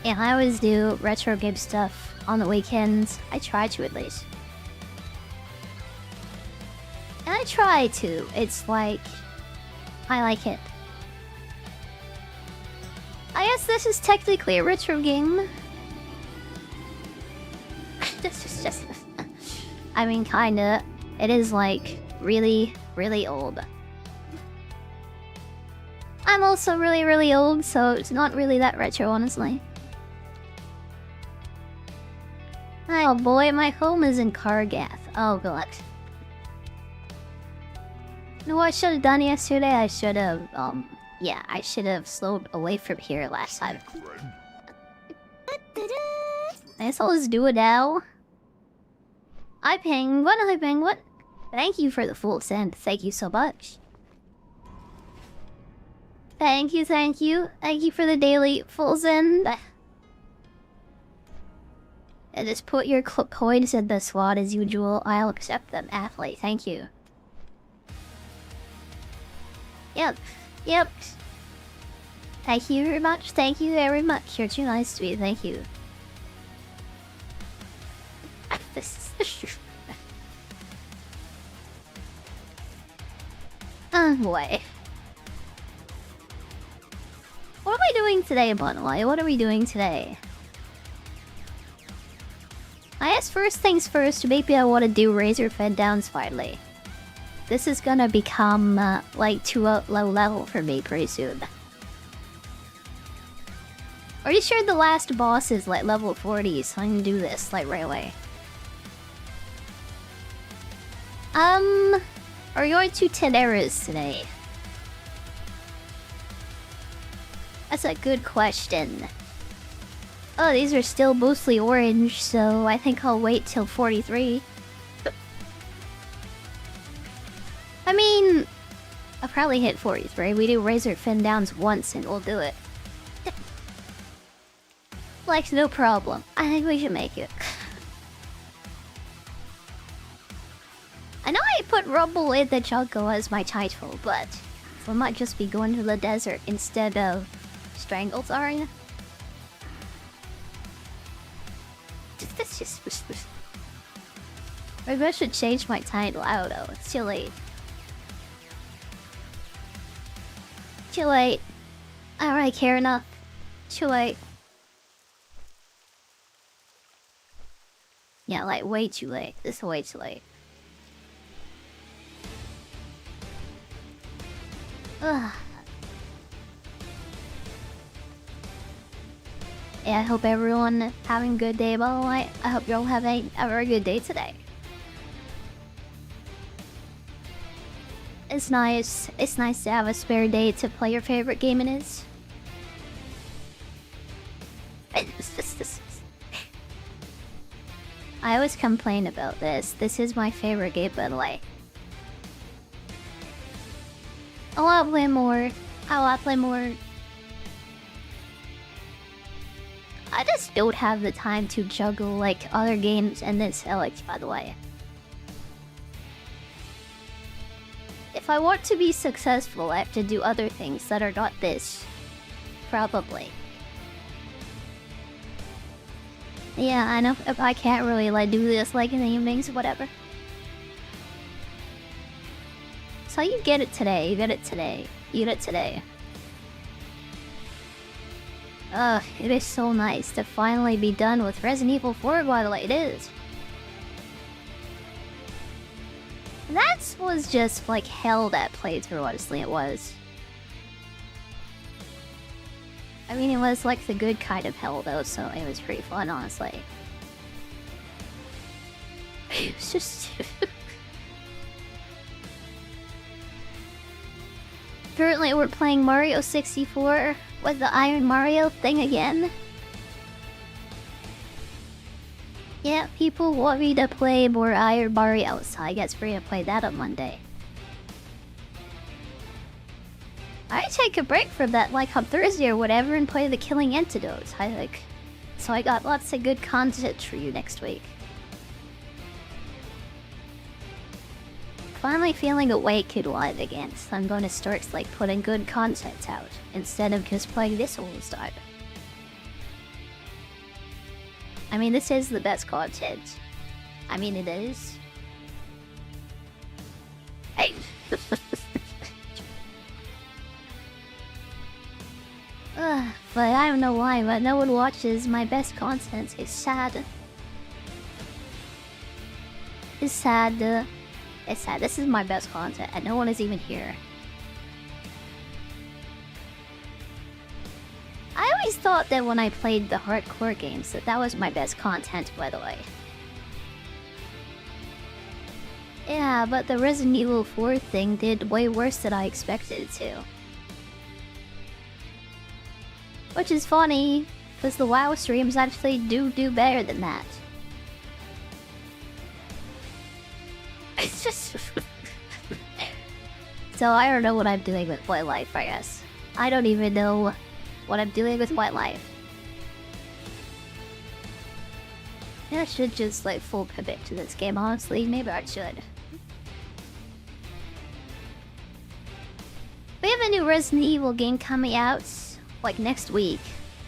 Yeah, I always do retro game stuff on the weekends. I try to at least. And I try to. It's like... I like it. I guess this is technically a retro game. This is just... I mean, kinda. It is like really, really old. I'm also really, really old, so it's not really that retro, honestly. Oh boy, my home is in Kargath. Oh god. You know what I should have done yesterday? I should have, yeah, I should have slowed away from here last time. I guess I'll just do it now. Hi Penguin, hi Penguin. Thank you for the full send. Thank you so much. Thank you, thank you. Thank you for the daily full send. And just put your coins in the slot as usual. I'll accept them, athlete. Thank you. Yep. Yep. Thank you very much. Thank you very much. You're too nice to me. Thank you. This is... oh boy. What am I doing today, by the way? What are we doing today? I guess first things first, maybe I want to do Razor Fed Downs finally. This is gonna become, like, too low level for me pretty soon. Are you sure the last boss is, like, level 40, so I can do this, like, right away? Are you going to Teneras today? That's a good question. Oh, these are still mostly orange, so I think I'll wait till 43. I mean, I'll probably hit 43. We do Razor Fin Downs once and we'll do it. Like, no problem. I think we should make it. I know I put Rumble in the Jungle as my title, but we might just be going to the desert instead of Stranglethorn. This just... maybe I should change my title. I don't know. It's too late. Too late. I don't really care enough. Too late. Yeah, like, way too late. This is way too late. Ugh. Yeah, I hope everyone having a good day, by the way. I hope you're all having a very good day today. It's nice to have a spare day to play your favorite game it is. I always complain about this. This is my favorite game, by the way. I wanna play more. I wanna play more. I just don't have the time to juggle like other games and this Alex, by the way. If I want to be successful, I have to do other things that are not this. Probably. Yeah, I know if I can't really like do this like in the evenings or whatever. So you get it today, you get it today, you get it today. Ugh, it is so nice to finally be done with Resident Evil 4, by the way, it is. That was just like hell, that playthrough, honestly, it was. I mean, it was like the good kind of hell though, so it was pretty fun, honestly. It's just... Currently we're playing Mario 64 with the Iron Mario thing again. Yeah, people want me to play more Iron Mario, so I guess we're gonna play that on Monday. I take a break from that like on Thursday or whatever and play the Killing Antidote. So I got lots of good content for you next week. Finally feeling awake and alive again, so I'm going to start like putting good content out instead of just playing this all the time. I mean, this is the best content. I mean, it is. Hey. But I don't know why, but no one watches my best content. It's sad. It's sad. It's sad. This is my best content, and no one is even here. I always thought that when I played the hardcore games, that was my best content, by the way. Yeah, but the Resident Evil 4 thing did way worse than I expected it to. Which is funny, because the WoW streams actually do better than that. It's just... So I don't know what I'm doing with White Life, I guess. I don't even know what I'm doing with White Life. Maybe I should just like full pivot to this game, honestly. Maybe I should. We have a new Resident Evil game coming out like next week.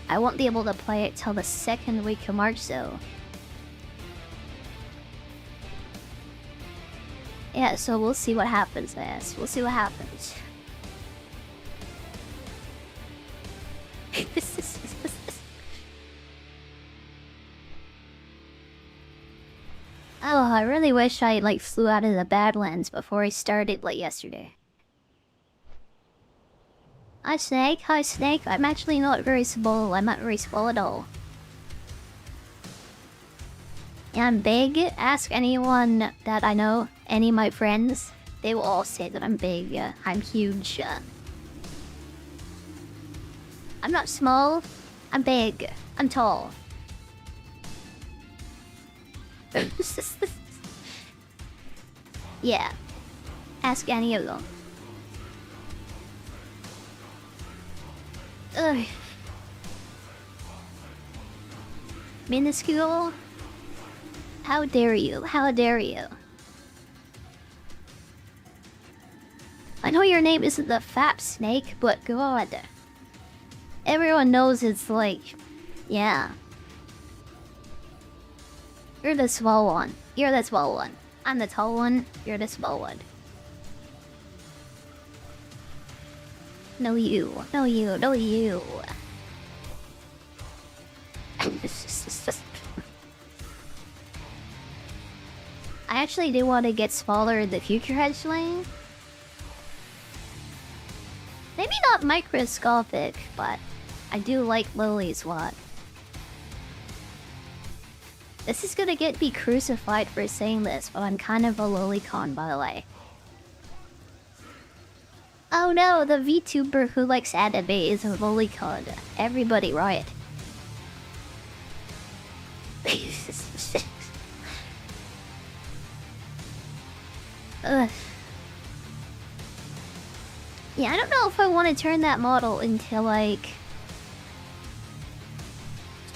I won't be able to play it till the second week of March though. Yeah, so we'll see what happens, I guess. We'll see what happens. Oh, I really wish I like flew out of the Badlands before I started like yesterday. Hi Snake, hi Snake. I'm actually not very small. I'm not very small at all. Yeah, I'm big. Ask anyone that I know, any of my friends. They will all say that I'm big. I'm huge. I'm not small. I'm big. I'm tall. Yeah. Ask any of them. Ugh. Minuscule? How dare you? How dare you? I know your name isn't the Fap Snake, but go on. Everyone knows it's like... Yeah. You're the small one. You're the small one. I'm the tall one. You're the small one. No you. No you. No you. I actually do want to get smaller in the future, actually. Maybe not microscopic, but I do like Lily's what. This is gonna get me crucified for saying this, but I'm kind of a lolicon, by the way. Oh no, the VTuber who likes anime is a lolicon. Everybody riot. Ugh. Yeah, I don't know if I want to turn that model into like...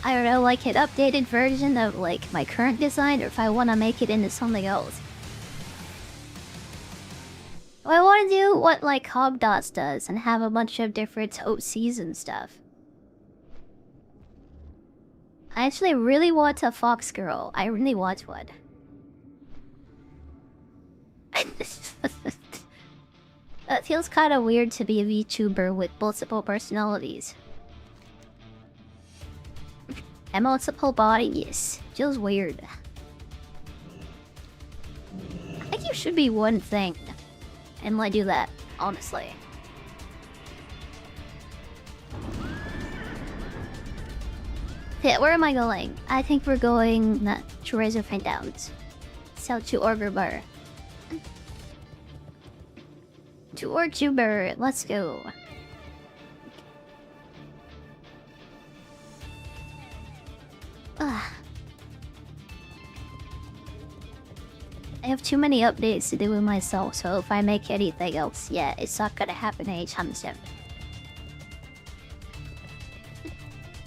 I don't know, like an updated version of like my current design, or if I want to make it into something else. I want to do what like Hobdots does and have a bunch of different OCs and stuff. I actually really want a fox girl. I really want one. It feels kind of weird to be a VTuber with multiple personalities. And multiple bodies. Feels weird. I think you should be one thing. And like do that, honestly. Okay, where am I going? I think we're going to Razorfang Downs. South to Orgerbar. To Orgerbar, let's go. Ugh. I have too many updates to do with myself, so if I make anything else, yeah, it's not gonna happen anytime soon.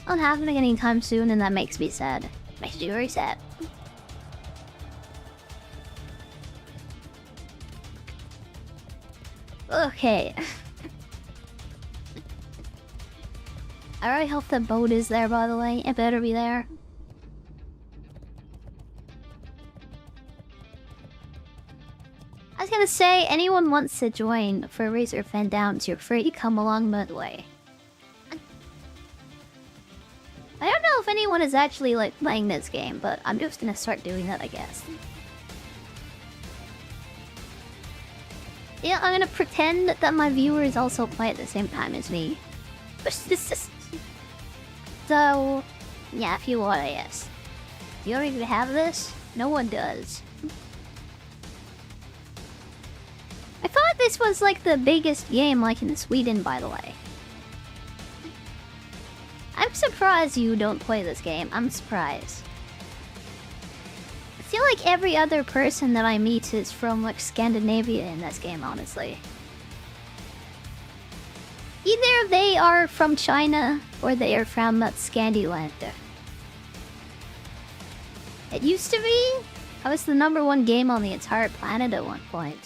Not happening anytime soon, and that makes me sad. Makes me very sad. Okay. I already hope the boat is there, by the way. It better be there. gonna say, anyone wants to join for Razor Fan Downs, you're free to come along midway. I don't know if anyone is actually like playing this game, but I'm just gonna start doing that, I guess. Yeah, I'm gonna pretend that my viewers also play at the same time as me. So, yeah, if you want, yes. You don't even have this? No one does. I thought this was like the biggest game like in Sweden, by the way. I'm surprised you don't play this game. I'm surprised. I feel like every other person that I meet is from like Scandinavia in this game, honestly. Either they are from China or they are from Scandyland. It used to be. I was the #1 game on the entire planet at one point.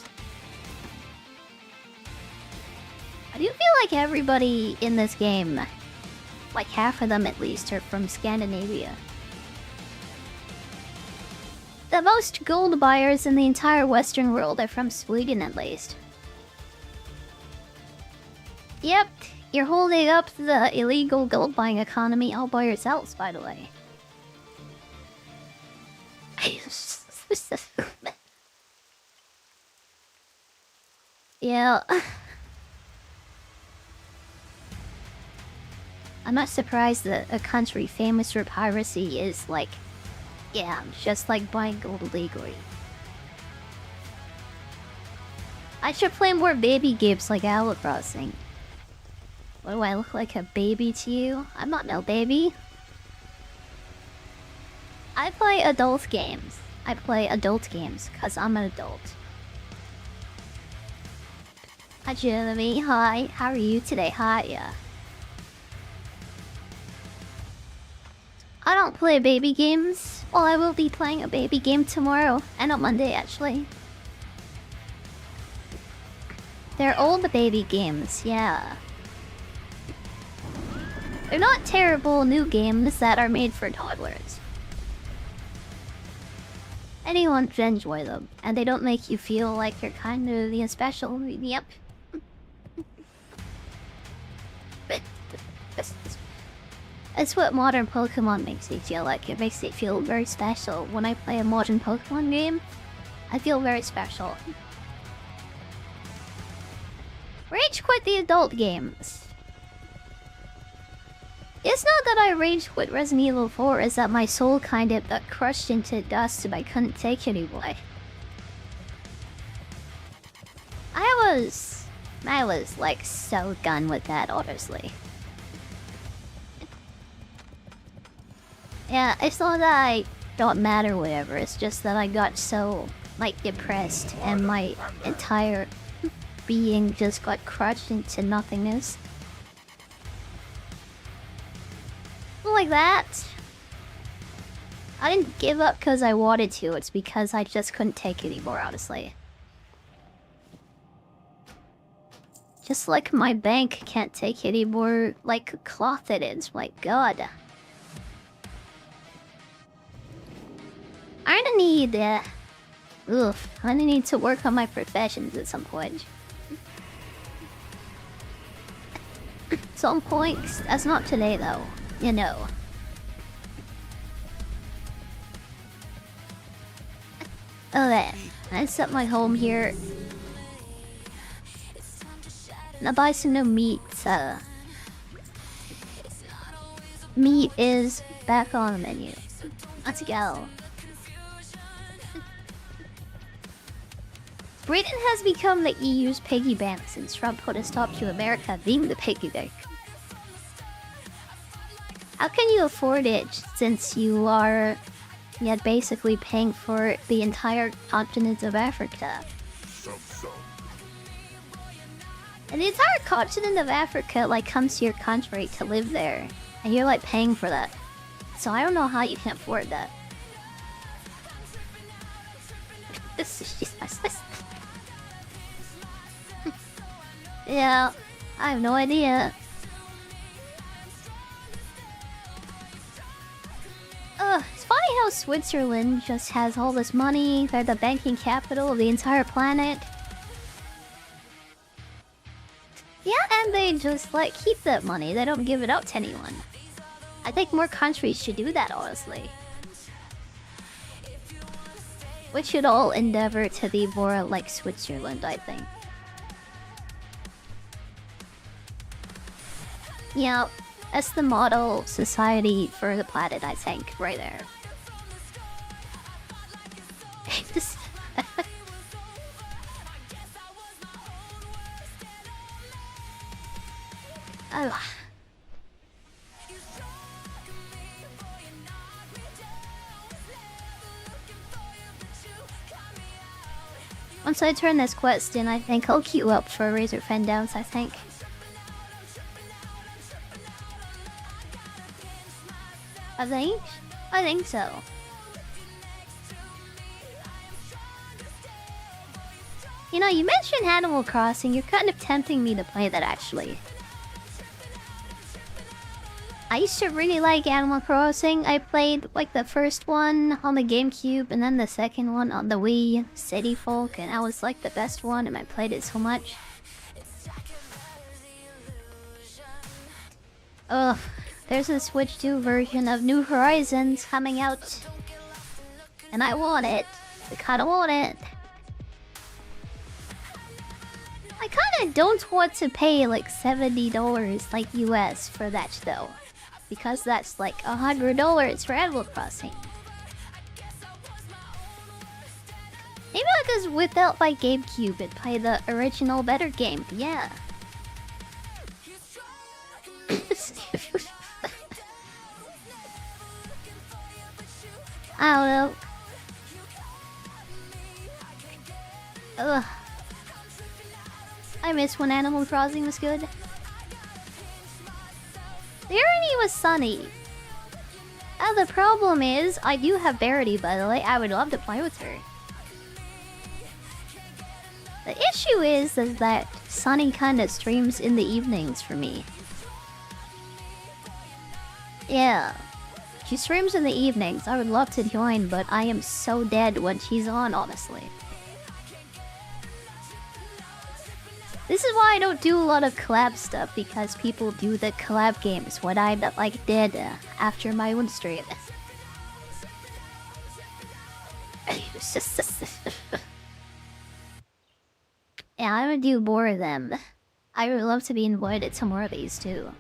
I do feel like everybody in this game, like half of them at least, are from Scandinavia. The most gold buyers in the entire Western world are from Sweden at least. Yep, you're holding up the illegal gold buying economy all by yourselves, by the way. Yeah. I'm not surprised that a country famous for piracy is like, yeah, just like buying gold illegally. I should play more baby games like Animal Crossing. What do I look like, a baby to you? I'm not no baby. I play adult games. I play adult games because I'm an adult. Hi Jeremy, hi. How are you today? Hi, yeah. I don't play baby games. Well, I will be playing a baby game tomorrow. And on Monday, actually. They're old baby games, yeah. They're not terrible new games that are made for toddlers. Anyone can enjoy them. And they don't make you feel like you're kind of the special. Yep. That's what modern Pokemon makes me feel like. It makes it feel very special. When I play a modern Pokemon game, I feel very special. Rage quit the adult games. It's not that I rage quit Resident Evil 4, it's that my soul kind of got crushed into dust and I couldn't take it anymore. I was like so done with that, honestly. Yeah, it's not that I don't matter, whatever. It's just that I got so, like, depressed and my entire being just got crushed into nothingness. Like that. I didn't give up because I wanted to. It's because I just couldn't take it anymore, honestly. Just like my bank can't take it anymore, like cloth it is. My god. I'm gonna need, I'm gonna need to work on my professions at some point. Some points. That's not today, though. You know. Okay, I set my home here. Now buy some new meat. Meat is back on the menu. Let's go. Britain has become the EU's piggy bank since Trump put a stop to America being the piggy bank. How can you afford it since you are basically paying for the entire continent of Africa? And the entire continent of Africa like comes to your country to live there. And you're like paying for that. So I don't know how you can afford that. This is just my sister. Yeah, I have no idea. It's funny how Switzerland just has all this money. They're the banking capital of the entire planet. they just like keep that money? They don't give it out to anyone. I think more countries should do that, honestly. We should all endeavor to be more like Switzerland, I think. Yeah, that's the model society for the planet, I think, right there. This... Oh. Once I turn this quest in, I think I'll queue up for Razor Fen Downs, I think. I think so. You know, you mentioned Animal Crossing, you're kind of tempting me to play that actually. I used to really like Animal Crossing. I played like the first one on the GameCube and then the second one on the Wii, City Folk, and that was like the best one and I played it so much. Ugh, there's a Switch 2 version of New Horizons coming out. And I want it. I kinda want it. I kinda don't want to pay like $70 like US for that though. Because that's like $100 for Animal Crossing. Maybe I'll just whip out my GameCube and play the original better game. Yeah. I don't know. Ugh. I miss when Animal Crossing was good. The irony was Sunny. The problem is, I do have Verity, by the way. I would love to play with her. The issue is that Sunny kinda streams in the evenings for me. Yeah. She streams in the evenings. I would love to join, but I am so dead when she's on, honestly. This is why I don't do a lot of collab stuff, because people do the collab games when I like did after my own stream. Yeah, I would do more of them. I would love to be invited to more of these too.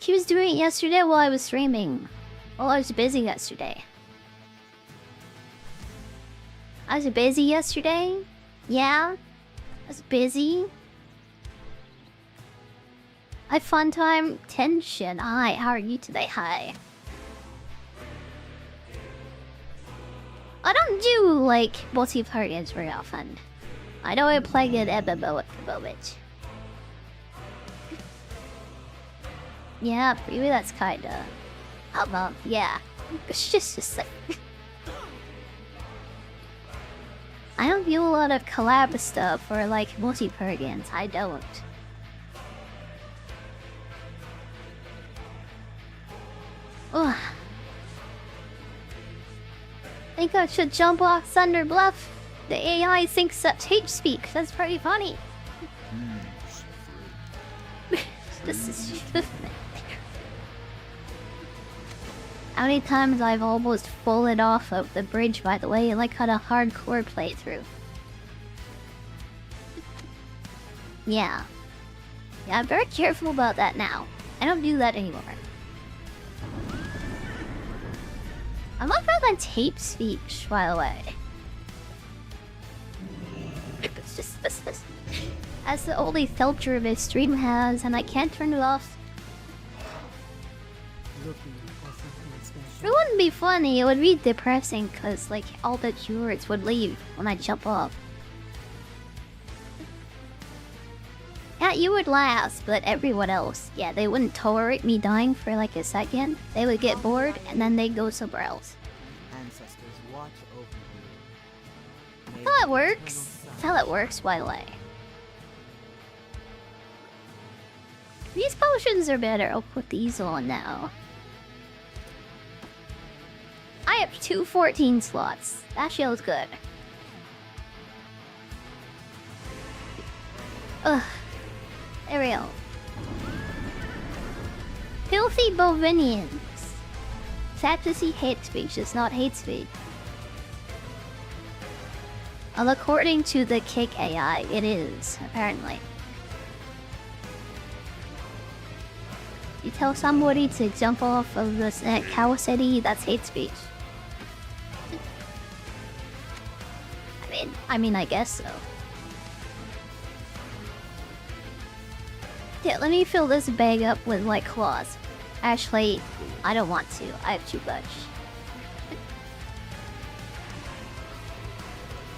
She was doing it yesterday while I was streaming. Well, I was busy yesterday. I was busy yesterday? Yeah? I was busy? Hi, fun time. Tension. Hi, how are you today? Hi. I don't do, like, multiplayer games very often. I know I play an MMO at the moment. Yeah, maybe that's kinda... yeah. It's just like... I don't do a lot of collab stuff or like multiplayer games. I don't. Ugh. Think I should jump off Thunder Bluff. The AI thinks that's hate speak. That's pretty funny. This is How many times I've almost fallen off of the bridge, by the way, like had a hardcore playthrough. Yeah. Yeah, I'm very careful about that now. I don't do that anymore. I'm not bad on tape speech, by the way. It's just this. That's the only filter this stream has, and I can't turn it off. It wouldn't be funny, it would be depressing, cause like all the viewers would leave when I jump off. Yeah, you would laugh, but everyone else, yeah, they wouldn't tolerate me dying for like a second. They would get bored and then they'd go somewhere else. That's how it works. That's how it works, by the way. These potions are better. I'll put these on now. I have 2 14 slots. That feels good. Ugh. Ariel. Filthy Bovinians. Sad to see hate speech is not hate speech. Well, according to the Kick AI, it is, apparently. You tell somebody to jump off of this Kawasaki, that's hate speech. I mean, I guess so. Yeah, let me fill this bag up with, like, claws. Actually, I don't want to. I have too much.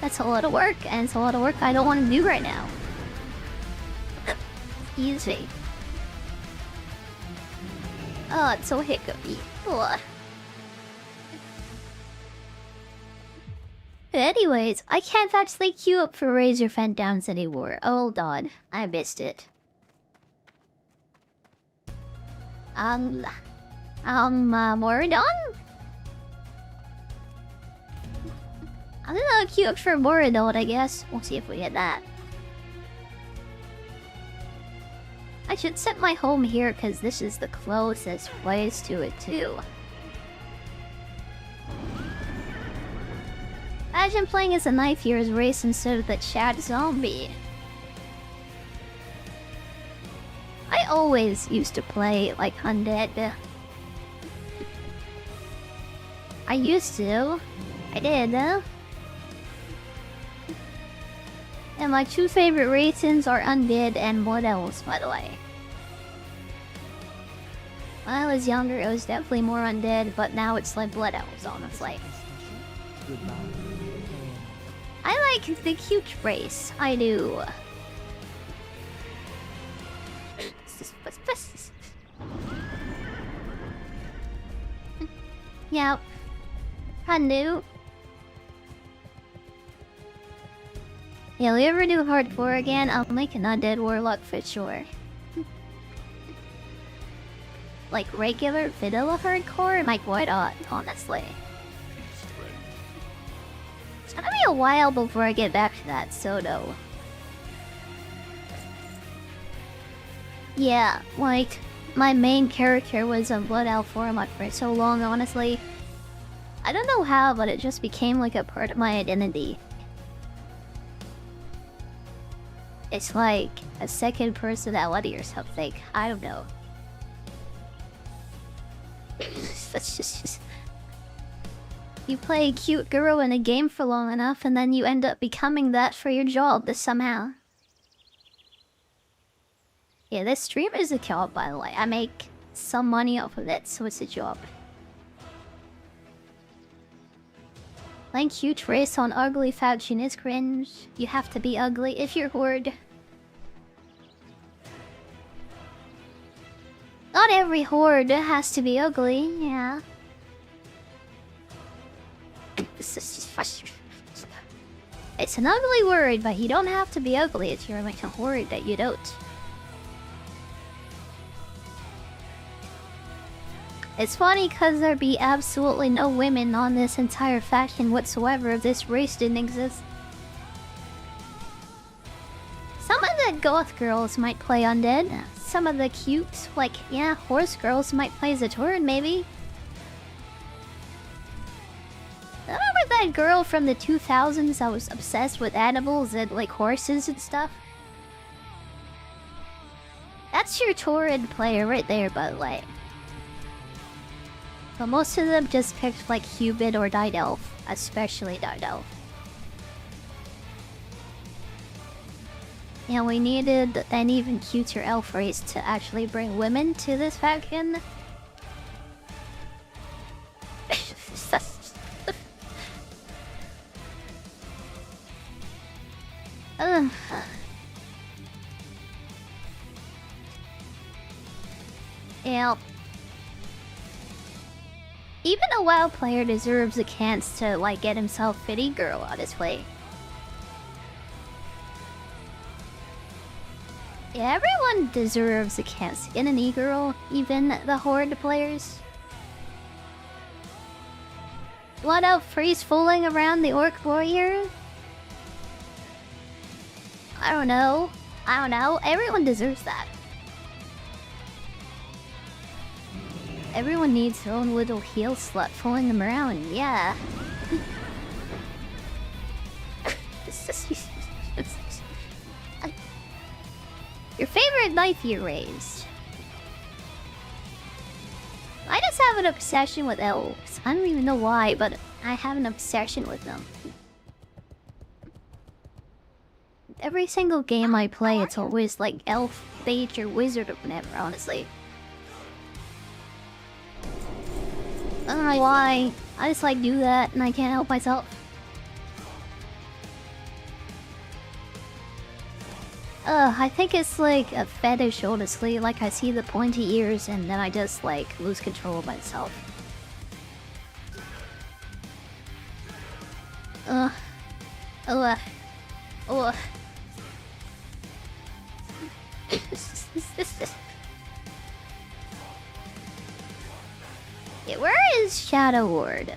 That's a lot of work, and it's a lot of work I don't want to do right now. Easy. Oh, it's so hiccupy. Ugh. Anyways, I can't actually queue up for Razor Fan Downs anymore. Oh god, I missed it. Moradon? I don't know, queue up for Moradon, I guess. We'll see if we get that. I should set my home here because this is the closest place to it too. Imagine playing as a knife hero's race instead of the Chad zombie. I always used to play like undead. I used to. I did. And my two favorite races are undead and Blood Elves, by the way. When I was younger, it was definitely more undead, but now it's like Blood Elves, honestly. I like the cute race. I do. Yep. I knew. Yeah, we ever do hardcore again, I'll make an undead warlock for sure. Like regular vanilla hardcore, like why not, honestly. It's gonna be a while before I get back to that, so no. Yeah, like, my main character was a Blood Elf Warlock for so long, honestly. I don't know how, but it just became like a part of my identity. It's like a second personality or something. I don't know. That's just... You play a cute girl in a game for long enough and then you end up becoming that for your job somehow. Yeah, this stream is a job, by the way. I make some money off of it, so it's a job. Playing cute race on ugly faction is cringe. You have to be ugly if you're horde. Not every horde has to be ugly, yeah. It's an ugly word, but you don't have to be ugly if you're like a horde that you don't. It's funny because there'd be absolutely no women on this entire faction whatsoever if this race didn't exist. Some of the goth girls might play undead. Some of the cute, like, yeah, horse girls might play Zatoran, maybe. Remember that girl from the 2000s that was obsessed with animals and, like, horses and stuff? That's your Tauren player right there, by the way. But most of them just picked, like, Human or Night Elf, especially Night Elf. And we needed an even cuter elf race to actually bring women to this faction. Yeah. Even a WoW player deserves a chance to, like, get himself fitty girl on his way. Yeah, everyone deserves a chance to get an e-girl, even the horde players. Blood Elf freeze fooling around the orc warrior? I don't know. I don't know. Everyone deserves that. Everyone needs their own little heel slut fooling them around. Yeah. Your favorite knife you raised? I just have an obsession with elves. I don't even know why, but I have an obsession with them. Every single game I play, it's always like elf, mage, or wizard or whatever, honestly. I don't know why. I just like do that and I can't help myself. I think it's like a fetish, honestly. Like I see the pointy ears and then I just like lose control of myself. Yeah, where is Shadow Ward?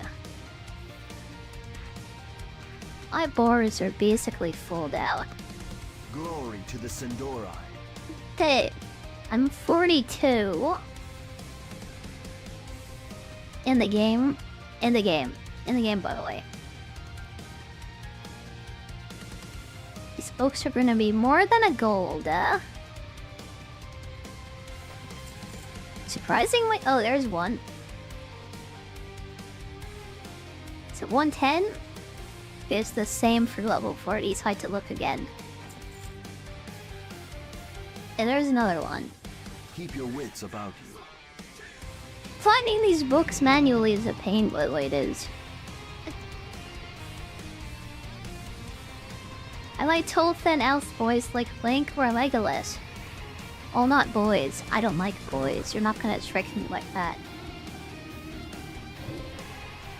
My bars are basically full out. Glory to the Sindori. Hey, I'm 42. In the game, by the way. These folks are gonna be more than a gold, Surprisingly, oh, there's one. Is it 110? It's the same for level 40, so I had to look again. And there's another one. Keep your wits about you. Finding these books manually is a pain, but the way it is. I like Tolth and Elf boys like Link or Legolas. All not boys. I don't like boys. You're not gonna trick me like that.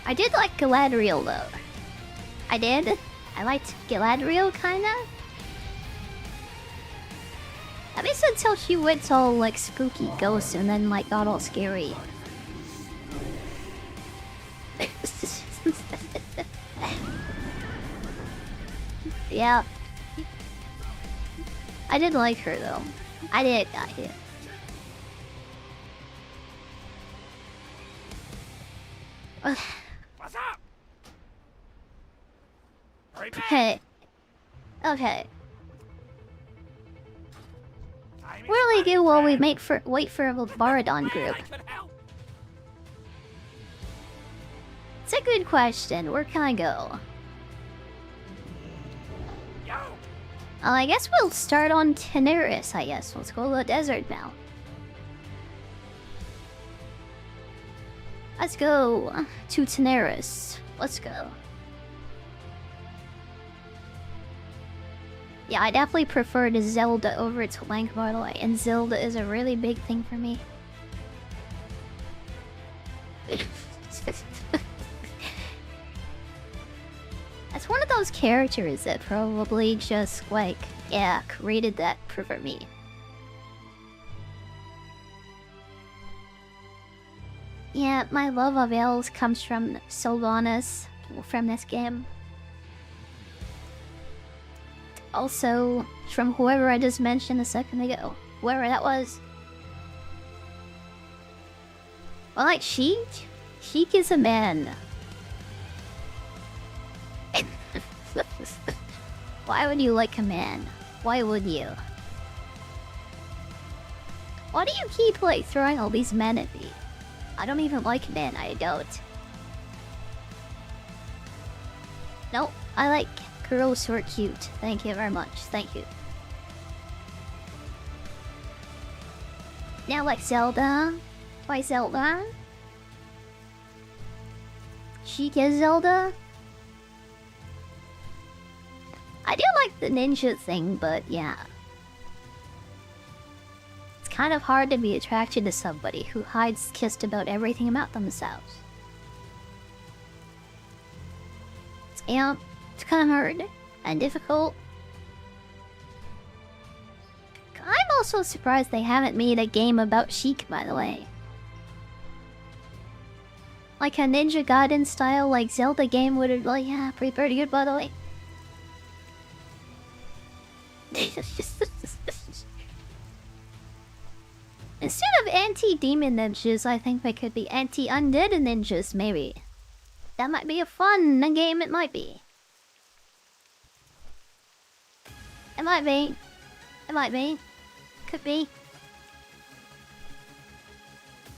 I did like Galadriel though. I did. I liked Galadriel kinda. At least until she went all like spooky ghost and then like got all scary. Yeah. I did like her though. I did. What's up? Okay. What do we do while we wait for a Baradon group? It's a good question. Where can I go? I guess we'll start on Teneris, I guess. Let's go to the desert now. Let's go to Teneris. Let's go. Yeah, I definitely prefer to Zelda over to Link, by the way. And Zelda is a really big thing for me. That's one of those characters that probably just, like, yeah, created that for me. Yeah, my love of elves comes from Sylvanas, from this game. Also, from whoever I just mentioned a second ago. Whoever that was. Well, like Sheik? Sheik is a man. Why would you like a man? Why would you? Why do you keep, like, throwing all these men at me? I don't even like men, I don't. Nope, I like girls who are cute. Thank you very much, thank you. Now like Zelda. Why Zelda? Sheik is Zelda? I do like the ninja thing, but yeah. It's kind of hard to be attracted to somebody who hides just about everything about themselves. Yeah, it's kind of hard and difficult. I'm also surprised they haven't made a game about Sheik, by the way. Like a Ninja Gaiden style, like Zelda game would have, like, yeah, pretty good, by the way. Instead of anti-demon ninjas, I think they could be anti-undead ninjas, maybe. That might be a fun game, it might be. It might be. It might be. Could be.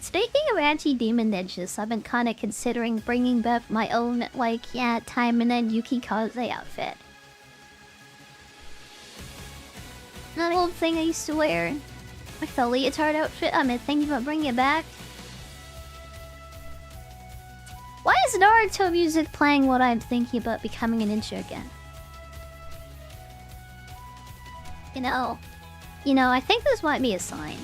Speaking of anti-demon ninjas, I've been kind of considering bringing back my own, like, yeah, Timon and Yukikaze outfit. That old thing I used to wear. Like the leotard outfit, I've been thinking about bringing it back. Why is Naruto music playing when I'm thinking about becoming a ninja again? You know, I think this might be a sign.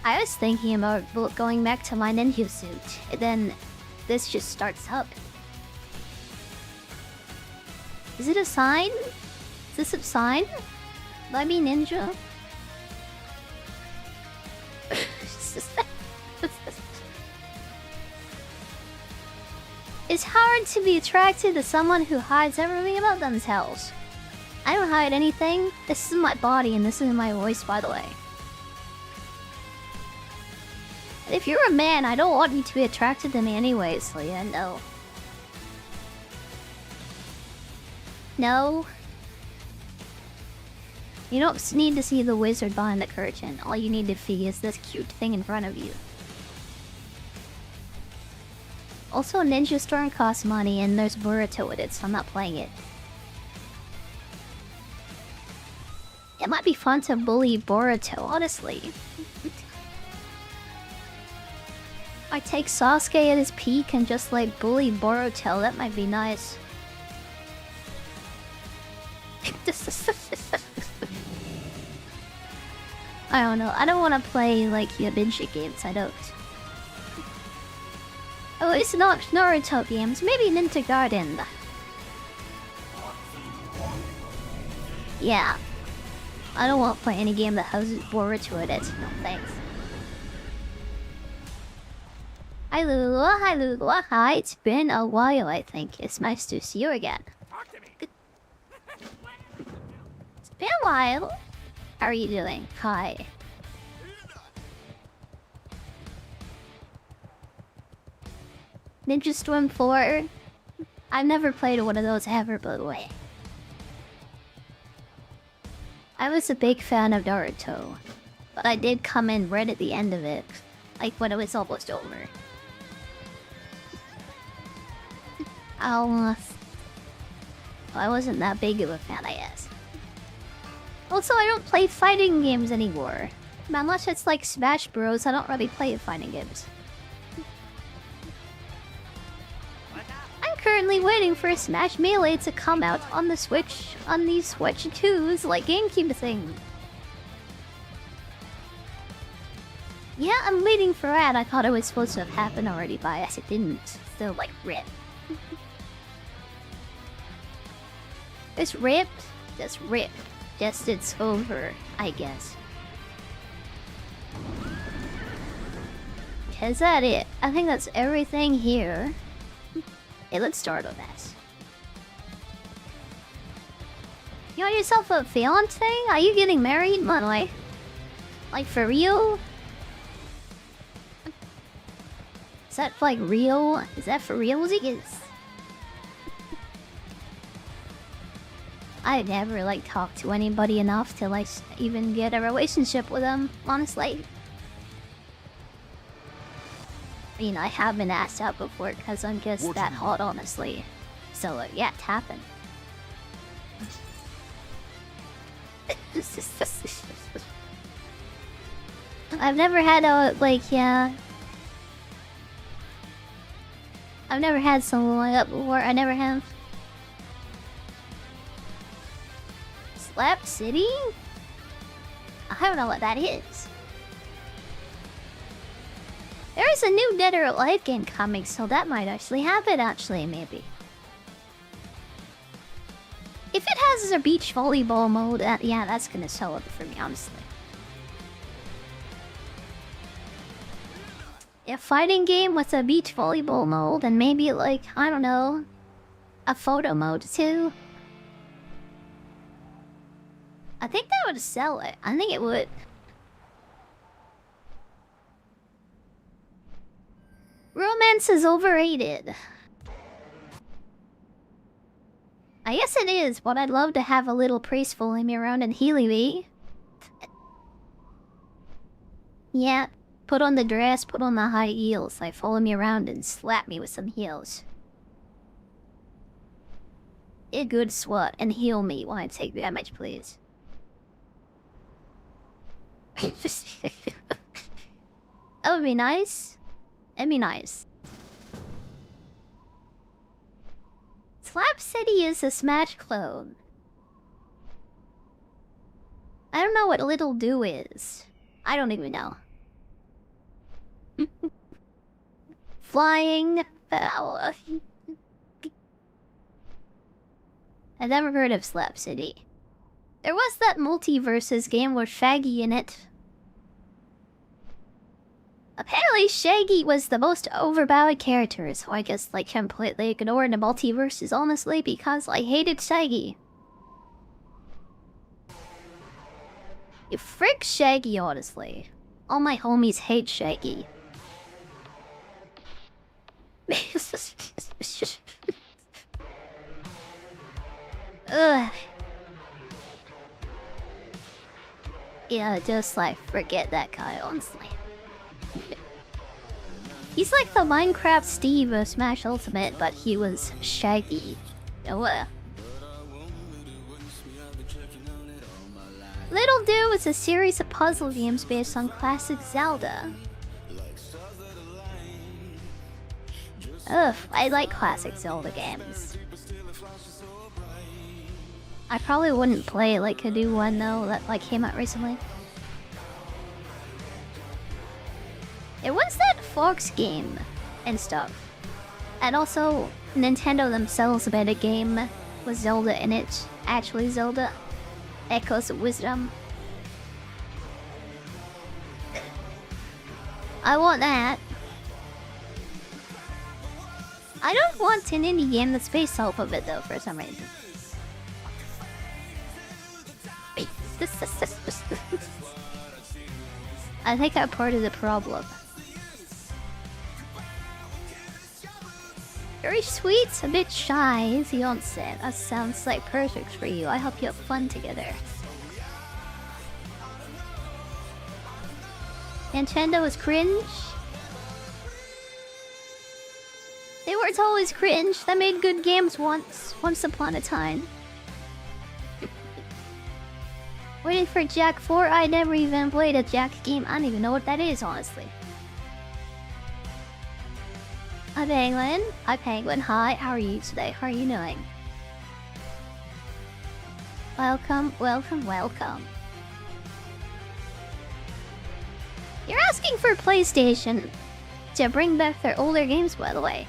I was thinking about going back to my ninja suit, and then this just starts up. Is it a sign? Is this a sign? Will I be ninja? It's hard to be attracted to someone who hides everything about themselves. I don't hide anything. This is my body and this is my voice, by the way. And if you're a man, I don't want you to be attracted to me anyways, so yeah, no. No. You don't need to see the wizard behind the curtain. All you need to see is this cute thing in front of you. Also, Ninja Storm costs money and there's Boruto with it, so I'm not playing it. It might be fun to bully Boruto, honestly. I take Sasuke at his peak and just like bully Boruto, that might be nice. I don't know, I don't want to play like Yabinshi games, I don't. Oh, it's not Naruto games, maybe Ninja Garden. Yeah. I don't want to play any game that has Boruto in it. No, thanks. Hi Lula, hi Lula, hi. It's been a while, I think. It's nice to see you again. It's been a while. How are you doing? Hi. Ninja Storm 4? I've never played one of those ever, by the way. I was a big fan of Naruto, but I did come in right at the end of it, like when it was almost over. Almost. Well, I wasn't that big of a fan, I guess. Also, I don't play fighting games anymore. Unless it's like Smash Bros, I don't really play fighting games. I'm currently waiting for Smash Melee to come out on the Switch, on these Switch 2s, like GameCube thing. Yeah, I'm waiting for that. I thought it was supposed to have happened already, but I guess it didn't. So, like, RIP. It's RIP. Just RIP. Just it's over, I guess. Is that it? I think that's everything here. Hey, let's start on this. You got yourself a fiance? Are you getting married, by the way? Like, for real? Is that, like, real? Is that for realsies? I never, like, talked to anybody enough to, like, even get a relationship with them, honestly. I mean, I have been asked out before because I'm just that hot, honestly. So, yeah, it's happened. I've never had a, like, yeah. I've never had someone like that before. I never have. Slap City? I don't know what that is. There is a new Dead or Alive game coming, so that might actually happen, maybe. If it has a beach volleyball mode, yeah, that's gonna sell it for me, honestly. A fighting game with a beach volleyball mode, and maybe, like, I don't know, a photo mode, too. I think that would sell it. I think it would. Romance is overrated. I guess it is, but I'd love to have a little priest following me around and healing me. Yeah, put on the dress, put on the high heels, like follow me around and slap me with some heels. A good swat and heal me while I take damage, please. That would be nice. It'd be nice. Slap City is a Smash clone. I don't know what Little Do is. I don't even know. Flying fowl. I've never heard of Slap City. There was that Multiverses game with Shaggy in it. Apparently Shaggy was the most overpowered character, so I just like completely ignored the Multiverses honestly because I hated Shaggy. You frick Shaggy honestly. All my homies hate Shaggy. Ugh. Yeah, just like forget that guy honestly. He's like the Minecraft Steve of Smash Ultimate, but he was Shaggy. Little Do is a series of puzzle games based on classic Zelda. Ugh, I like classic Zelda games. I probably wouldn't play like a new one though that like came out recently. It was that Fox game and stuff. And also, Nintendo themselves made a game with Zelda in it. Actually Zelda. Echoes of Wisdom. I want that. I don't want an indie game that's based off of it though for some reason. I think I'm part of the problem. Very sweet, a bit shy, is the onset. That sounds like perfect for you. I hope you have fun together. Nintendo was cringe. They weren't always cringe. They made good games once upon a time. Waiting for Jack 4? I never even played a Jack game. I don't even know what that is, honestly. Hi Penguin. Hi Penguin. Hi, how are you today? How are you doing? Welcome, welcome, welcome. You're asking for PlayStation to bring back their older games, by the way.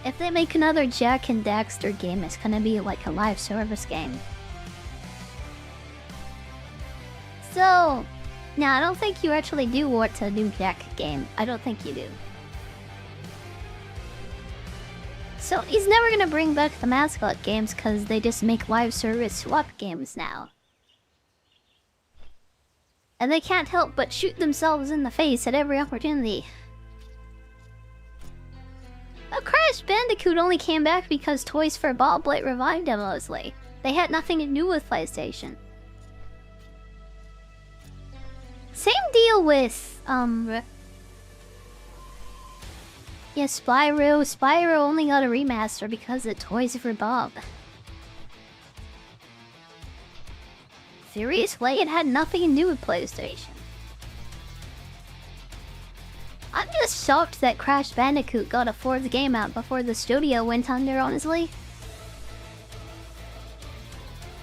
If they make another Jack and Daxter game, it's gonna be like a live service game. So, no, I don't think you actually do want a new Jack game. I don't think you do. So, he's never gonna bring back the mascot games because they just make live service swap games now. And they can't help but shoot themselves in the face at every opportunity. But Crash Bandicoot only came back because Toys for Bob Light revived them mostly. They had nothing to do with PlayStation. Same deal with, yeah, Spyro. Spyro only got a remaster because of Toys for Bob. Seriously, it had nothing to do with PlayStation. I'm just shocked that Crash Bandicoot got a 4th game out before the studio went under, honestly.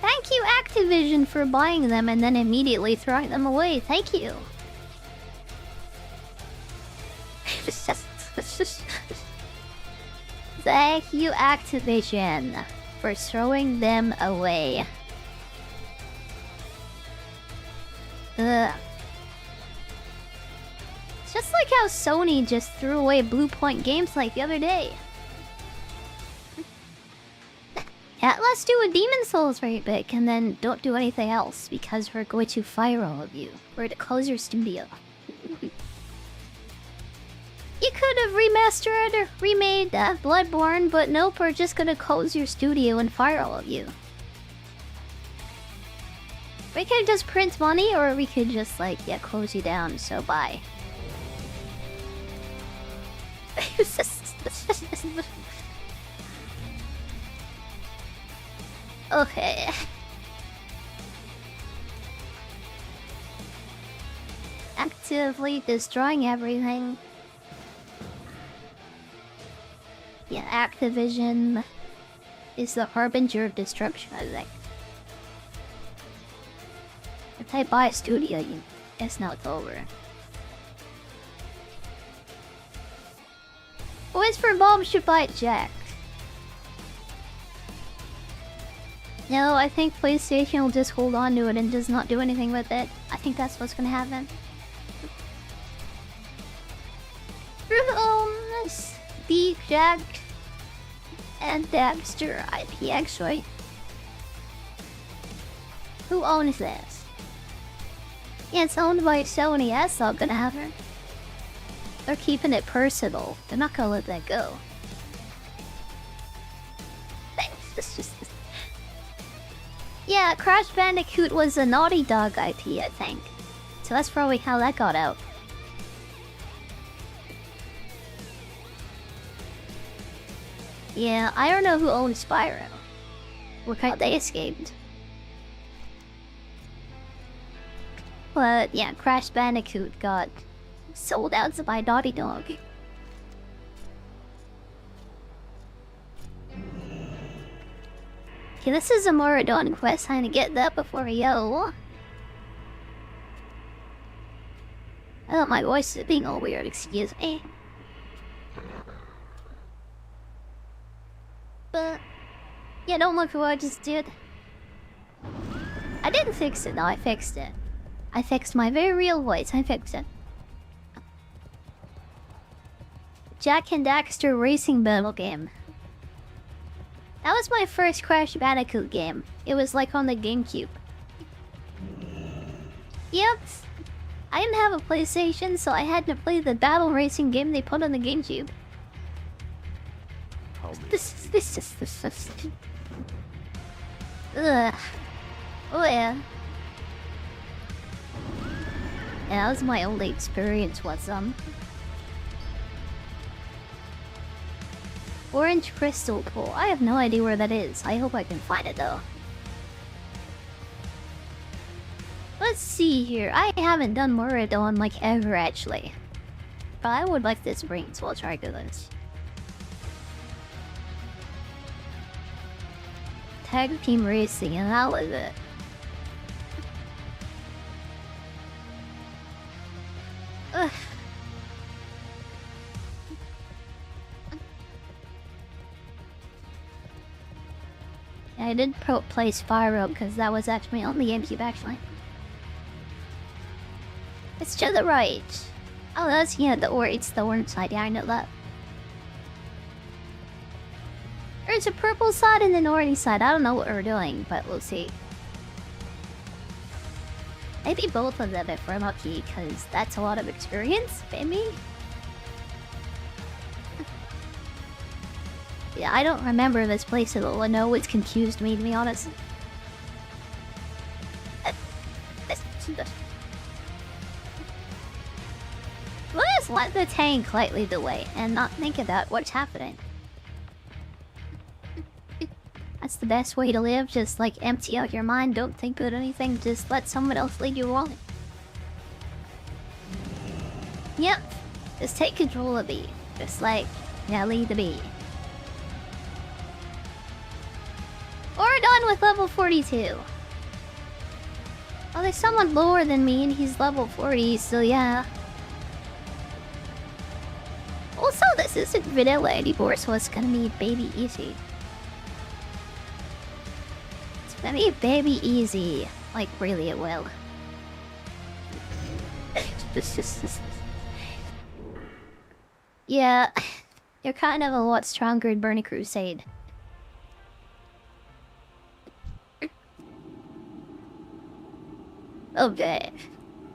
Thank you, Activision, for buying them and then immediately throwing them away. Thank you. Thank you, Activision, for throwing them away. Ugh. It's just like how Sony just threw away Blue Point Games like the other day. Yeah, let's do a Demon Souls right back, and then don't do anything else, because we're going to fire all of you. We're to close your studio. You could have remastered or remade Bloodborne, but nope, we're just gonna close your studio and fire all of you. We could just print money, or we could just, like, yeah, close you down, so bye. Okay. Actively destroying everything. Yeah, Activision is the harbinger of destruction, I think. If I buy a studio, it's not over. Boys for Bomb should buy Jack. No, I think PlayStation will just hold on to it and just not do anything with it. I think that's what's gonna happen. Steve, Jack, and Dexter IP, actually. Who owns this? Yeah, it's owned by Sony. That's not gonna happen. They're keeping it personal. They're not gonna let that go. Yeah, Crash Bandicoot was a Naughty Dog IP, I think. So that's probably how that got out. Yeah, I don't know who owns Spyro. What kind they escaped. But yeah, Crash Bandicoot got sold out by Naughty Dog. Okay, this is a Moradon quest. I'm gonna get that before we go. I thought my voice is being all weird, excuse me. But yeah, don't look at what I just did. I didn't fix it, no, I fixed it. I fixed my very real voice, I fixed it. Jack and Daxter racing battle game. That was my first Crash Bandicoot game. It was like on the GameCube. Yep. I didn't have a PlayStation, so I had to play the battle racing game they put on the GameCube. This is... Ugh. Oh yeah. Yeah, that was my only experience with them. Orange Crystal Pool. I have no idea where that is. I hope I can find it though. Let's see here. I haven't done Moradon like ever actually. But I would like this brain, so I'll try to do this. Tag team racing, and that was it. Ugh. I did play Spyro because that was actually on the GameCube actually. It's to the right. Oh, that's yeah, it's the orange side. Yeah, I know that. There's a purple side and an orange side. I don't know what we're doing, but we'll see. Maybe both of them if we're lucky, because that's a lot of experience, baby. Yeah, I don't remember this place at all. I know it's confused me, to be honest. Let's let the tank light lead the way and not think about what's happening. That's the best way to live. Just like empty out your mind. Don't think about anything. Just let someone else lead you on. Yep. Just take control of B. Just like, yeah, lead the B. We're done with level 42. Oh, there's someone lower than me and he's level 40, so yeah. Also, this isn't vanilla anymore, so it's gonna be baby easy. It's gonna be baby easy. Like, really it will. Yeah, you're kind of a lot stronger in Burning Crusade. Okay.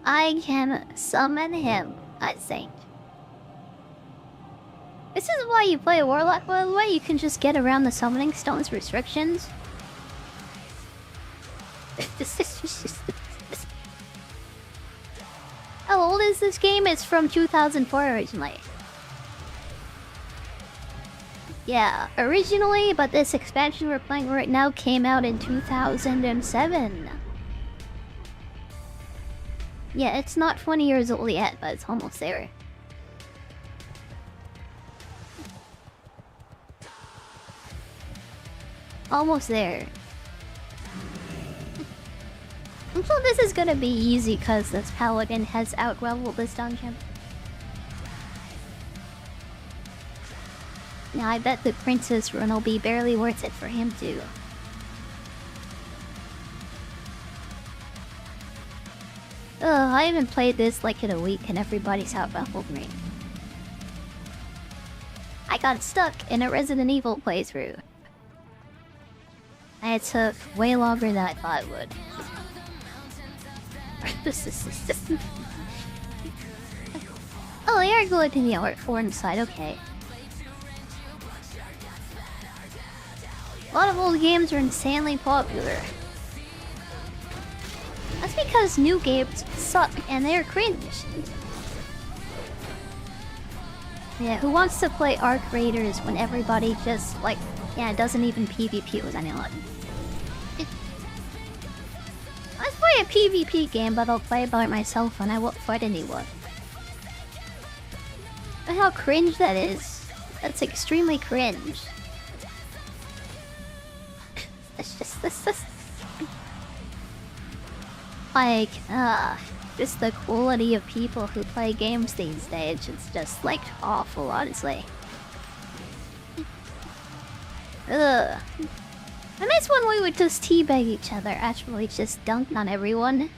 I can summon him, I think. This is why you play Warlock, by the way. You can just get around the summoning stone's restrictions. How old is this game? It's from 2004 originally. Yeah, originally, but this expansion we're playing right now came out in 2007. Yeah, it's not 20 years old yet, but it's almost there. Almost there. So this is gonna be easy because this paladin has out-leveled this dungeon. Now I bet the princess run will be barely worth it for him too. Ugh, I haven't played this like in a week and everybody's out-leveled me. I got stuck in a Resident Evil playthrough. And it took way longer than I thought it would. Oh, they are going to the orange side, okay. A lot of old games are insanely popular. That's because new games suck and they're cringe. Yeah, who wants to play Arc Raiders when everybody just, like, yeah, doesn't even PvP with anyone? Let's play a PvP game, but I'll play by myself and I won't fight anyone. And how cringe that is. That's extremely cringe. This. Like, just the quality of people who play games these days, it's just, like, awful, honestly. Ugh. I miss when we would just teabag each other, actually just dunk on everyone.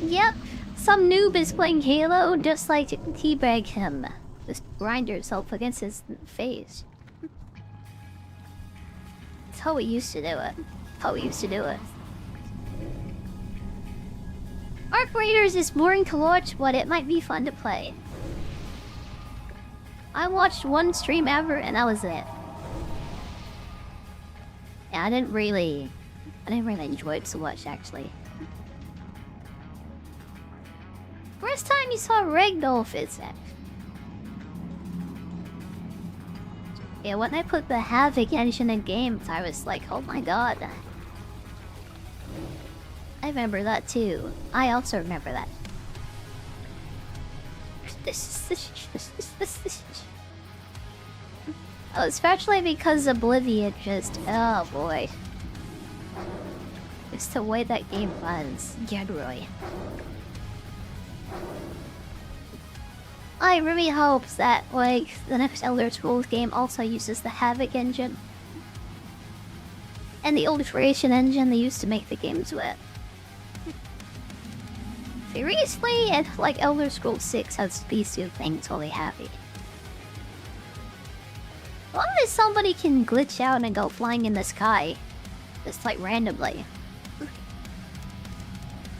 Yep, some noob is playing Halo, just like teabag him. Just grind yourself against his face. That's how we used to do it. Arc Raiders is boring to watch, but it might be fun to play. I watched one stream ever and that was it. Yeah, I didn't really enjoy it so much, actually. First time you saw Ragdoll physics. Yeah, when I put the Havoc engine in games, I was like, oh my god. I remember that too. I also remember that. Oh, especially because Oblivion just... oh boy. It's the way that game runs, generally. I really hope that, like, the next Elder Scrolls game also uses the Havoc engine. And the old Creation engine they used to make the games with. Seriously? If, like, Elder Scrolls 6 has these two things, I'll be happy. As long as somebody can glitch out and go flying in the sky. Just, like, randomly.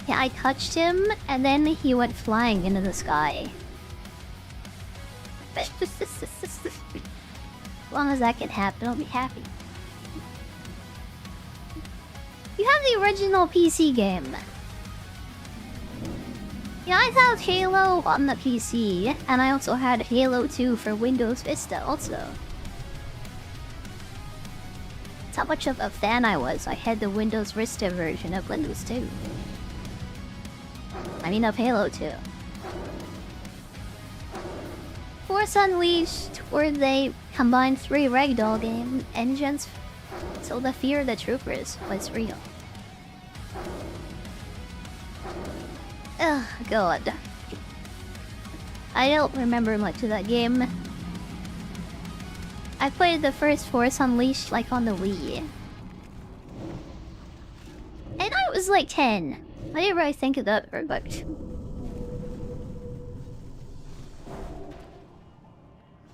Yeah, I touched him, and then he went flying into the sky. As long as that can happen, I'll be happy. You have the original PC game. Yeah, I have Halo on the PC, and I also had Halo 2 for Windows Vista also. That's how much of a fan I was. I had the Windows Vista version of Windows 2. I mean of Halo 2. Force Unleashed, where they combined 3 Ragdoll game engines, so the fear of the troopers was real. Ugh, god. I don't remember much of that game. I played the first Force Unleashed like on the Wii. And I was like 10. I didn't really think of that very much.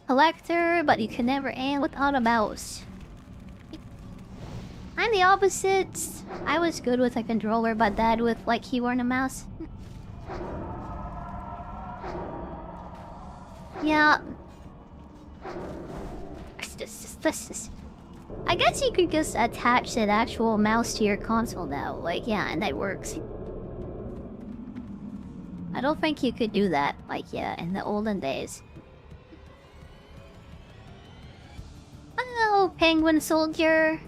Collector, but you can never aim without a mouse. I'm the opposite. I was good with a controller, but bad with like keyboard and mouse. Yeah. I guess you could just attach an actual mouse to your console now. Like, yeah, and that works. I don't think you could do that, like, yeah, in the olden days. Hello, Penguin Soldier.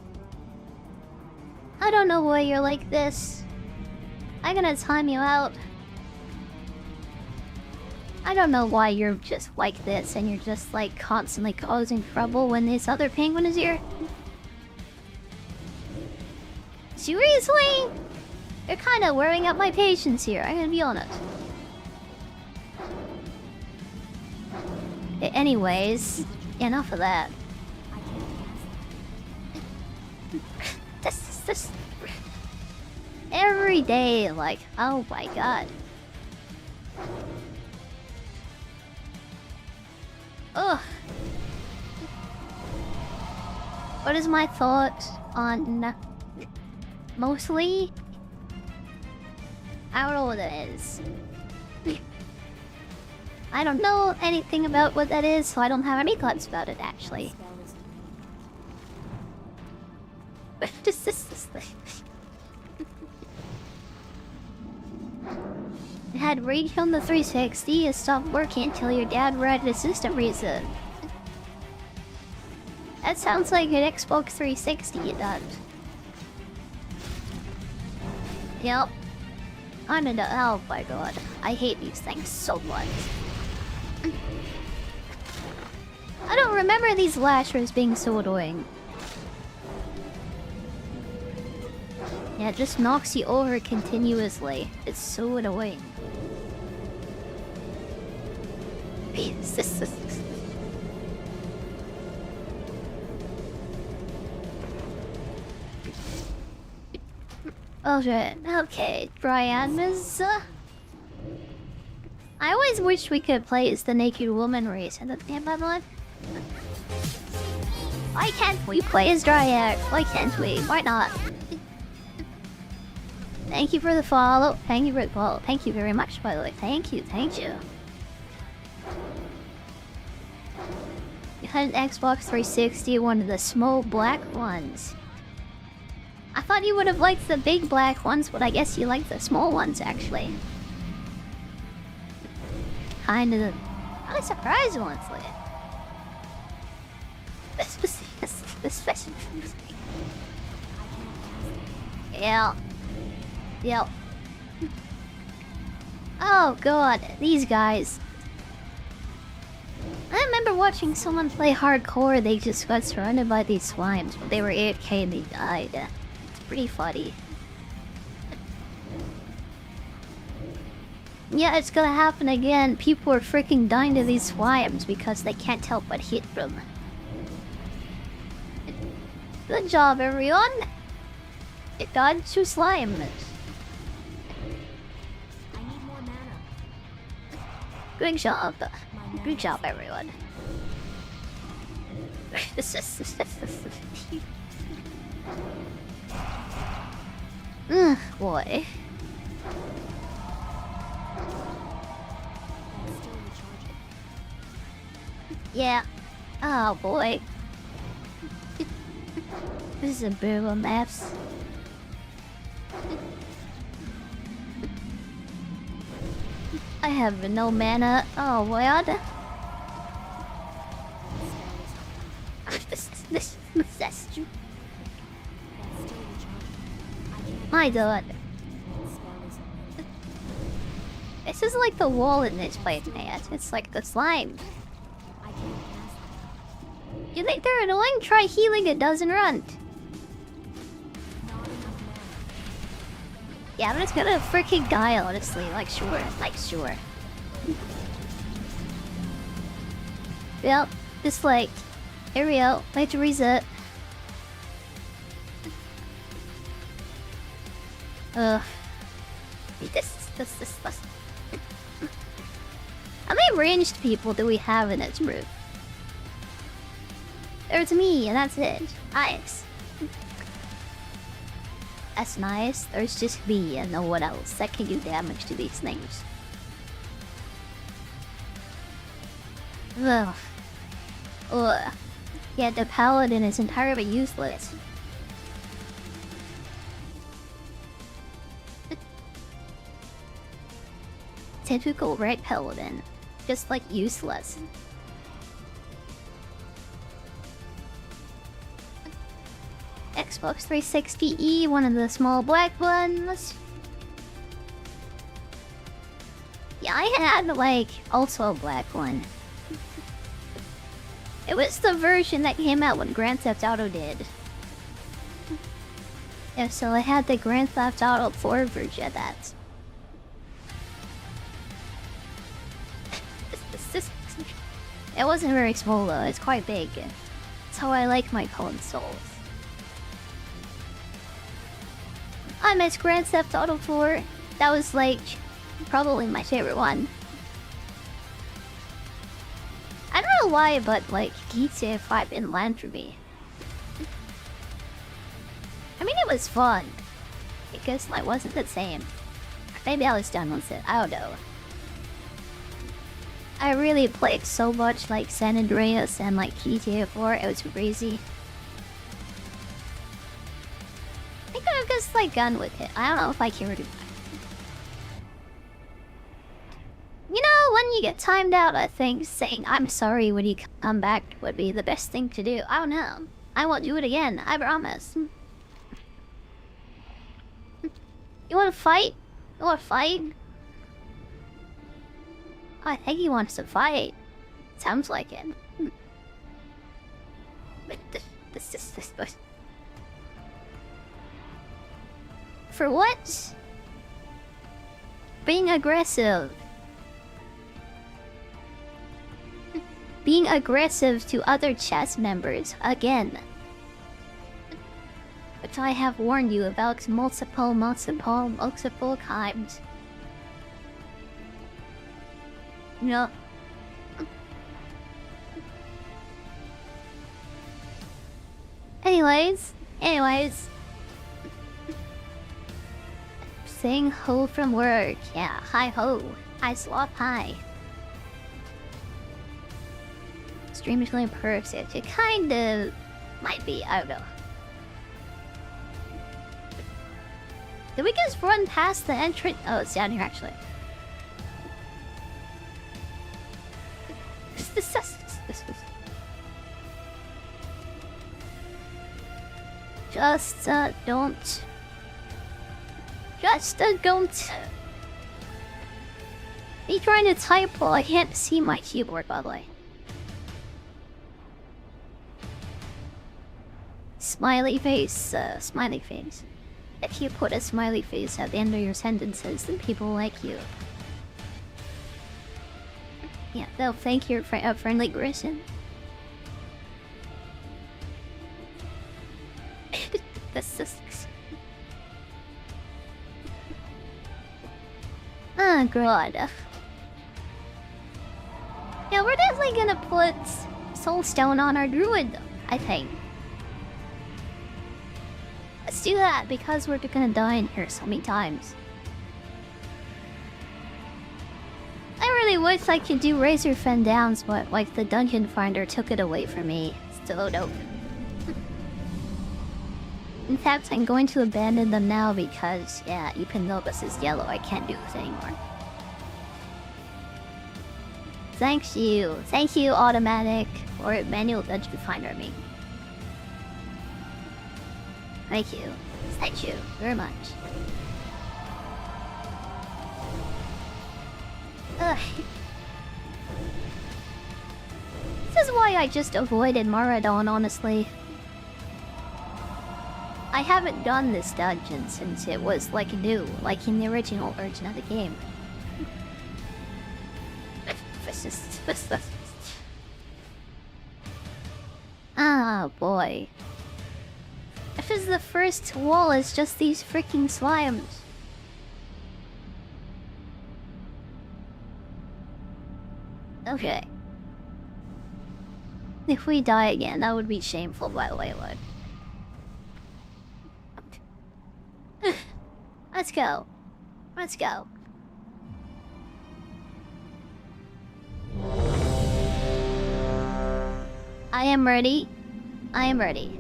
I don't know why you're like this. I'm gonna time you out. I don't know why you're just like this and you're just like constantly causing trouble when this other penguin is here. Seriously? You're kind of wearing up my patience here, I'm gonna be honest. Anyways, enough of that. This every day, like, oh my god. Ugh. What is my thought on mostly? I don't know what that is. I don't know anything about what that is, so I don't have any thoughts about it actually. It had rage on the 360. It stopped working until your dad read a system reset. That sounds like an Xbox 360 it does. Yep. I don't know. Oh my god. I hate these things so much. I don't remember these lashers being so annoying. Yeah, it just knocks you over continuously. It's so annoying. Oh shit. Okay, Brian is... I always wish we could play as the naked woman race in the vampire blood. Why can't we play as Dryad? Why can't we? Why not? Thank you for the follow. Thank you for the follow. Thank you very much, by the way. Thank you. Thank you. You had an Xbox 360, one of the small black ones. I thought you would have liked the big black ones, but I guess you like the small ones, actually. Kind of the surprise ones, like. Yeah. Yep. Oh god, these guys. I remember watching someone play hardcore, they just got surrounded by these slimes, but they were AFK and they died. It's pretty funny. Yeah, it's gonna happen again. People are freaking dying to these slimes because they can't help but hit them. Good job, everyone! It dodged 2 slimes. Good job. Good job, everyone. Boy. Yeah. Oh boy. This is a bit of a mess. I have no mana. Oh, what? My god. This is like the wall in this place, man. It's like the slime. You think they're annoying? Try healing, it doesn't run. Yeah, I'm just gonna freaking die, honestly. Like, sure. Like, sure. Well, just like... Here we go. I have to reset. Ugh. This. How many ranged people do we have in this group? There's me, and that's it. Nice. as nice. There's just me and no one else that can do damage to these things. Ugh. Ugh. Yeah, the paladin is entirely useless. Typical red paladin. Just like useless. Xbox 360E, one of the small black ones. Yeah, I had like also a black one. It was the version that came out when Grand Theft Auto did. Yeah, so I had the Grand Theft Auto 4 version of that. It wasn't very small though, it's quite big. That's how I like my consoles. I miss Grand Theft Auto 4. That was like probably my favorite one. I don't know why, but like GTA 5 didn't land for me. I mean, it was fun. Because it wasn't the same. Maybe I was done with it, I don't know. I really played so much like San Andreas and like GTA 4, it was crazy. I think I'm just like done with it. I don't know if I care to. You know, when you get timed out, I think saying I'm sorry when you come back would be the best thing to do. I don't know. I won't do it again, I promise. You wanna fight? You wanna fight? Oh, I think he wants to fight. Sounds like it. This. For what? Being aggressive. Being aggressive to other chess members again. Which I have warned you about multiple times. No. Anyways. Saying ho from work. Yeah, hi ho. Hi slop, hi. Stream is really perfect. It kind of might be, I don't know. Did we just run past the entrance? Oh, it's down here actually. Just don't. Me trying to type while I can't see my keyboard, by the way. Smiley face, smiley face. If you put a smiley face at the end of your sentences, then people like you. Yeah, they'll thank your friendly person. This is... Oh god. Yeah, we're definitely gonna put Soulstone on our druid, I think. Let's do that, because we're gonna die in here so many times. I really wish I could do Razor Fen Downs, but like the Dungeon Finder took it away from me. Still dope. In fact, I'm going to abandon them now because, yeah, Epinopus is yellow. I can't do this anymore. Thank you, Automatic, or Manual Dungeon Finder, I mean. Thank you very much. Ugh. This is why I just avoided Maradon, honestly. I haven't done this dungeon since it was like new, like in the original version of the game. Ah, boy. If it's the first wall, it's just these freaking slimes. Okay. If we die again, that would be shameful, by the way, Lord. Let's go. Let's go. I am ready. I am ready.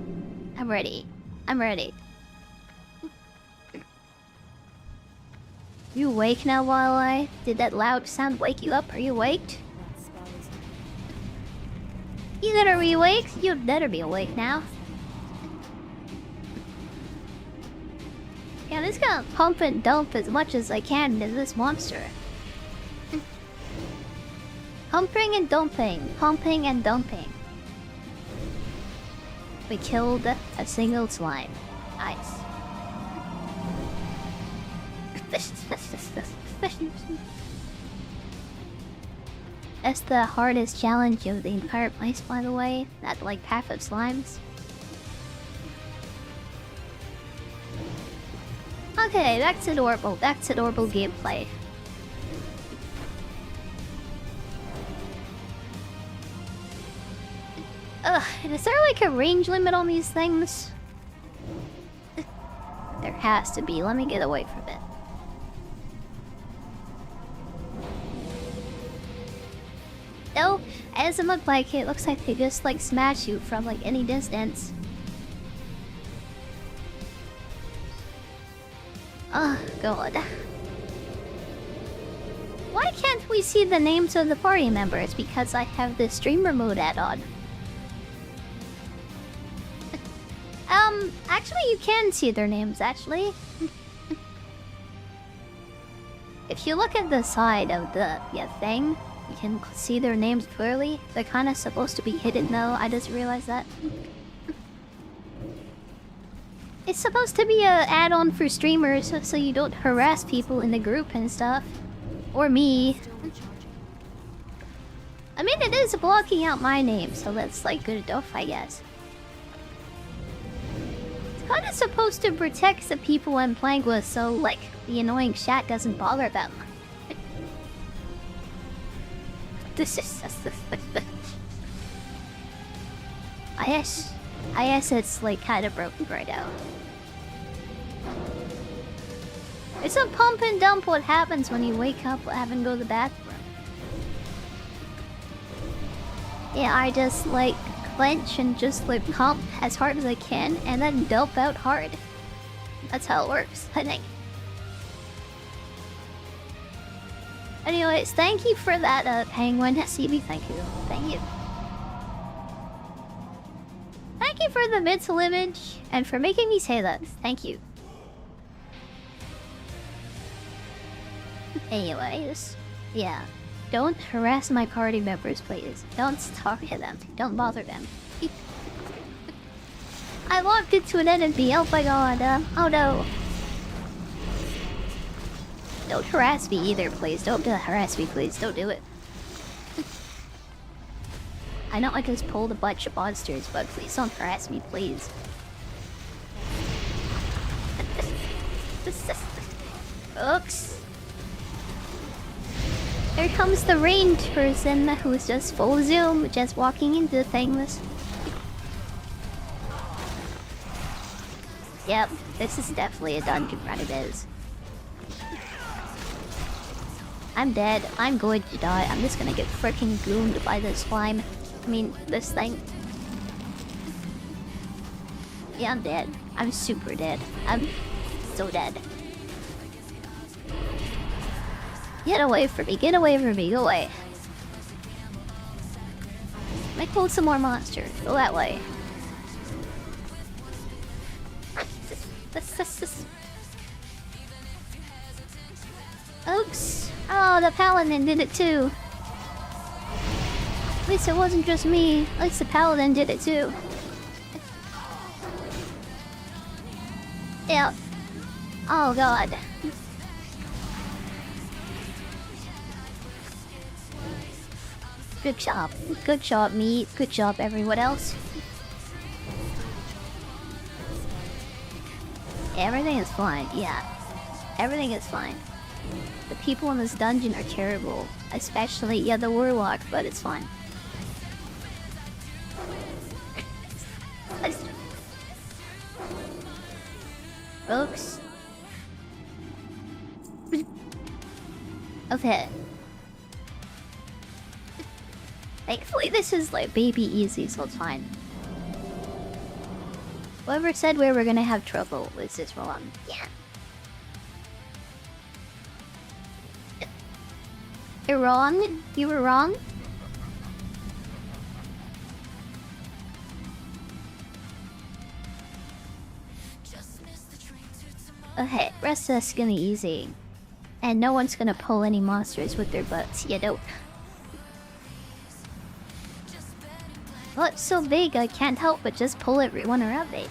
I'm ready. I'm ready. You awake now, Wildlife? Did that loud sound wake you up? Are you awake? You better be awake. You better be awake now. Yeah, I'm just gonna pump and dump as much as I can into this monster. Pumping and dumping. Pumping and dumping. We killed a single slime. Nice. That's the hardest challenge of the entire place, by the way. That, like, path of slimes. Okay, back to adorable. Back to adorable gameplay. Ugh, and is there like a range limit on these things? There has to be. Let me get away from it. No, it doesn't look like it. It looks like they just like smash you from like any distance. Oh god. Why can't we see the names of the party members? Because I have the streamer mode add-on. Actually you can see their names, actually. If you look at the side of the thing, you can see their names clearly. They're kind of supposed to be hidden though, I just realized that. It's supposed to be a add-on for streamers so you don't harass people in the group and stuff. Or me. I mean, it is blocking out my name, so that's like good enough, I guess. It's kind of supposed to protect the people I'm playing with so, like, the annoying chat doesn't bother them. This is... I guess it's, like, kind of broken right now. It's a pump and dump what happens when you wake up having to go to the bathroom. Yeah, I just, like, clench and just, like, pump as hard as I can and then dump out hard. That's how it works, I think. Anyways, thank you for that, Penguin. CB, thank you. Thank you. Thank you for the mental image and for making me say that. Thank you. Anyways, yeah. Don't harass my party members, please. Don't talk to them. Don't bother them. I walked into an enemy. Oh my god. Oh no. Don't harass me either, please. Don't harass me, please. Don't do it. I know I just pulled a bunch of monsters, but please don't harass me, please. Oops. Here comes the ranged person who's just full zoom, just walking into things. Yep, this is definitely a dungeon run, it is. I'm dead. I'm going to die. I'm just gonna get freaking goomed by this slime. I mean, this thing. Yeah, I'm dead. I'm super dead. I'm so dead. Get away from me. Get away from me. Go away. Let me pull some more monsters. Go that way. Oops. Oh, the paladin did it too. At least it wasn't just me. At least the paladin did it too. Yeah. Oh god. Good job. Good job, me. Good job, everyone else. Everything is fine. Yeah. Everything is fine. The people in this dungeon are terrible. Especially, yeah, the warlock, but it's fine. Folks. Okay. Thankfully this is like baby easy, so it's fine. Whoever said we were gonna have trouble with this one, yeah. You're wrong. You were wrong. Okay, rest of us gonna be easy. And no one's gonna pull any monsters with their butts, you know. Well, it's so big I can't help but just pull everyone around it.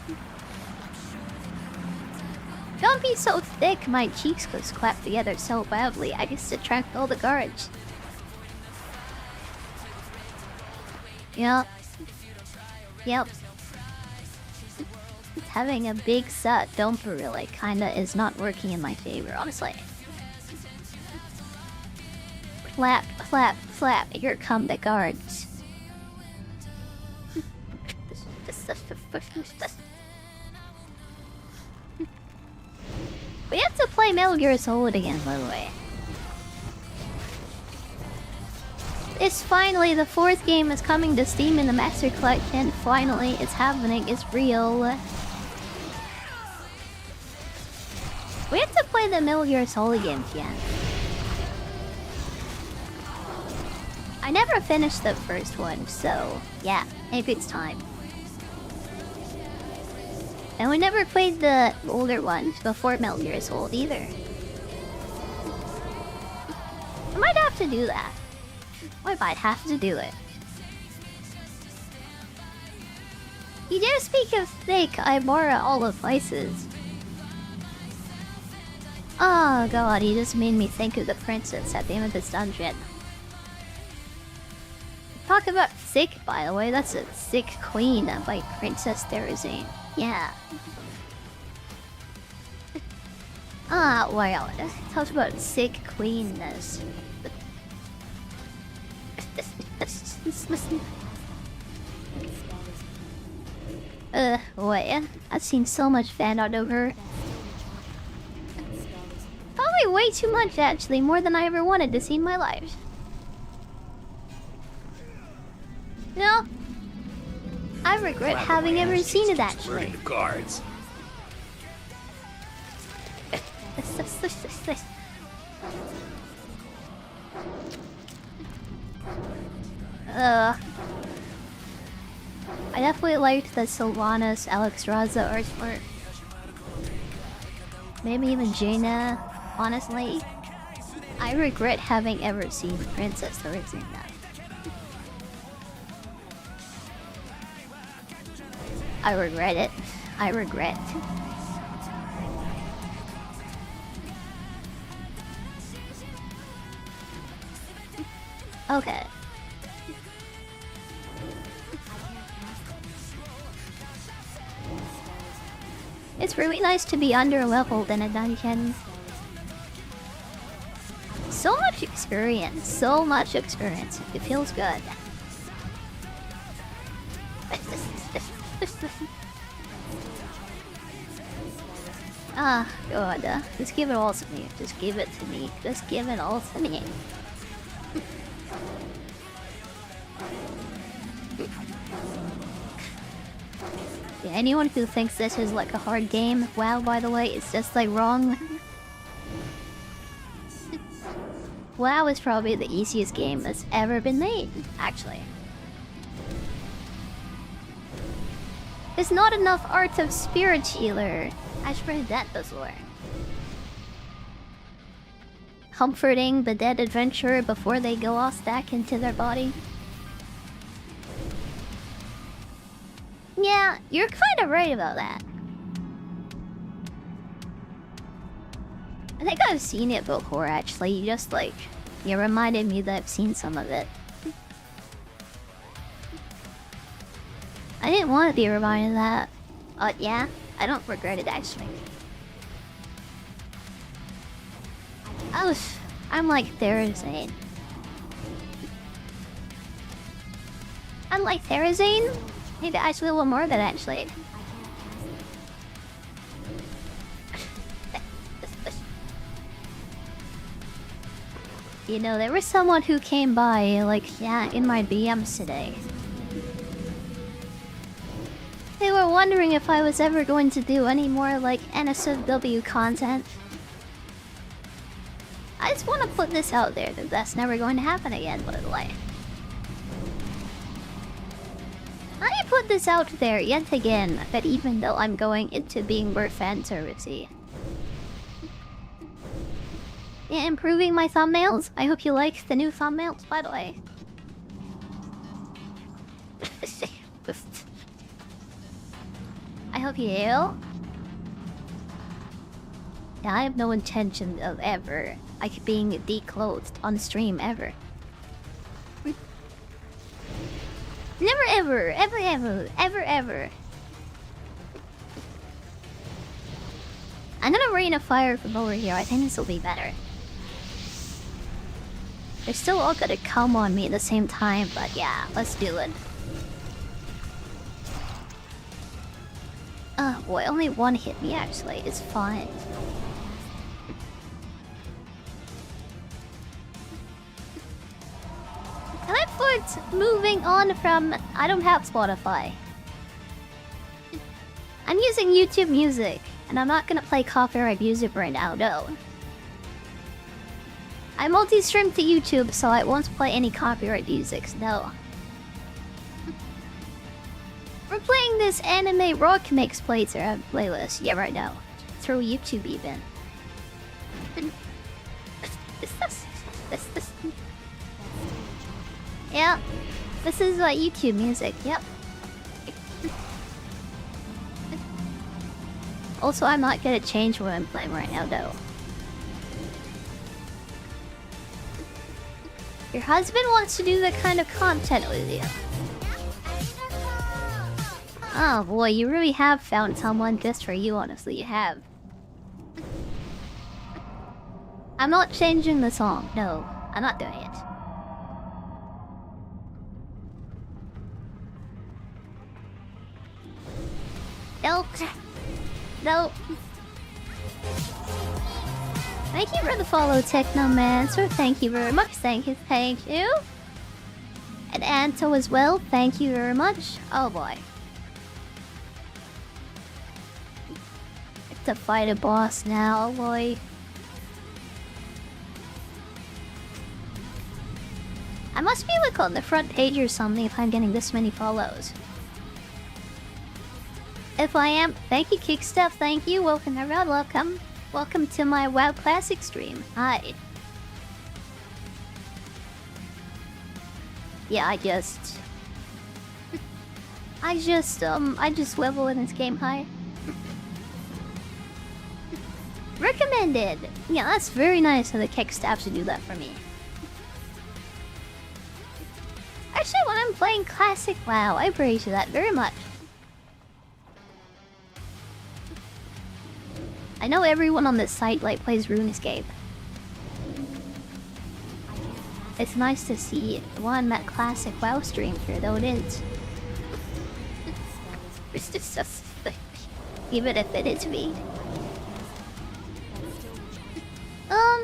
Don't be so thick, my cheeks could clap together so badly I just attract all the guards. Yep. Yep. Having a big set dumper really kinda is not working in my favor, honestly. Flap, flap, flap, here come the guards. We have to play Metal Gear Solid again, by the way. It's finally the 4th game is coming to Steam in the Master Collection. Finally, it's happening. It's real. We have to play the Metal Gear Solid games again. I never finished the first one, so yeah, maybe it's time. And we never played the older ones before Metal Gear Solid either. I might have to do that. I might have to do it. You dare speak of thick, Ibora all of vices. Oh god, he just made me think of the princess at the end of this dungeon. Talk about sick, by the way, that's a sick queen by Princess Therazine. Yeah. Ah, wow. Talk about sick queenness. Wait. I've seen so much fan art of her. Probably way too much, actually. More than I ever wanted to see in my life. No. I regret having ever seen it, actually. The guards. I definitely liked the Sylvanas Alex Raza artwork. Maybe even Jaina, honestly. I regret having ever seen Princess Therazine now. I regret it. I regret. Okay. It's really nice to be under-leveled in a dungeon. So much experience. So much experience. It feels good. Ah, God. Just give it all to me. Just give it to me. Just give it all to me. Yeah, anyone who thinks this is like a hard game, WoW, by the way, is just like wrong. WoW is probably the easiest game that's ever been made, actually. There's not enough Art of Spirit Healer. I've heard that before. Comforting the dead adventurer before they go all stack into their body. Yeah, you're kind of right about that. I think I've seen it before, actually. You reminded me that I've seen some of it. I didn't want to be reminded of that. Yeah, I don't regret it, actually. I'm like Therazine. I'm like Therazine? Maybe actually a little more than actually. You know, there was someone who came by, like, yeah, in my DMs today. They were wondering if I was ever going to do any more, like, NSFW content. I just want to put this out there that that's never going to happen again, by the way. I put this out there yet again, that even though I'm going into being more fan servicey. Yeah, improving my thumbnails. I hope you like the new thumbnails, by the way. I hope you do. Yeah, I have no intention of ever, like, being declothed on stream, ever. Never ever, ever. I'm gonna rain a fire from over here. I think this will be better. They're still all gonna come on me at the same time, but yeah, let's do it. Oh boy, only one hit me actually. It's fine. Can I put moving on from... I don't have Spotify. I'm using YouTube Music, and I'm not gonna play copyright music right now, no. I multi-stream to YouTube, so I won't play any copyright music, no. We're playing this anime rock mix playlist, yeah, right now. Through YouTube even. Yeah, this is YouTube music, yep. Also, I'm not gonna change what I'm playing right now, though. Your husband wants to do that kind of content with you. Oh boy, you really have found someone just for you, honestly, you have. I'm not changing the song, no. I'm not doing it. Nope. Nope. Thank you for the follow, Technomancer. Thank you very much. Thank you. And Anto as well. Thank you very much. Oh boy. To fight a boss now, oh boy. I must be like on the front page or something if I'm getting this many follows. If I am, thank you Kickstuff, thank you, welcome everyone, welcome. Welcome to my WoW Classic stream, hi. Yeah, I just level in this game, hi. Recommended! Yeah, that's very nice of the Kickstaff to do that for me. Actually, when I'm playing Classic WoW, I appreciate that very much. I know everyone on this site like plays RuneScape. It's nice to see one that classic WoW stream here, though it is. It's just even if it is me.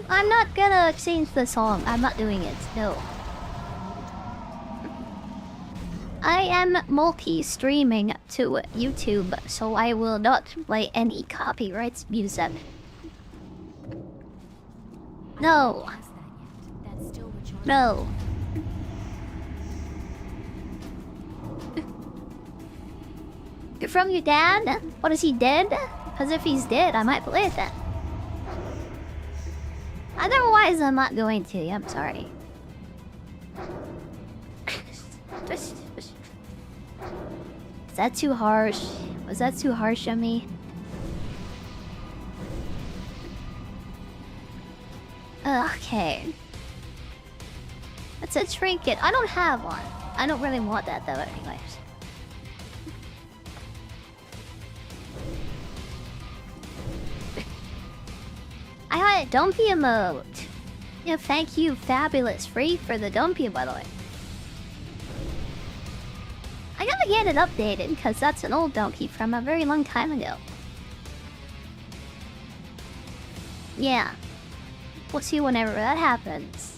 I'm not gonna change the song. I'm not doing it. No. I am multi-streaming to YouTube, so I will not play any copyright music. No. No. From your dad? What, is he dead? Because if he's dead, I might play it then. Otherwise, I'm not going to. I'm sorry. Is that too harsh? Was that too harsh on me? Okay. That's a trinket. I don't have one. I don't really want that though, anyways. I had a Dumpy emote. Yeah, thank you, Fabulous Free, for the Dumpy, by the way. I gotta get it updated, because that's an old Dumpy from a very long time ago. Yeah. We'll see whenever that happens.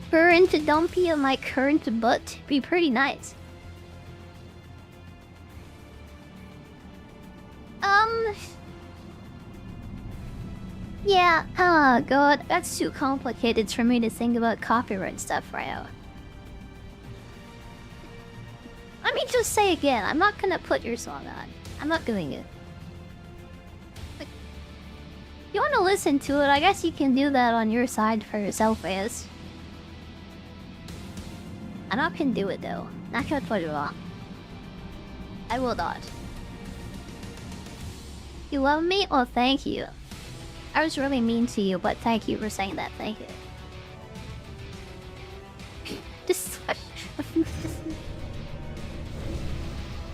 Current dumpy of my current butt be pretty nice. Yeah, oh god, that's too complicated for me to think about copyright stuff right now. Let me just say again, I'm not gonna put your song on. I'm not doing it. Like, you wanna listen to it, I guess you can do that on your side for yourself, as. I'm not gonna do it though. Not gonna put it on. I will not. You love me? Well, thank you. I was really mean to you, but thank you for saying that. Thank you. Just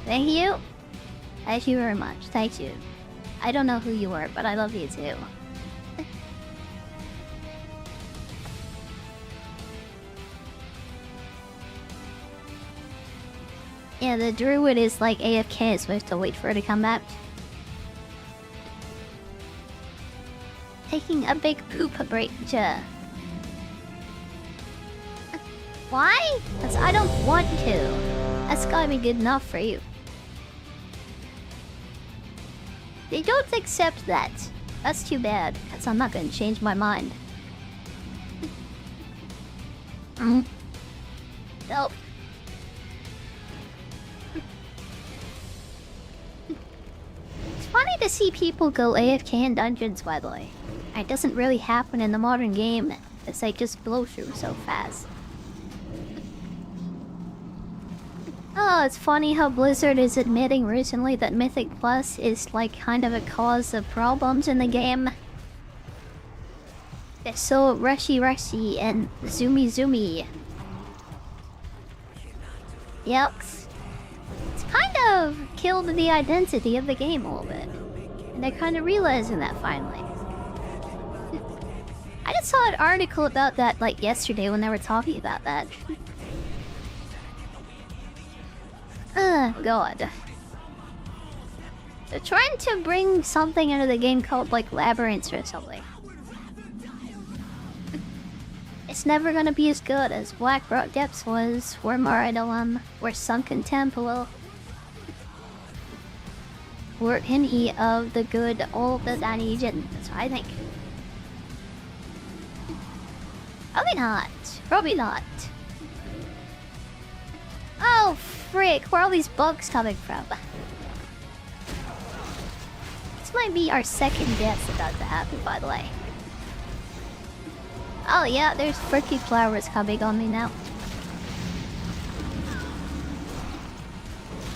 thank you. Thank you very much. Thank you. I don't know who you are, but I love you too. Yeah, the druid is like AFK, so we have to wait for her to come back. Taking a big poop break, ja. Why? Because I don't want to. That's gotta be good enough for you. They don't accept that. That's too bad, because I'm not gonna change my mind. Nope. It's funny to see people go AFK in dungeons, by the way. It doesn't really happen in the modern game. It's like just blow through so fast. Oh, it's funny how Blizzard is admitting recently that Mythic Plus is like kind of a cause of problems in the game. They're so rushy and zoomy. Yep. It's kind of killed the identity of the game a little bit. And they're kind of realizing that finally. I just saw an article about that like yesterday when they were talking about that. God. They're trying to bring something into the game called like Labyrinths or something. It's never gonna be as good as Black Rock Depths was, or Maridolum, or Sunken Temple, or any of the good old Danijin, that's what I think. Probably not. Probably not. Oh, frick. Where are all these bugs coming from? This might be our second death about to happen, by the way. Oh, yeah, there's fricky flowers coming on me now.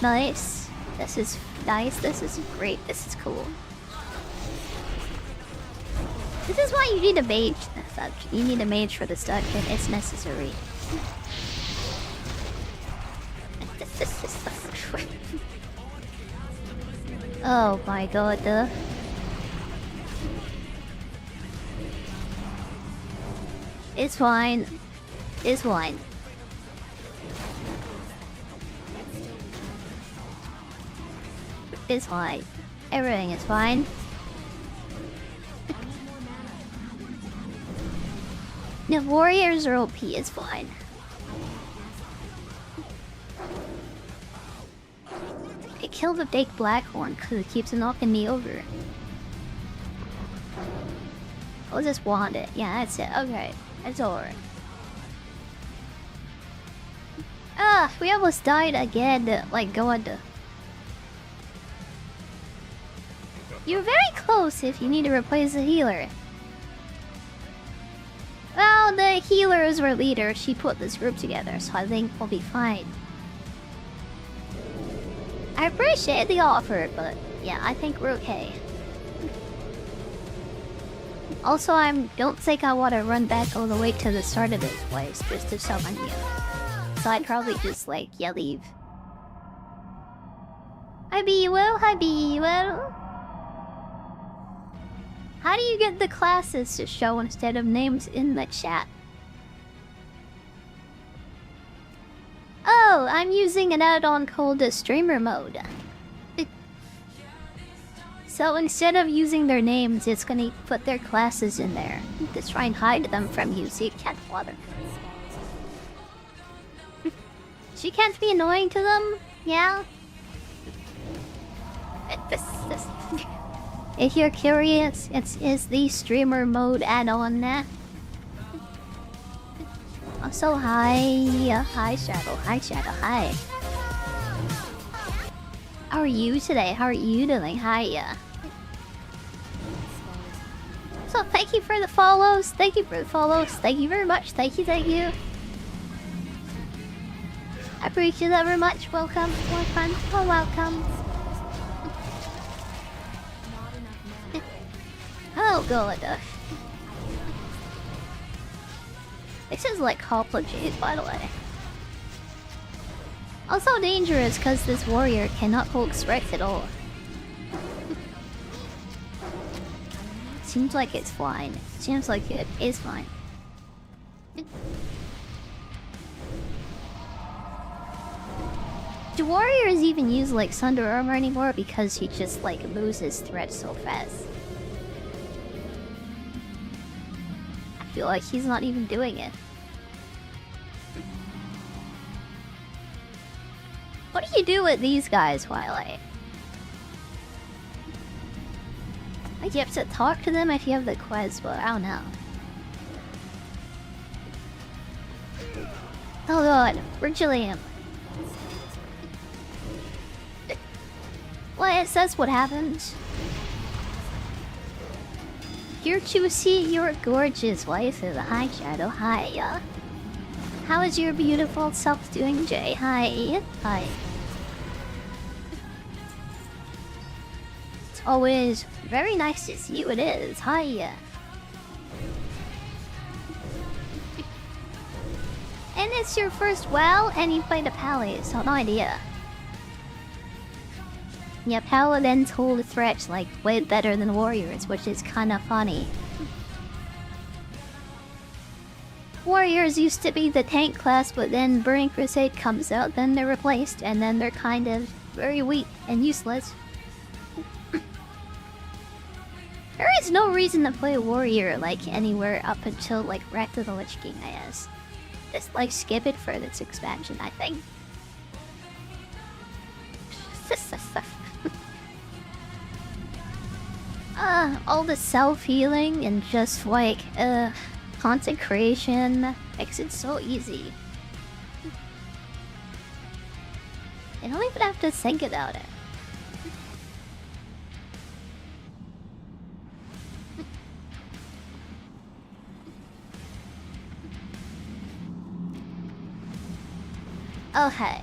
Nice. This is nice. This is great. This is cool. This is why you need a mage. You need a mage for this dungeon. It's necessary. Oh my god. It's fine. It's fine. It's fine. Everything is fine. The warriors are OP, it's fine. I killed the Dake Blackhorn because it keeps knocking me over. I'll just wand it. Yeah, that's it. Okay, it's over. Ah, we almost died again. Like, God. You're very close if you need to replace the healer. Well, the healer is our leader. She put this group together, so I think we'll be fine. I appreciate the offer, but yeah, I think we're okay. Also, I don't think I want to run back all the way to the start of this place just to summon you. So I'd probably just like, yeah, leave. Hi, be well. Hi, be well. How do you get the classes to show instead of names in the chat? Oh, I'm using an add-on called the streamer mode. So instead of using their names, it's gonna put their classes in there to try and hide them from you so you can't bother. She can't be annoying to them? Yeah? This. If you're curious, it's the streamer mode add-on. Also, hi. Hi, Shadow. Hi, Shadow. Hi. How are you today? How are you doing? Hi. So, thank you for the follows. Thank you for the follows. Thank you very much. Thank you, thank you. I appreciate that very much. Welcome. Welcome. Oh, welcome. Oh, God. This is like complicated, by the way. Also dangerous because this warrior cannot hold strength at all. Seems like it's fine. Seems like it is fine. Do warriors even use like Thunder Armor anymore because he just like loses threat so fast? I feel like he's not even doing it. What do you do with these guys, Twilight? Like, you have to talk to them if you have the quest, but I don't know. Oh God, Virgilium. Well, it says what happens. Here to see your gorgeous wife of the High Shadow. Hi. How is your beautiful self doing, Jay? Hi. Hi. It's always very nice to see you, it is. Hi. And it's your first WoW, and you played a Pally, so no idea. Yeah, Paladins hold threats like way better than Warriors, which is kinda funny. Warriors used to be the tank class, but then Burning Crusade comes out, then they're replaced, and then they're kind of very weak and useless. There is no reason to play Warrior like anywhere up until like Wrath of the Lich King, I guess. Just like skip it for this expansion, I think. All the self-healing and just like consecration makes it so easy. I don't even have to think about it. Okay.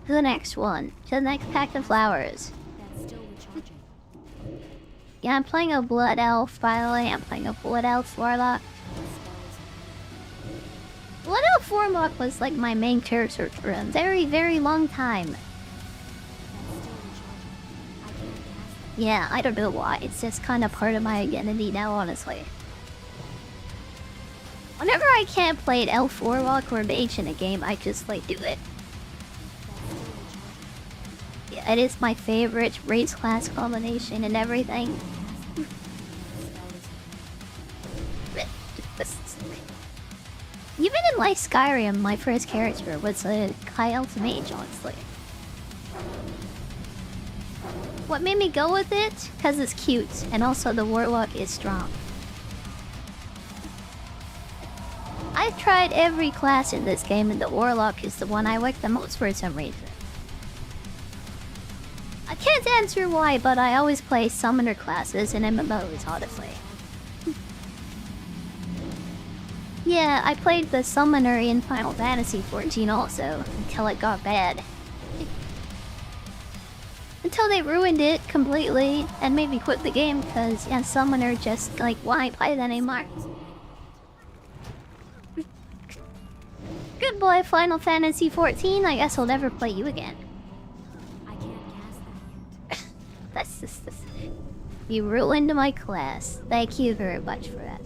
To the next one. To the next pack of flowers. Yeah, I'm playing a Blood Elf, by the way. I'm playing a Blood Elf Warlock. Blood Elf Warlock was like my main character for a very, very long time. Yeah, I don't know why. It's just kind of part of my identity now, honestly. Whenever I can't play an Elf Warlock or Mage in a game, I just like do it. Yeah, it is my favorite race class combination and everything. Even in like Skyrim, my first character was a High Elf Mage, honestly. What made me go with it? Because it's cute, and also the Warlock is strong. I've tried every class in this game, and the Warlock is the one I like the most for some reason. I can't answer why, but I always play summoner classes in MMOs, honestly. Yeah, I played the summoner in Final Fantasy XIV also, until it got bad. Until they ruined it completely, and made me quit the game, because, yeah, summoner just, like, why play that anymore? Good boy, Final Fantasy XIV, I guess I'll never play you again. I can't cast that. That's just... You ruined my class. Thank you very much for that.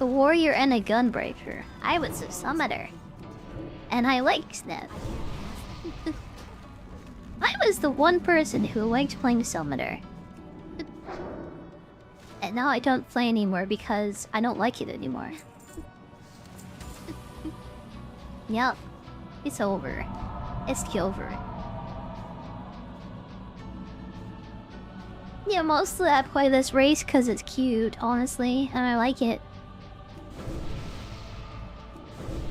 A warrior and a gunbreaker. I was a summoner. And I like Snap. I was the one person who liked playing Summoner. And now I don't play anymore because I don't like it anymore. Yup. It's over. It's over. Yeah, mostly I play this race because it's cute, honestly, and I like it.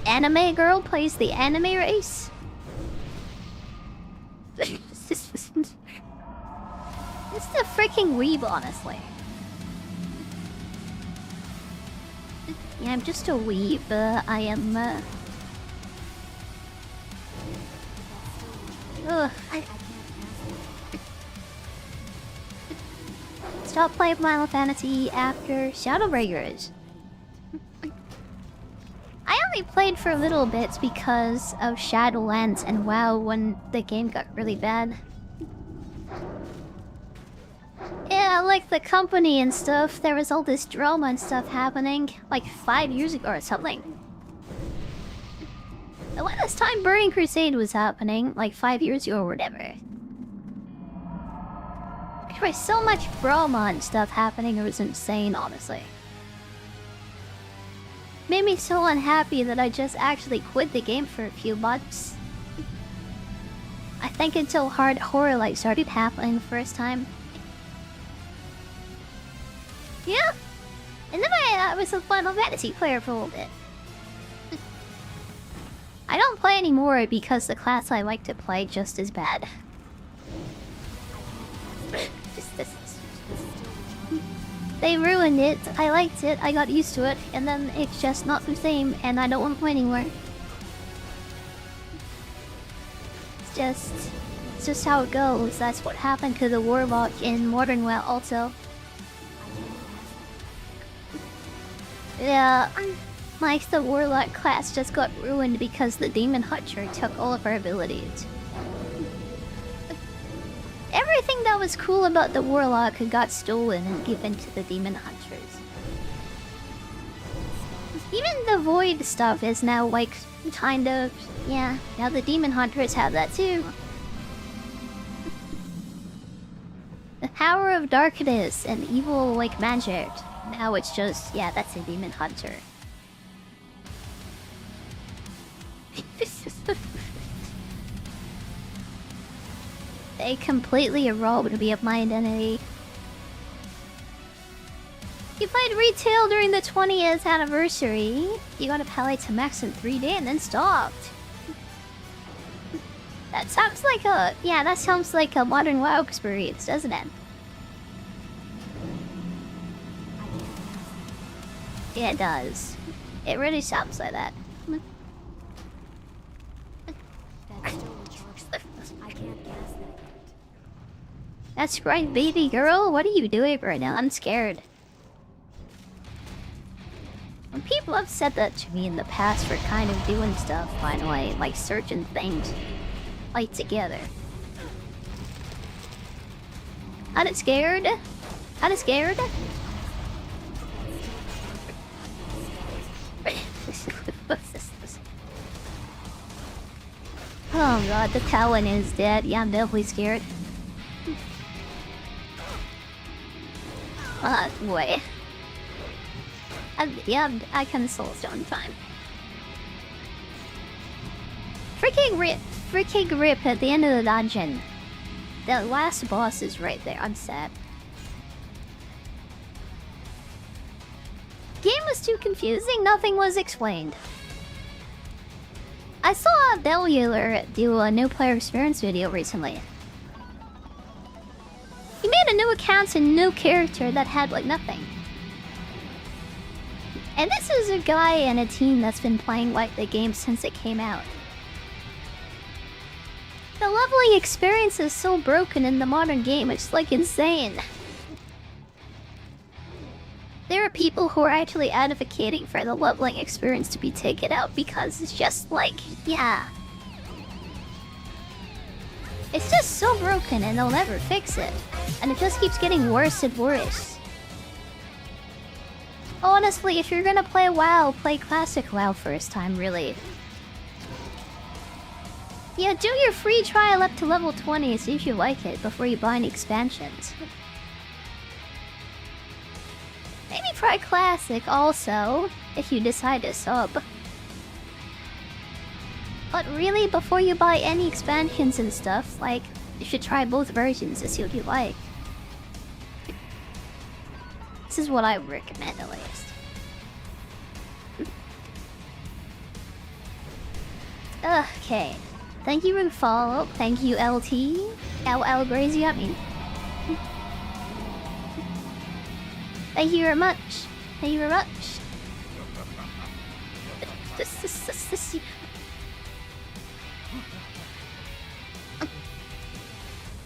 Anime girl plays the anime race? It's the freaking weeb, honestly. Yeah, I'm just a weeb. I am. Ugh. Stop playing Final Fantasy after Shadowbreakers. I only played for little bits because of Shadowlands and WoW when the game got really bad. Yeah, like the company and stuff, there was all this drama and stuff happening like 5 years ago or something. The last time Burning Crusade was happening, like 5 years ago or whatever. There was so much drama and stuff happening, it was insane, honestly. Made me so unhappy that I just actually quit the game for a few months. I think until hard horror light started happening the first time. Yeah, and then I was a Final Fantasy player for a little bit. I don't play anymore because the class I like to play just as bad. They ruined it, I liked it, I got used to it, and then it's just not the same, and I don't want to play anymore. It's just how it goes. That's what happened to the Warlock in Modern WoW also. Yeah, like the Warlock class just got ruined because the Demon Hunter took all of our abilities. Everything that was cool about the Warlock got stolen and given to the Demon Hunters. Even the Void stuff is now like, kind of... yeah, now the Demon Hunters have that too. The power of darkness and evil like magic. Now it's just, yeah, that's a Demon Hunter. They completely robbed me of my identity. You played retail during the 20th anniversary. You got a palette to max in 3 days and then stopped. That sounds like a... yeah, that sounds like a modern WoW experience, doesn't it? Yeah, it does. It really sounds like that. That's right, baby girl. What are you doing right now? I'm scared. When people have said that to me in the past for kind of doing stuff, by the way, like searching things, like together. I'm scared. I'm scared. Oh god, the Talon is dead. Yeah, I'm definitely scared. Wait. Yeah, I can soulstone fine. Freaking rip at the end of the dungeon. The last boss is right there. I'm sad. Game was too confusing. Nothing was explained. I saw a Bellular do a new player experience video recently. He made a new account and new character that had like nothing. And this is a guy and a team that's been playing like the game since it came out. The leveling experience is so broken in the modern game, it's like insane. There are people who are actually advocating for the leveling experience to be taken out because it's just like, yeah. It's just so broken and they'll never fix it. And it just keeps getting worse and worse. Honestly, if you're gonna play WoW, play Classic WoW first time, really. Yeah, do your free trial up to level 20, see if you like it before you buy any expansions. Maybe try Classic also, if you decide to sub. But really, before you buy any expansions and stuff, like, you should try both versions to see what you like. This is what I would recommend, at least. Okay. Thank you for the follow. Thank you, LT. LL Grazy at me. Thank you very much. Thank you very much.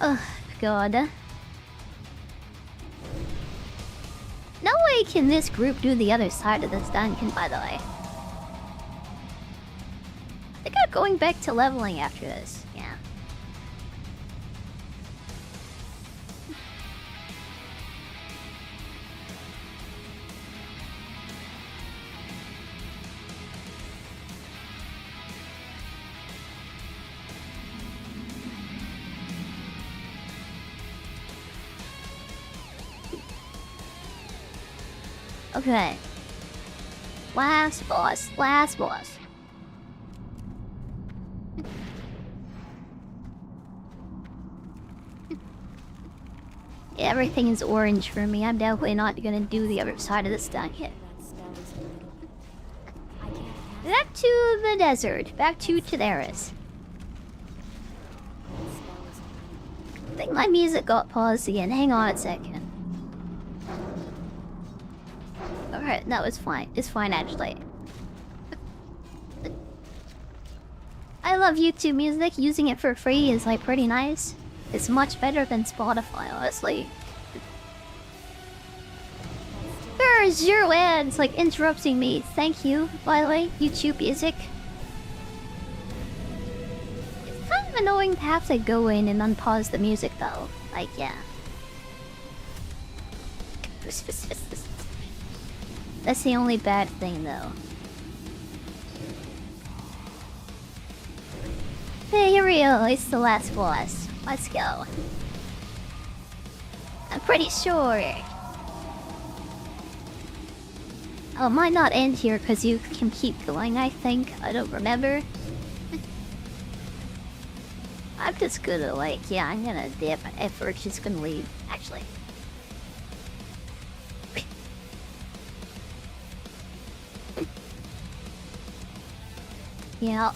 Oh, God. No way can this group do the other side of this dungeon, by the way. I think I'm going back to leveling after this. Yeah. Okay. Last boss. Last boss. Everything is orange for me. I'm definitely not gonna do the other side of this dungeon. Back to the desert. Back to Tedaris. I think my music got paused again. Hang on a second. Alright, no, it's fine. It's fine, actually. I love YouTube music. Using it for free is, like, pretty nice. It's much better than Spotify, honestly. There are 0 ads, like, interrupting me. Thank you, by the way, YouTube music. It's kind of annoying to have to go in and unpause the music, though. Like, yeah. That's the only bad thing, though. Hey, here we go. It's the last boss. Let's go. I'm pretty sure. Oh, it might not end here because you can keep going, I think. I don't remember. I'm just gonna, like, yeah, I'm gonna dip. If we're just gonna leave, actually. Yeah.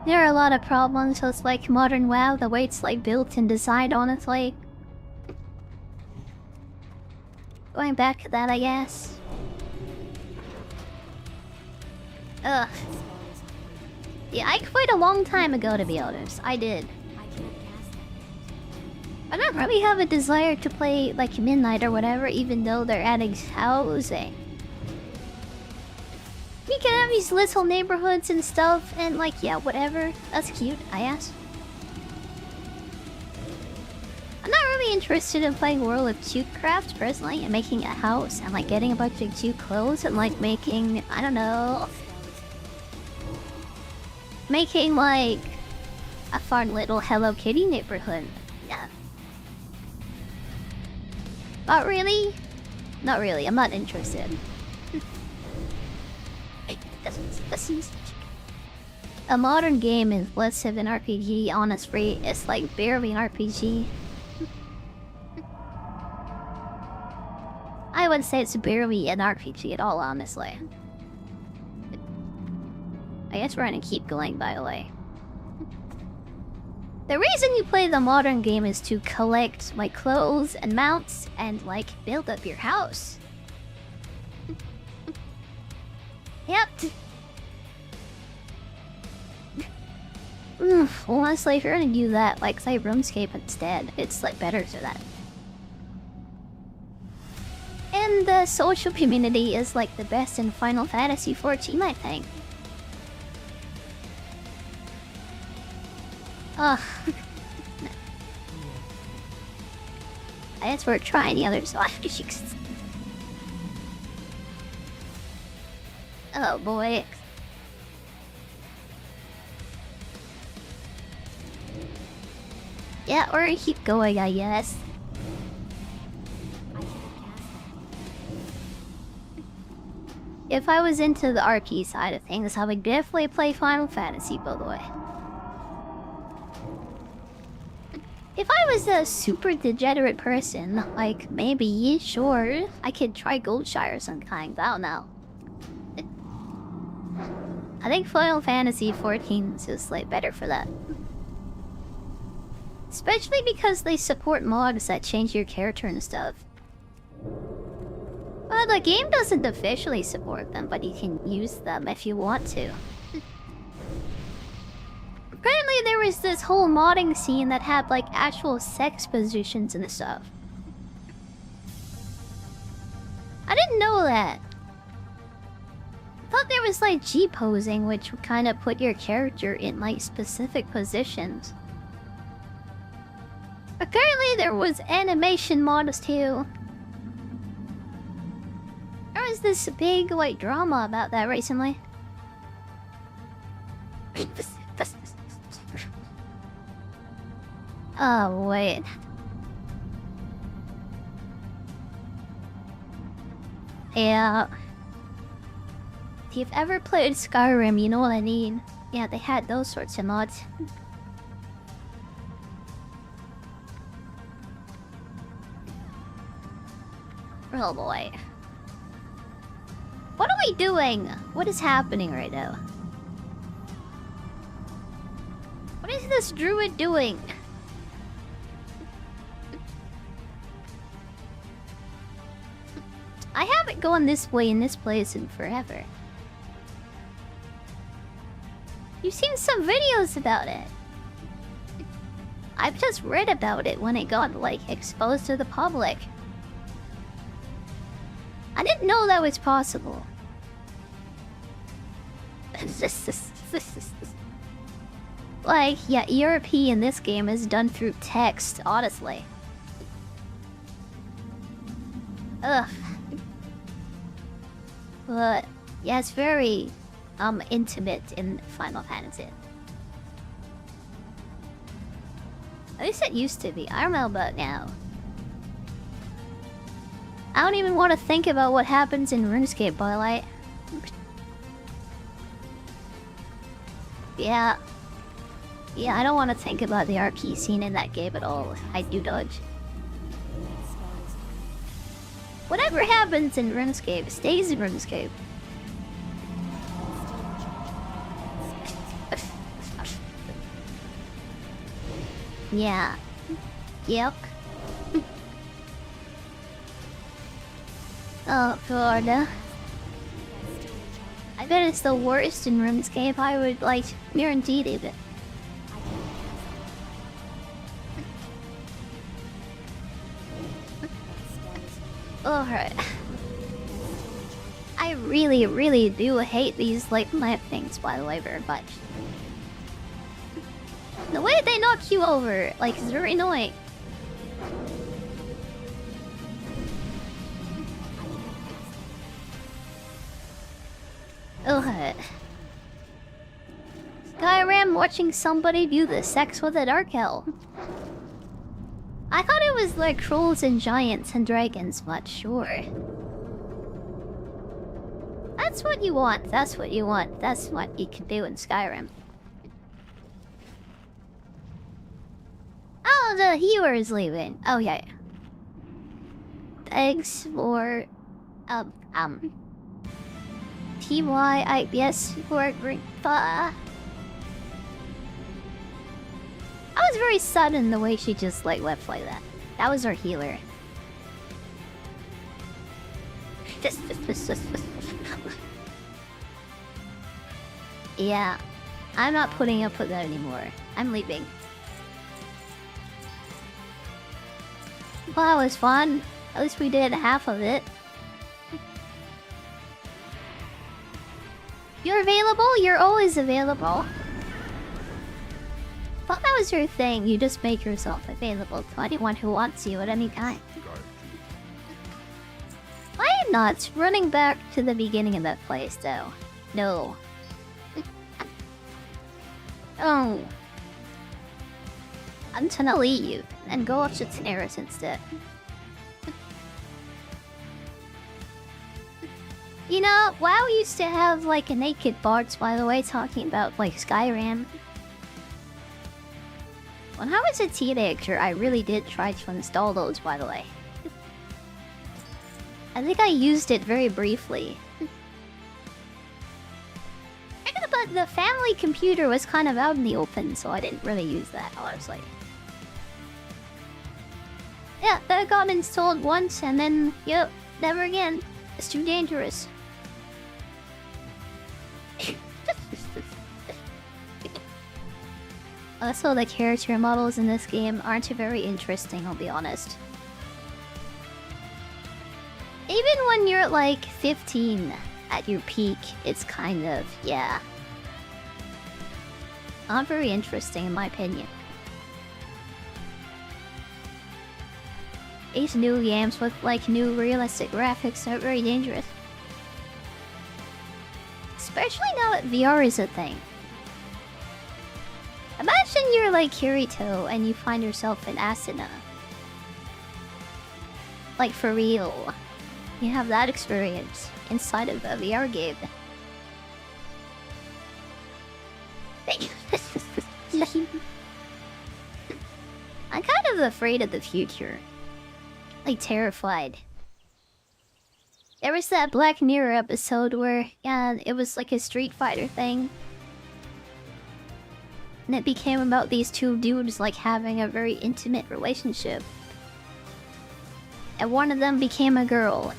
There are a lot of problems with, like, modern WoW, the way it's, like, built and designed, honestly. Going back to that, I guess. Ugh. Yeah, I quit a long time ago, to be honest. I did. I don't really have a desire to play, like, Midnight or whatever, even though they're adding housing. We can have these little neighborhoods and stuff, and, like, yeah, whatever. That's cute, I guess. I'm not really interested in playing World of Warcraft, personally, and making a house, and, like, getting a bunch of cute clothes, and, like, making, I don't know... making, like, a fun little Hello Kitty neighborhood. Yeah. Not really? Not really, I'm not interested. A modern game is less of an RPG, honestly. It's like barely an RPG. I would say it's barely an RPG at all, honestly. I guess we're gonna keep going, by the way. The reason you play the modern game is to collect, like, clothes and mounts and, like, build up your house. Yep. Honestly, if you're gonna do that, like, say RuneScape instead, it's, like, better for that. And the social community is, like, the best in Final Fantasy XIV, I think. Ugh. I guess we're trying the other side. Oh boy. Yeah, or keep going, I guess. If I was into the RP side of things, I would definitely play Final Fantasy, by the way. If I was a super degenerate person, like, maybe, sure, I could try Goldshire or some kind, I don't know. I think Final Fantasy 14 is just, like, better for that. Especially because they support mods that change your character and stuff. Well, the game doesn't officially support them, but you can use them if you want to. Apparently there was this whole modding scene that had like actual sex positions and stuff. I didn't know that. I thought there was like G-posing, which would kind of put your character in like specific positions. Apparently there was animation mods too. There was this big like drama about that recently. Oh wait. Yeah. If you've ever played Skyrim, you know what I mean. Yeah, they had those sorts of mods. Oh boy. What are we doing? What is happening right now? What is this druid doing? I haven't gone this way in this place in forever. You've seen some videos about it. I've just read about it when it got, like, exposed to the public. I didn't know that was possible. Like, yeah, ERP in this game is done through text, honestly. Ugh. But, yeah, it's very, intimate in Final Fantasy. At least it used to be. I don't know about now. I don't even want to think about what happens in RuneScape, but like... Yeah. Yeah, I don't want to think about the RP scene in that game at all. I do dodge. Whatever happens in RuneScape stays in RuneScape. Yeah. Yuck. Oh god. I bet it's the worst in RuneScape. I would like guarantee it. Alright. I really, really do hate these like lamp things, by the way, very much. The way they knock you over, like, is very annoying. Ugh. Skyrim watching somebody do the sex with a dark elf. I thought it was like trolls and giants and dragons, but sure. That's what you want, that's what you want, that's what you can do in Skyrim. Oh, the healer is leaving. Oh, yeah. Thanks for... TYIBS for... I was very sudden the way she just, like, left like that. That was our healer. Yeah. I'm not putting up with that anymore. I'm leaving. Well, that was fun. At least we did half of it. You're available? You're always available. Thought that was your thing, you just make yourself available to anyone who wants you at any time. Why are you not running back to the beginning of that place, though? No. Oh. I'm gonna leave you and go watch the Daenerys instead. You know, WoW used to have like a naked bards, by the way, talking about like Skyrim. When I was a teenager, I really did try to install those, by the way. I think I used it very briefly. But the family computer was kind of out in the open, so I didn't really use that, honestly. Yeah, that got installed once, and then, yep, never again. It's too dangerous. Also, the character models in this game aren't very interesting, I'll be honest. Even when you're like 15 at your peak, it's kind of, yeah. Not very interesting in my opinion. These new games with like new realistic graphics are very dangerous. Especially now that VR is a thing. Imagine you're like Kirito and you find yourself in Asuna. Like for real. You have that experience inside of a VR game. I'm kind of afraid of the future. Like terrified. There was that Black Mirror episode where, yeah, it was like a Street Fighter thing. And it became about these two dudes like having a very intimate relationship. And one of them became a girl.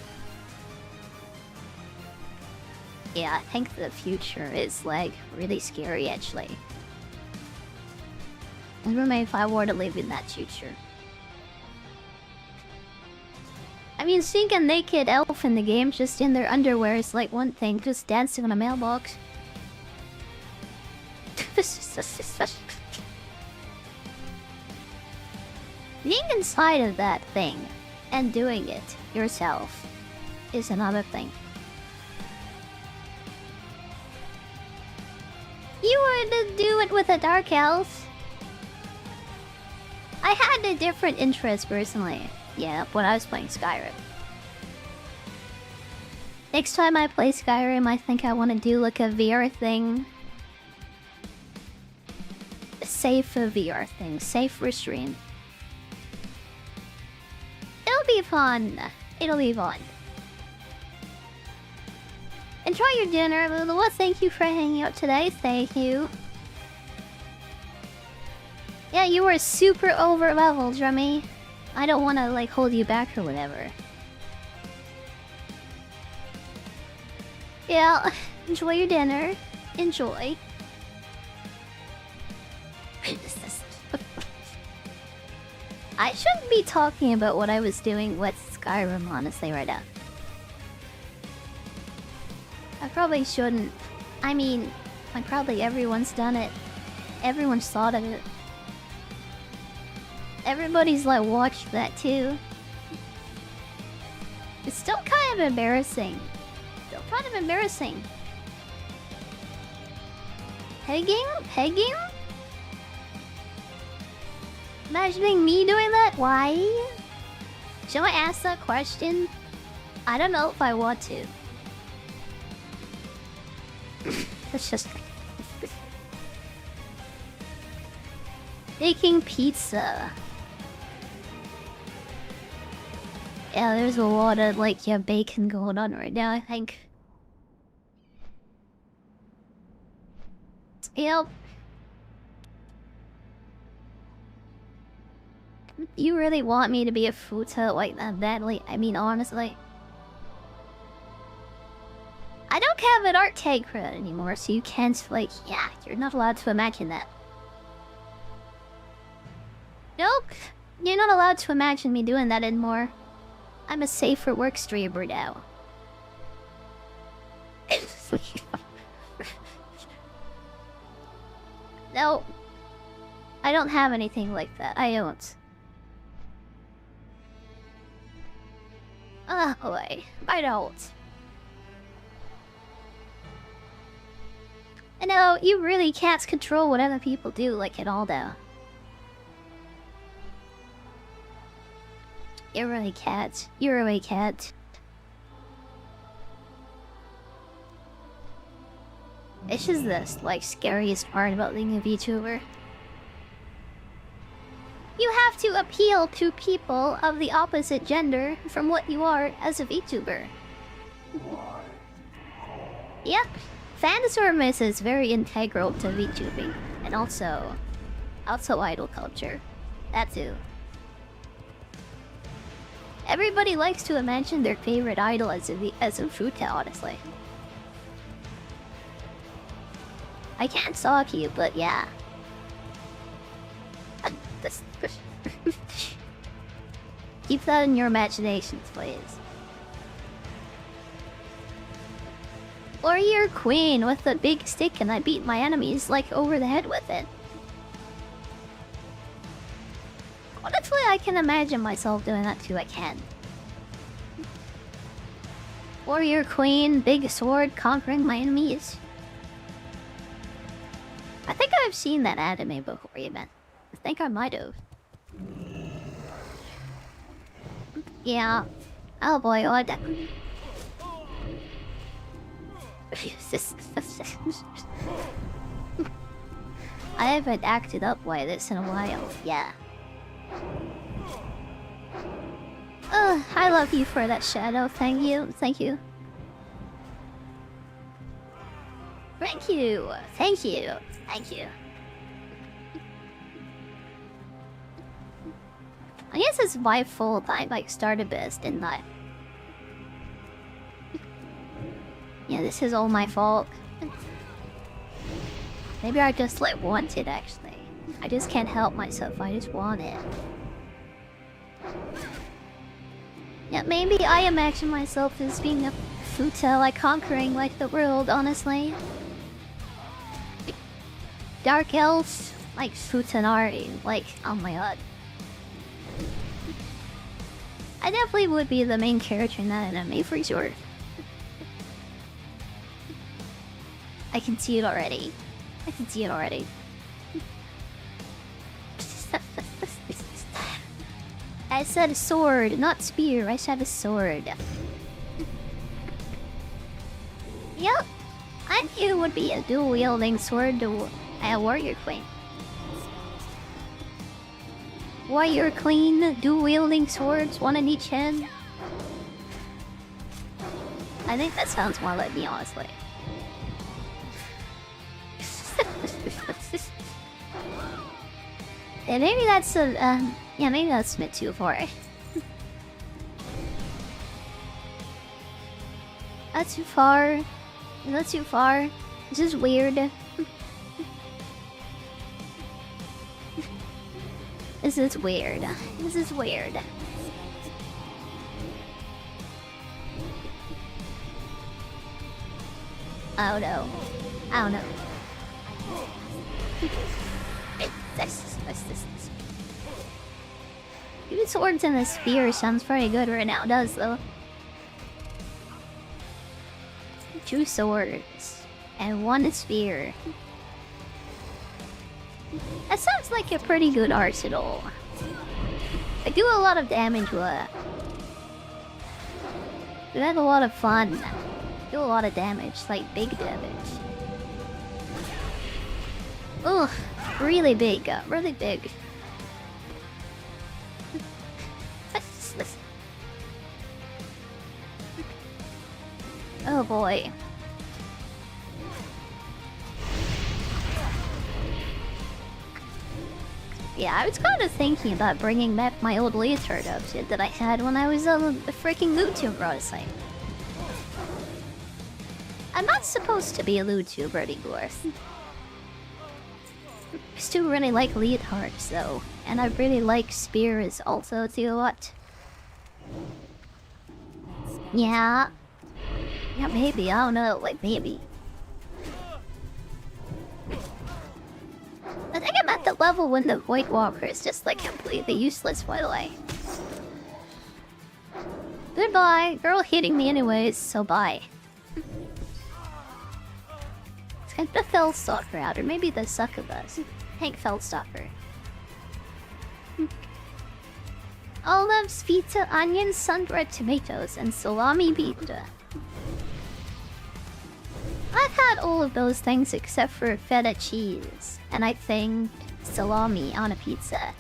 Yeah, I think the future is like really scary actually. I don't know if I were to live in that future. I mean, seeing a naked elf in the game just in their underwear is like one thing, just dancing on a mailbox. Being inside of that thing and doing it yourself is another thing. You would do it with a dark elf. I had a different interest personally. Yeah, when I was playing Skyrim. Next time I play Skyrim, I think I want to do like a VR thing. A safe VR thing, safe for stream. It'll be fun. It'll be fun. Enjoy your dinner, Lula. Thank you for hanging out today. Thank you. Yeah, you were super over leveled, Drummy. I don't want to like hold you back or whatever. Yeah, enjoy your dinner. Enjoy. I shouldn't be talking about what I was doing with Skyrim, honestly, right now. I probably shouldn't. I mean, like probably everyone's done it. Everyone's thought of it. Everybody's like watched that too. It's still kind of embarrassing. Still kind of embarrassing. Pegging? Pegging? Imagining me doing that? Why? Should I ask that question? I don't know if I want to. That's just... Baking pizza. Yeah, there's a lot of like, yeah, bacon going on right now, I think. Yep. You really want me to be a futa like that badly? I mean, honestly. I don't have an art tag for that anymore, so you can't, like, yeah, you're not allowed to imagine that. Nope, you're not allowed to imagine me doing that anymore. I'm a safe for work streamer now. No. I don't have anything like that. I don't. Oh boy, I don't. I know, you really can't control what other people do like at all though. You really can't. You really can't. It's just this, like, scariest part about being a VTuber. You have to appeal to people of the opposite gender from what you are as a VTuber. Yep, fan service is very integral to VTubing, and also idol culture. That too. Everybody likes to imagine their favorite idol as a Futa, honestly. I can't stalk you, but yeah. Keep that in your imaginations, please. Warrior Queen with a big stick and I beat my enemies like over the head with it. Honestly, I can imagine myself doing that too, I can. Warrior Queen, big sword, conquering my enemies. I think I've seen that anime before, even. I think I might have. Yeah. Oh boy, what? I haven't acted up like this in a while. Yeah. I love you for that shadow. Thank you. Thank you. Thank you. Thank you. Thank you. I guess it's my fault I like started this, didn't I? Yeah, this is all my fault. Maybe I just like want it actually. I just can't help myself, I just want it. Yeah, maybe I imagine myself as being a Futa, like conquering like the world, honestly. Dark elves, like Futanari, like, oh my god. I definitely would be the main character in that anime for sure. I can see it already. I can see it already. I said a sword, not spear. I said a sword. Yep. I knew it would be a dual-wielding sword to a warrior queen. Warrior queen, dual-wielding swords, one in each hand. I think that sounds more like me, honestly. Yeah, maybe that's a, yeah, maybe that's a bit too far. That's too far. That's too far. This is weird. This is weird. This is weird. Oh no. Oh no. This. Two swords and a spear sounds pretty good right now, does though. Two swords and one spear. That sounds like a pretty good arsenal. I do a lot of damage with it. We have a lot of fun. Do a lot of damage, like big damage. Ugh, really big, really big. Oh boy. Yeah, I was kind of thinking about bringing back my old leotard outfit that I had when I was a freaking YouTuber, honestly. I'm not supposed to be a YouTuber anymore. I still really like leotards though, and I really like spears also too a lot. Yeah. Yeah, maybe, I don't know, like maybe. I think I'm at the level when the Void Walker is just like completely useless, by the way. Goodbye. Girl hitting me anyways, so bye. Let's get the Feldstalker out, or maybe the Succubus. Hank Feldstalker. Olives, pizza, onions, sun-dried tomatoes, and salami pizza. I've had all of those things except for feta cheese, and I think salami on a pizza.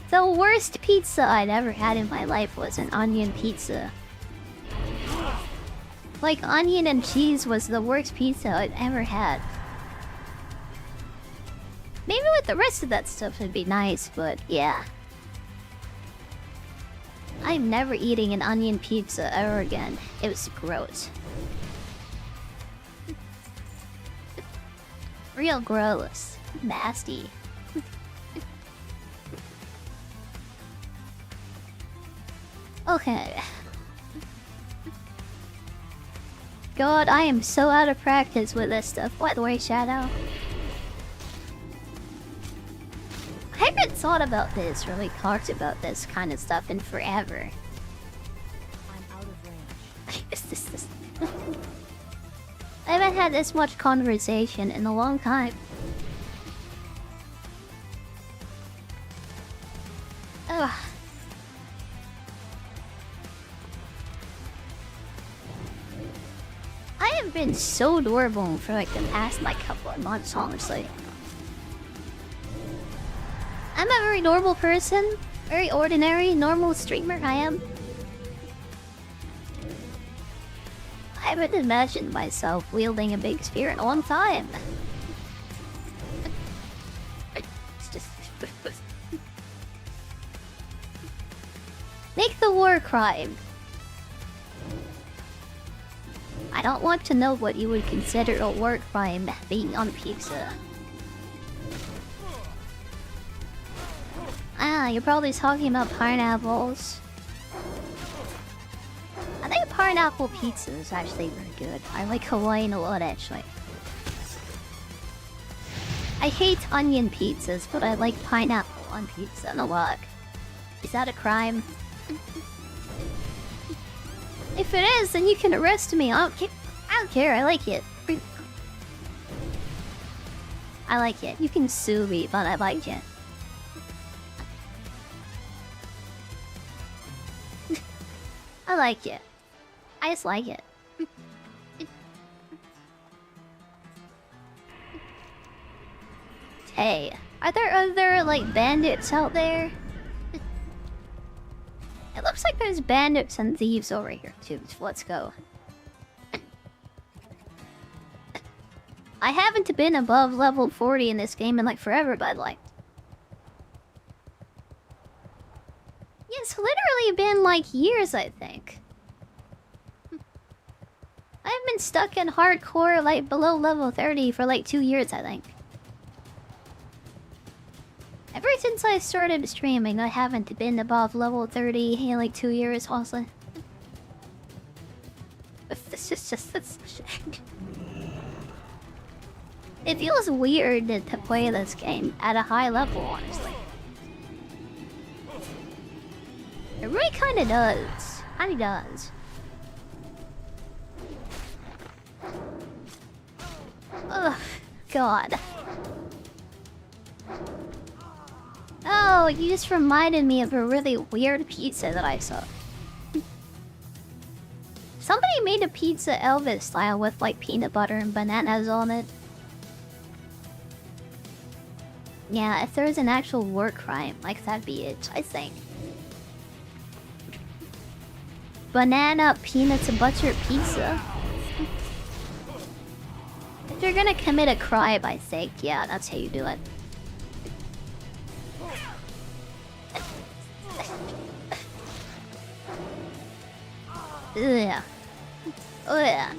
The worst pizza I'd ever had in my life was an onion pizza. Like, onion and cheese was the worst pizza I'd ever had. Maybe with the rest of that stuff it'd be nice, but yeah. I'm never eating an onion pizza ever again. It was gross. Real gross. Nasty. Okay. God, I am so out of practice with this stuff. By the way, Shadow. I haven't thought about this, really talked about this kind of stuff in forever. I'm out of range. This. I haven't had this much conversation in a long time. Ugh. I have been so adorable for like the past couple of months, honestly. I'm a very normal person, very ordinary, normal streamer I am. I haven't imagined myself wielding a big spear in a long time. It's just... Make the war crime. I don't want to know what you would consider a war crime being on pizza. Ah, you're probably talking about pineapples. I think pineapple pizza is actually very good. I like Hawaiian a lot, actually. I hate onion pizzas, but I like pineapple on pizza a lot. Is that a crime? If it is, then you can arrest me. I don't care. I like it. I like it. You can sue me, but I like it. I like it. I just like it. Hey, are there other like bandits out there? It looks like there's bandits and thieves over here too, so let's go. I haven't been above level 40 in this game in like forever, but like... Yeah, it's literally been like years, I think. I've been stuck in hardcore like below level 30 for like 2 years, I think. Ever since I started streaming, I haven't been above level 30 in like 2 years, also. This is just... It feels weird to play this game at a high level, honestly. It really kinda does. Kinda does. Ugh, God. Oh, you just reminded me of a really weird pizza that I saw. Somebody made a pizza Elvis style with like peanut butter and bananas on it. Yeah, if there was an actual war crime, like that'd be it, I think. Banana peanuts and butter pizza. If you're gonna commit a crime, I think, yeah, that's how you do it. Ugh. Ugh.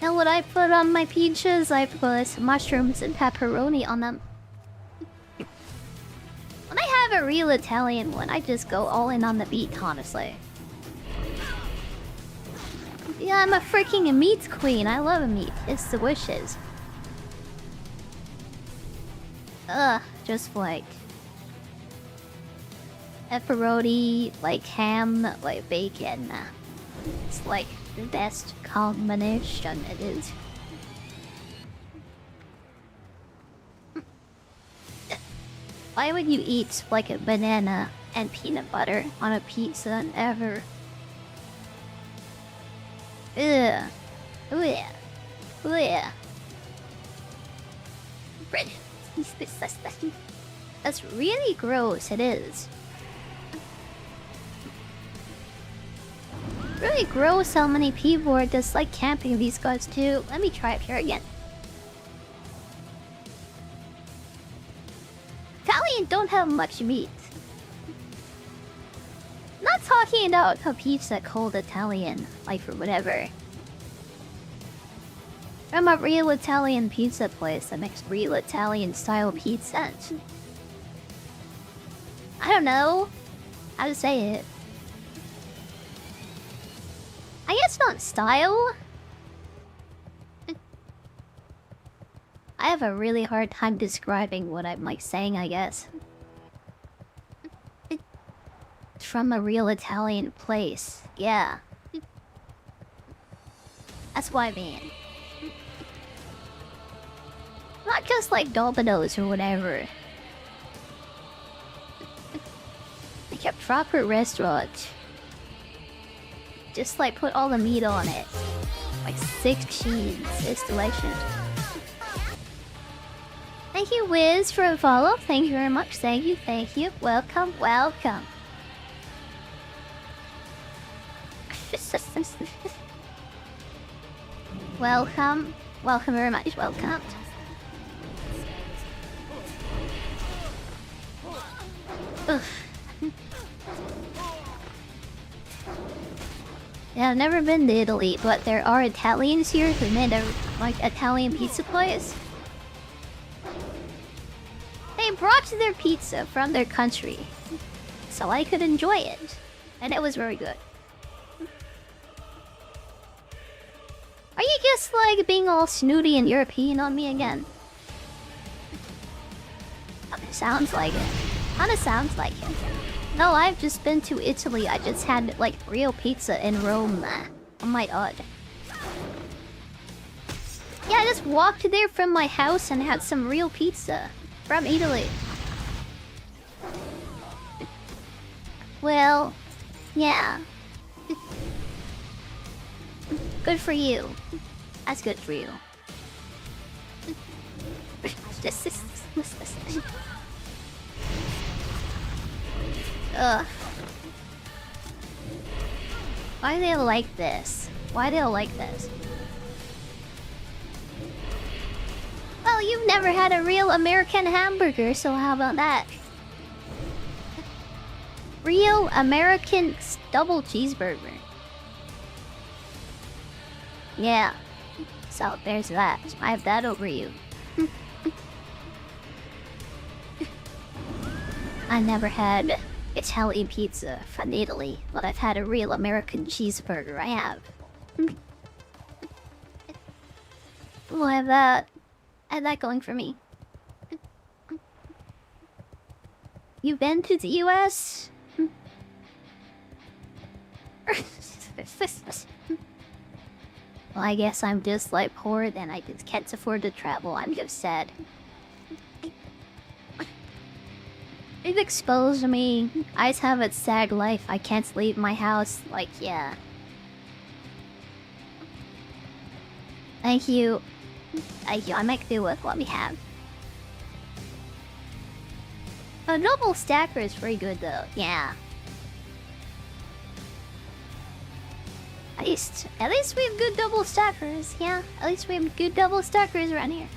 Now what I put on my pizzas, I put mushrooms and pepperoni on them. When I have a real Italian one, I just go all in on the beat, honestly. Yeah, I'm a freaking meat queen. I love meat. It's delicious. Just like pepperoni, like ham, like bacon. It's like the best combination it is. Why would you eat like a banana and peanut butter on a pizza ever? Ugh. Ugh. Ugh. That's really gross, it is. Really gross how many people are just like camping these guys too. Let me try it here again. Italian don't have much meat. Not talking about a pizza called Italian, like for whatever. From a real Italian pizza place that makes real Italian style pizza. I don't know how to say it. I guess not style. I have a really hard time describing what I'm like saying, I guess. From a real Italian place, yeah. That's what I mean. Not just like Domino's or whatever. Like a proper restaurant. Just like put all the meat on it. Like 6 cheese. It's delicious. Thank you, Wiz, for a follow. Thank you very much. Thank you, thank you. Welcome, welcome. Welcome. Welcome very much. Welcome. Ugh. Yeah, I've never been to Italy, but there are Italians here who made a like Italian pizza place. They brought their pizza from their country, so I could enjoy it, and it was very good. Are you just like being all snooty and European on me again? Sounds like it. Kinda sounds like it. No, I've just been to Italy. I just had like real pizza in Rome. Oh my god. Yeah, I just walked there from my house and had some real pizza from Italy. Well, yeah. Good for you. That's good for you. Ugh. Why do they like this? Why do they like this? Well, you've never had a real American hamburger, so how about that? Real American double cheeseburger. Yeah. So there's that. I have that over you. I never had Italian pizza from Italy, but I've had a real American cheeseburger. I have. We'll have that. I have that going for me. You've been to the US? Well, I guess I'm just like poor and I just can't afford to travel. I'm just sad. They've exposed me. I just have a sad life. I can't leave my house. Like, yeah. Thank you. Thank you. I make do with what we have. A double stacker is pretty good though. Yeah. At least we have good double stackers. Yeah. At least we have good double stackers around here.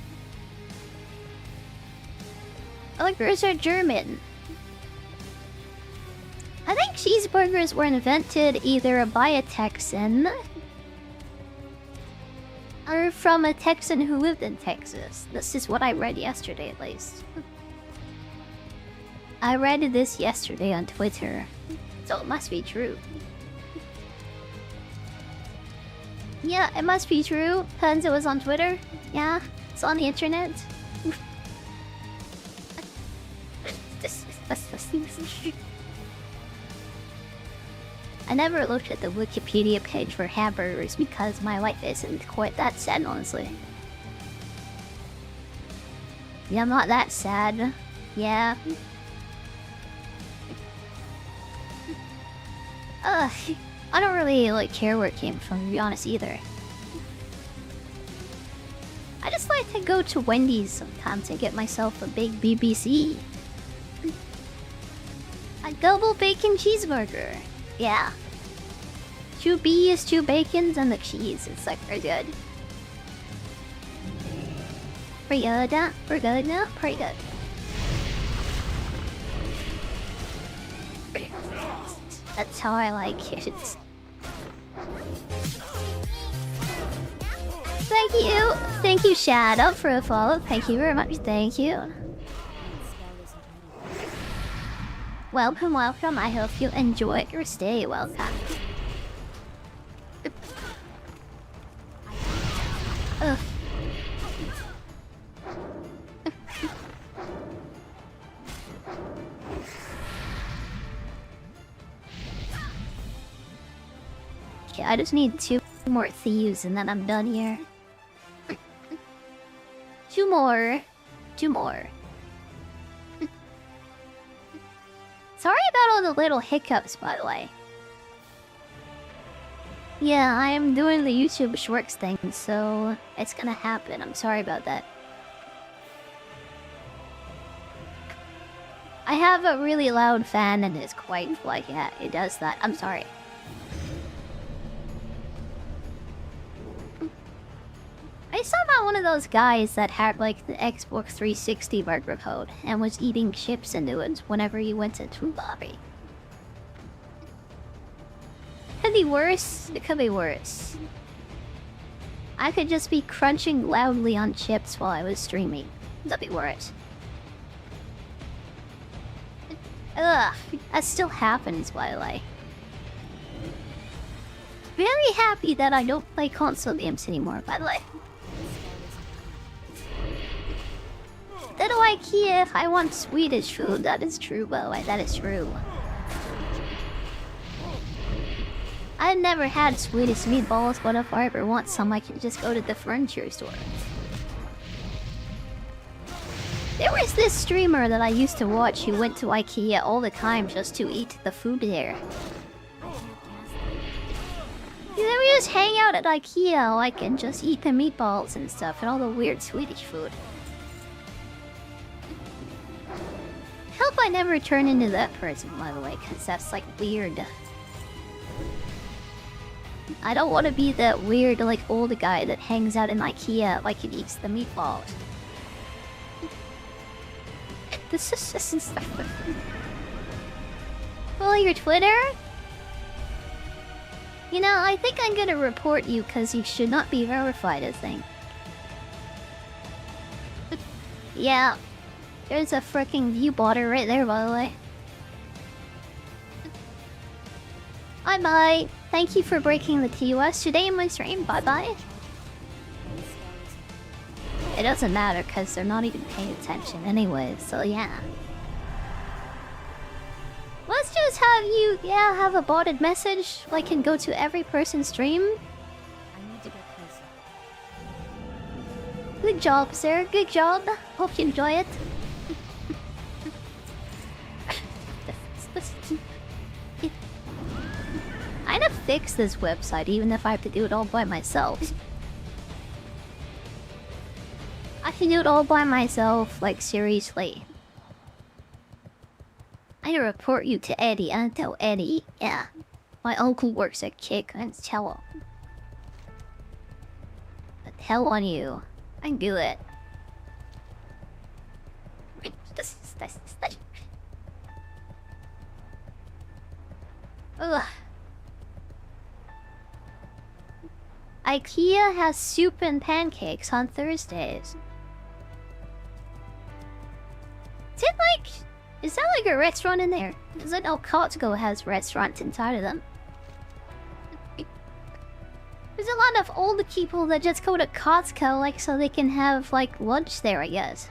Burgers are German. I think cheeseburgers were invented either by a Texan or from a Texan who lived in Texas. This is what I read yesterday, at least. I read this yesterday on Twitter, so it must be true. Yeah, it must be true, since it was on Twitter. Yeah, it's on the internet. I never looked at the Wikipedia page for hamburgers because my life isn't quite that sad, honestly. Yeah, I'm not that sad. Yeah. I don't really like care where it came from, to be honest, either. I just like to go to Wendy's sometimes and get myself a big BBC. A double bacon cheeseburger. Yeah. 2 B's, 2 bacons, and the cheese. It's like very good. Pretty good, we're good now. Pretty good. That's how I like it. Thank you, Shadow, for a follow. Thank you very much. Thank you. Welcome, welcome. I hope you enjoy your stay. Welcome. Ugh. Okay, I just need 2 more thieves and then I'm done here. 2 more. 2 more. Sorry about all the little hiccups, by the way. Yeah, I am doing the YouTube Shorts thing, so it's gonna happen. I'm sorry about that. I have a really loud fan and it's quite like, yeah, it does that. I'm sorry. I somehow one of those guys that had like the Xbox 360 burger code and was eating chips into it whenever he went to lobby. Could be worse. It could be worse. I could just be crunching loudly on chips while I was streaming. That'd be worse. Ugh, that still happens, by the way. Very happy that I don't play console games anymore, by the way. Go to IKEA if I want Swedish food. That is true, by the way. That is true. I've never had Swedish meatballs, but if I ever want some, I can just go to the furniture store. There was this streamer that I used to watch who went to IKEA all the time just to eat the food there. Yeah, we just hang out at IKEA, like, and just eat the meatballs and stuff, and all the weird Swedish food. Hope I never turn into that person, by the way, because that's, like, weird. I don't want to be that weird, like, old guy that hangs out in IKEA like he eats the meatballs. This is stuff. Follow your Twitter? You know, I think I'm gonna report you because you should not be verified, I think. Yeah. There's a freaking view botter right there, by the way. Bye-bye. Thank you for breaking the TOS today in my stream. Bye-bye. It doesn't matter because they're not even paying attention anyway, so yeah. Let's just have you, have a botted message like and go to every person's stream. I need to get closer. Good job, sir. Good job. Hope you enjoy it. I need to fix this website even if I have to do it all by myself. I can do it all by myself, like seriously. I report you to Eddie and tell Eddie, yeah. My uncle works at Kick and tell him. But tell on you. I can do it. Ugh. IKEA has soup and pancakes on Thursdays. Is that like a restaurant in there? Is it? Oh, Costco has restaurants inside of them. There's a lot of old people that just go to Costco, like, so they can have, like, lunch there, I guess.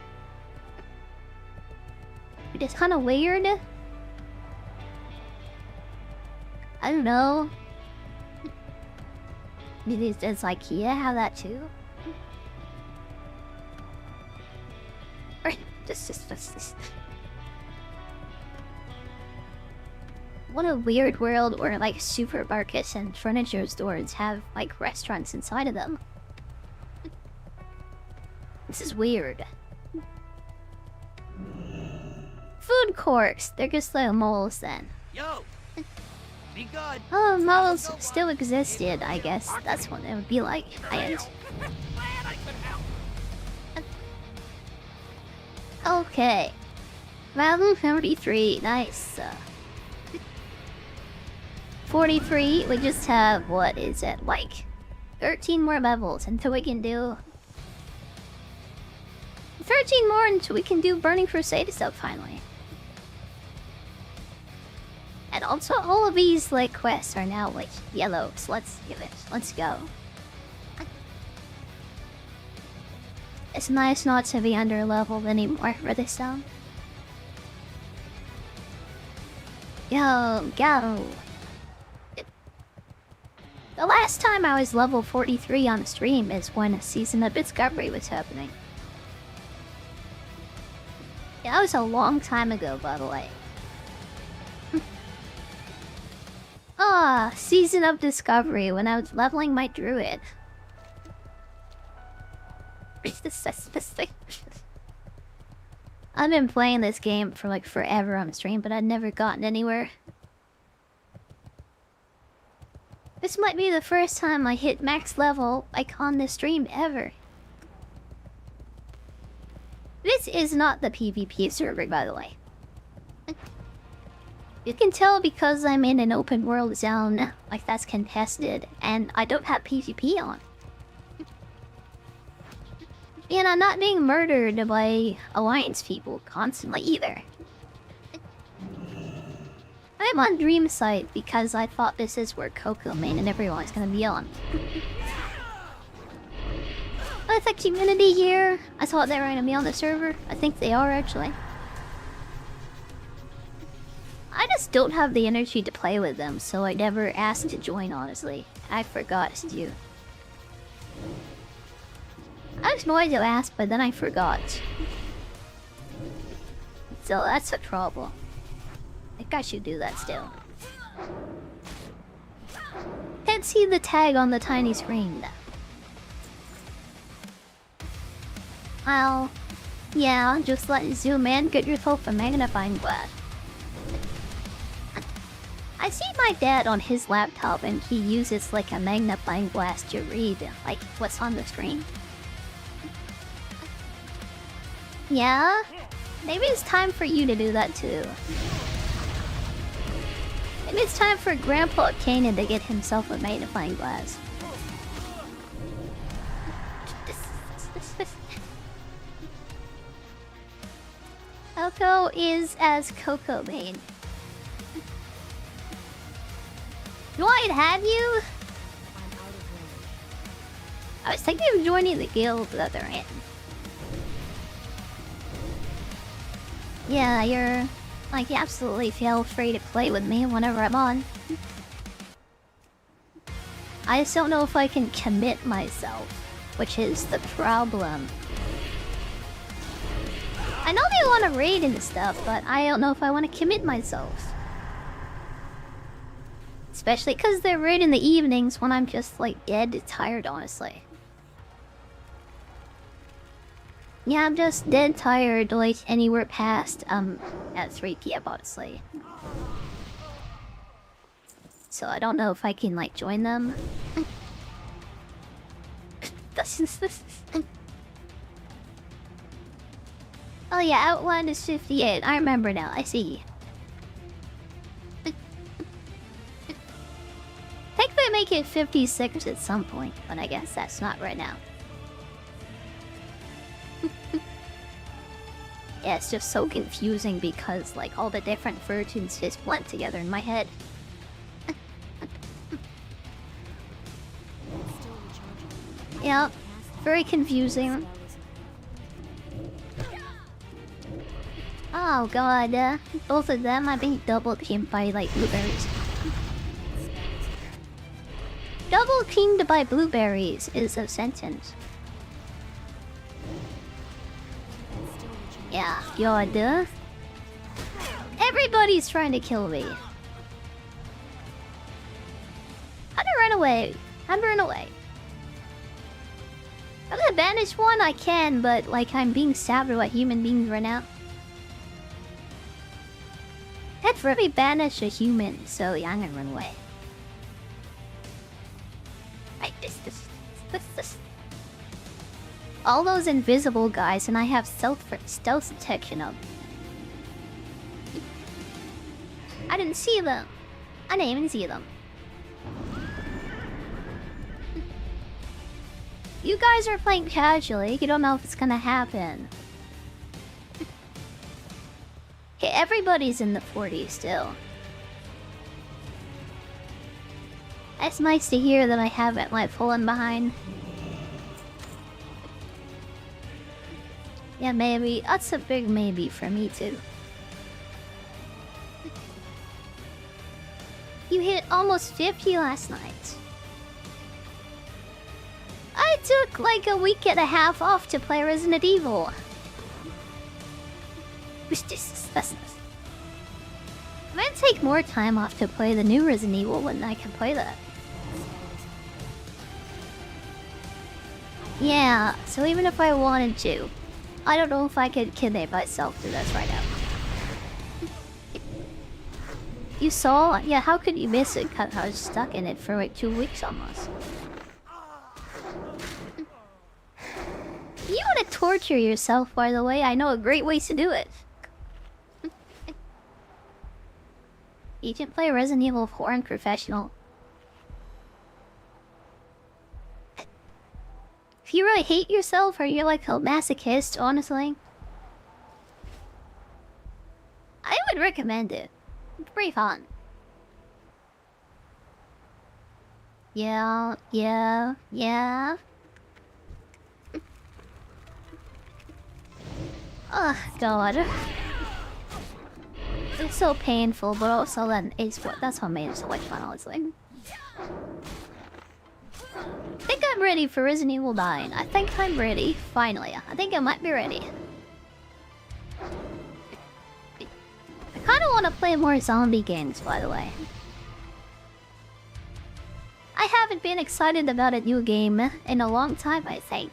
It's kind of weird. I don't know. Does IKEA have that too? Or just. What a weird world where like supermarkets and furniture stores have like restaurants inside of them. This is weird. Food courts. They're just like malls then. Yo, be good. Oh, malls still existed, I guess. That's what it would be like. Okay. Level 43, nice. 43, we just have, what is it, like 13 more levels until we can do 13 more until we can do Burning Crusade stuff finally. And also all of these like quests are now like yellow, so let's go. It's nice not to be under leveled anymore for this song. Go. The last time I was level 43 on stream is when a season of Discovery was happening. Yeah, that was a long time ago, by the way. Season of Discovery when I was leveling my druid. I've been playing this game for like forever on stream, but I'd never gotten anywhere. This might be the first time I hit max level like on this stream ever. This is not the PvP server, by the way. You can tell because I'm in an open world zone, like that's contested, and I don't have PvP on. And I'm not being murdered by Alliance people constantly either. I'm on Dreamscythe because I thought this is where Coco main and everyone's gonna be on. It's a community here. I thought they were gonna be on the server. I think they are actually. I just don't have the energy to play with them, so I never asked to join, honestly. I forgot to. I was going to ask, but then I forgot. So that's a trouble. I think I should do that still. Can't see the tag on the tiny screen. Well, yeah, just let it zoom in, get yourself a magnifying glass. I see my dad on his laptop and he uses like a magnifying glass to read like what's on the screen. Yeah? Maybe it's time for you to do that too. Maybe it's time for Grandpa Kanan to get himself a magnifying glass. Coco is as Coco main. Do I have you? I was thinking of joining the guild that they're in. Yeah, you're like absolutely feel free to play with me whenever I'm on. I just don't know if I can commit myself, which is the problem. I know they want to raid and stuff, but I don't know if I want to commit myself. Especially because they're raid in the evenings when I'm just like dead tired, honestly. Yeah, I'm just dead tired, like anywhere past at 3 PM, honestly. So I don't know if I can like join them. Oh yeah, Outland is 58. I remember now. I see. I think they make it 56 at some point, but I guess that's not right now. Yeah, it's just so confusing because like all the different versions just blend together in my head. Yeah, very confusing. Oh god, both of them are being double teamed by like blueberries. Double creamed by blueberries is a sentence. Yeah, God. Everybody's trying to kill me. How to run away? How to run away? I'm gonna banish one, I can, but like I'm being stabbed by human beings right now. Can't really banish a human, so yeah, I'm gonna run away. Right, this. All those invisible guys, and I have stealth detection up. I didn't see them. I didn't even see them. You guys are playing casually. You don't know if it's gonna happen. Okay, everybody's in the 40s still. It's nice to hear that I haven't like fallen behind. Yeah, maybe. That's a big maybe for me too. You hit almost 50 last night. I took like a week and a half off to play Resident Evil. I'm gonna take more time off to play the new Resident Evil when I can play that. Yeah, so even if I wanted to, I don't know if I could kidnap myself to this right now. You saw? Yeah, how could you miss it? Cause I was stuck in it for like 2 weeks almost. You want to torture yourself, by the way? I know a great way to do it. You can play Resident Evil 4 on professional. If you really hate yourself or you're like a masochist, honestly, I would recommend it. It's pretty fun. Yeah. Oh god. It's so painful, but also then it's what that's what made it so much fun, honestly. I think I'm ready for Resident Evil 9. I think I'm ready. Finally. I think I might be ready. I kinda wanna play more zombie games, by the way. I haven't been excited about a new game in a long time, I think.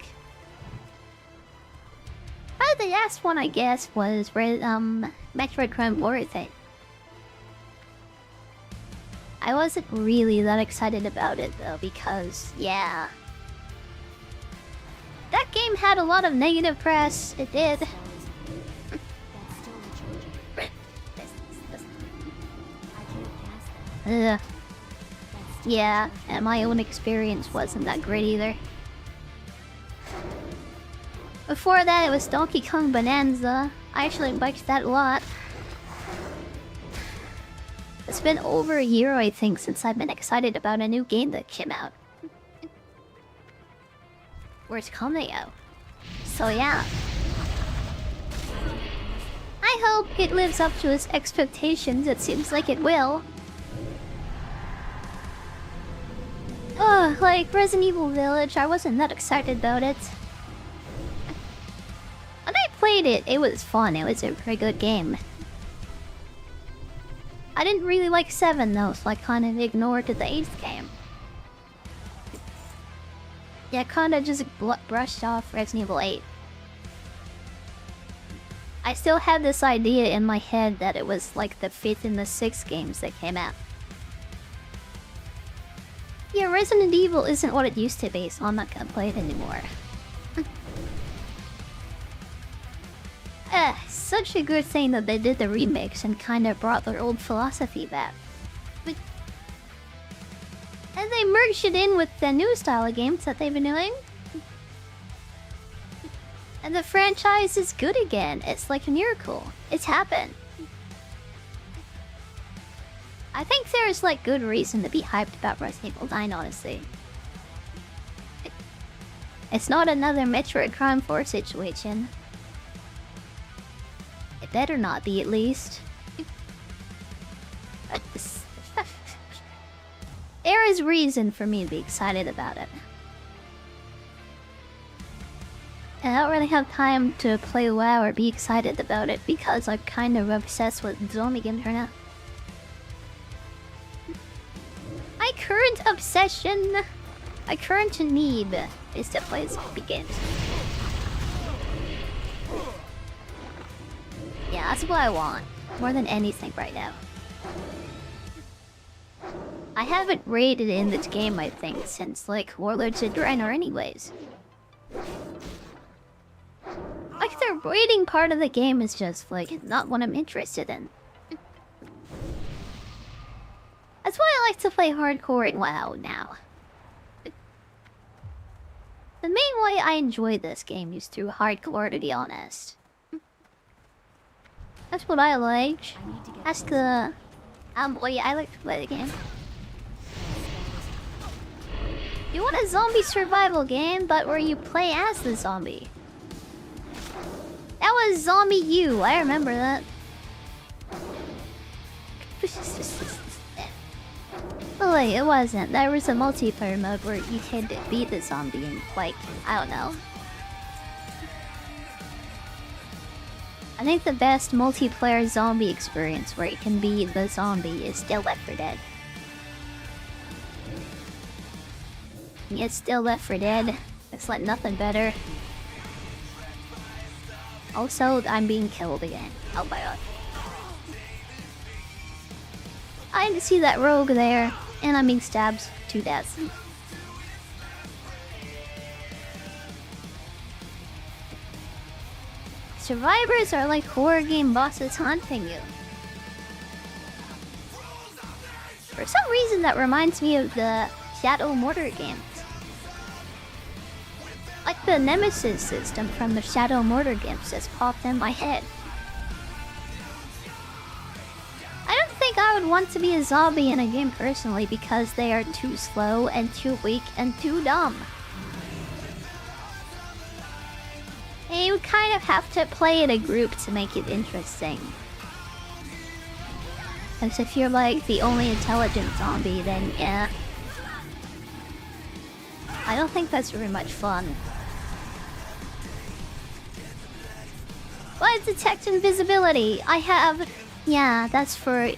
The last one, I guess, was Metroid Prime 4, I think. I wasn't really that excited about it, though, because, yeah. That game had a lot of negative press. It did. Yeah, and my own experience wasn't that great either. Before that, it was Donkey Kong Bonanza. I actually liked that a lot. It's been over a year, I think, since I've been excited about a new game that came out. Or it's coming out. So yeah. I hope it lives up to its expectations. It seems like it will. Like Resident Evil Village, I wasn't that excited about it. When I played it, it was fun. It was a very good game. I didn't really like 7 though, so I kind of ignored the 8th game. Yeah, kind of just brushed off Resident Evil 8. I still had this idea in my head that it was like the 5th and the 6th games that came out. Yeah, Resident Evil isn't what it used to be, so I'm not gonna play it anymore. Such a good thing that they did the remix and kind of brought their old philosophy back. But... and they merged it in with the new style of games that they've been doing. And the franchise is good again. It's like a miracle. It's happened. I think there's like good reason to be hyped about Resident Evil 9, honestly. It's not another Metroid Prime 4 situation. It better not be, at least. There is reason for me to be excited about it. And I don't really have time to play WoW or be excited about it because I'm kind of obsessed with zombie games right now. My current obsession, my current need is to play zombie games. Yeah, that's what I want. More than anything right now. I haven't raided in this game, I think, since like Warlords of Draenor anyways. Like the raiding part of the game is just like not what I'm interested in. That's why I like to play hardcore in WoW now. The main way I enjoy this game is through hardcore, to be honest. That's what I like. That's the way I like to play the game. You want a zombie survival game, but where you play as the zombie. That was Zombie U, I remember that. Oh wait, it wasn't. There was a multiplayer mode where you had to beat the zombie in, like, I don't know. I think the best multiplayer zombie experience where you can be the zombie is still Left 4 Dead. It's still Left 4 Dead. It's like nothing better. Also, I'm being killed again. Oh my god. I didn't see that rogue there, and I'm being stabbed to death. Survivors are like horror game bosses haunting you. For some reason, that reminds me of the Shadow Mortar games. Like the Nemesis system from the Shadow Mortar games just popped in my head. I don't think I would want to be a zombie in a game personally because they are too slow and too weak and too dumb. And you kind of have to play in a group to make it interesting. Because if you're like the only intelligent zombie, then yeah. I don't think that's very much fun. But detect invisibility. I have... Yeah, that's for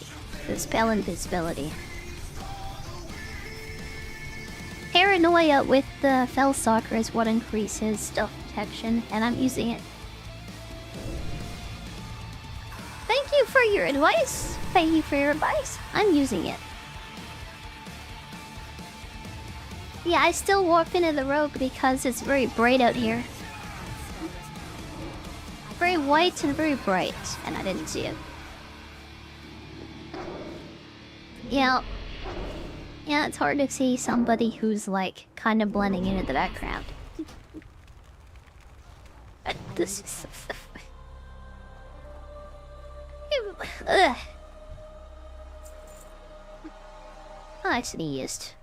the spell invisibility. Paranoia with the Fellstalker is what increases stealth detection, and I'm using it. Thank you for your advice. Thank you for your advice. I'm using it. Yeah, I still walked into the rogue because it's very bright out here. Very white and very bright, and I didn't see it. Yeah. Yeah, it's hard to see somebody who's like kind of blending into the background. This is so Ugh. I sneezed.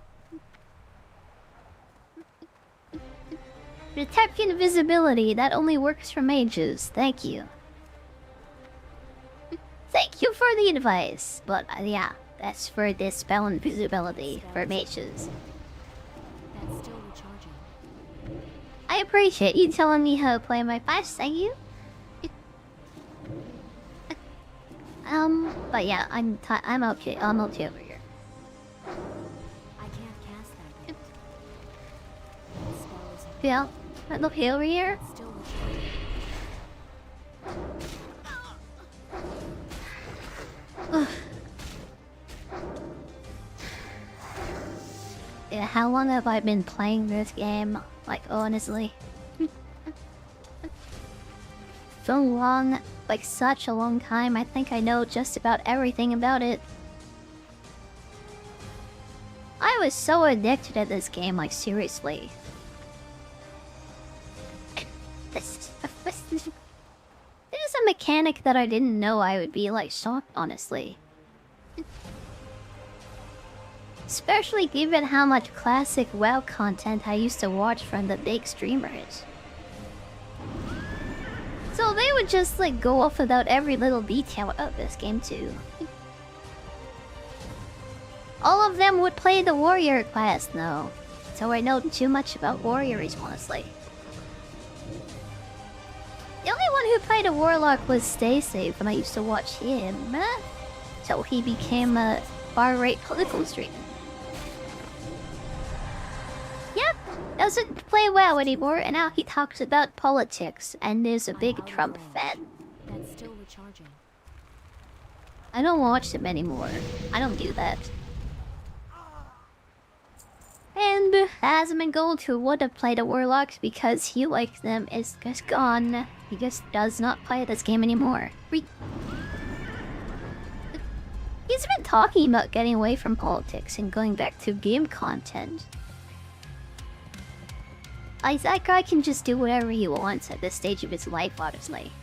Detect invisibility, that only works for mages. Thank you. Thank you for the advice. But yeah, that's for this spell invisibility for mages. That's still recharging. I appreciate you telling me how to play my fights. Thank you. But yeah, I'm okay. I'm okay over here. I can't cast that yet. The spell is Yeah, I'm okay over here. still recharging. Yeah, how long have I been playing this game? Like, honestly. So long. Like, such a long time. I think I know just about everything about it. I was so addicted to this game, like, seriously. This is a mechanic that I didn't know I would be, like, shocked, honestly. Especially given how much classic WoW content I used to watch from the big streamers. So they would just like go off about every little detail of this game too. All of them would play the warrior class though, so I know too much about warriors, honestly. The only one who played a warlock was Stay Safe when I used to watch him. So he became a far-right political streamer. Yep, doesn't play WoW anymore, and now he talks about politics and is a big Trump fan. That's still recharging. I don't watch him anymore. I don't do that. And Asmongold, who would have played a warlock because he likes them, is just gone. He just does not play this game anymore. He's been talking about getting away from politics and going back to game content. Like, that guy can just do whatever he wants at this stage of his life, honestly.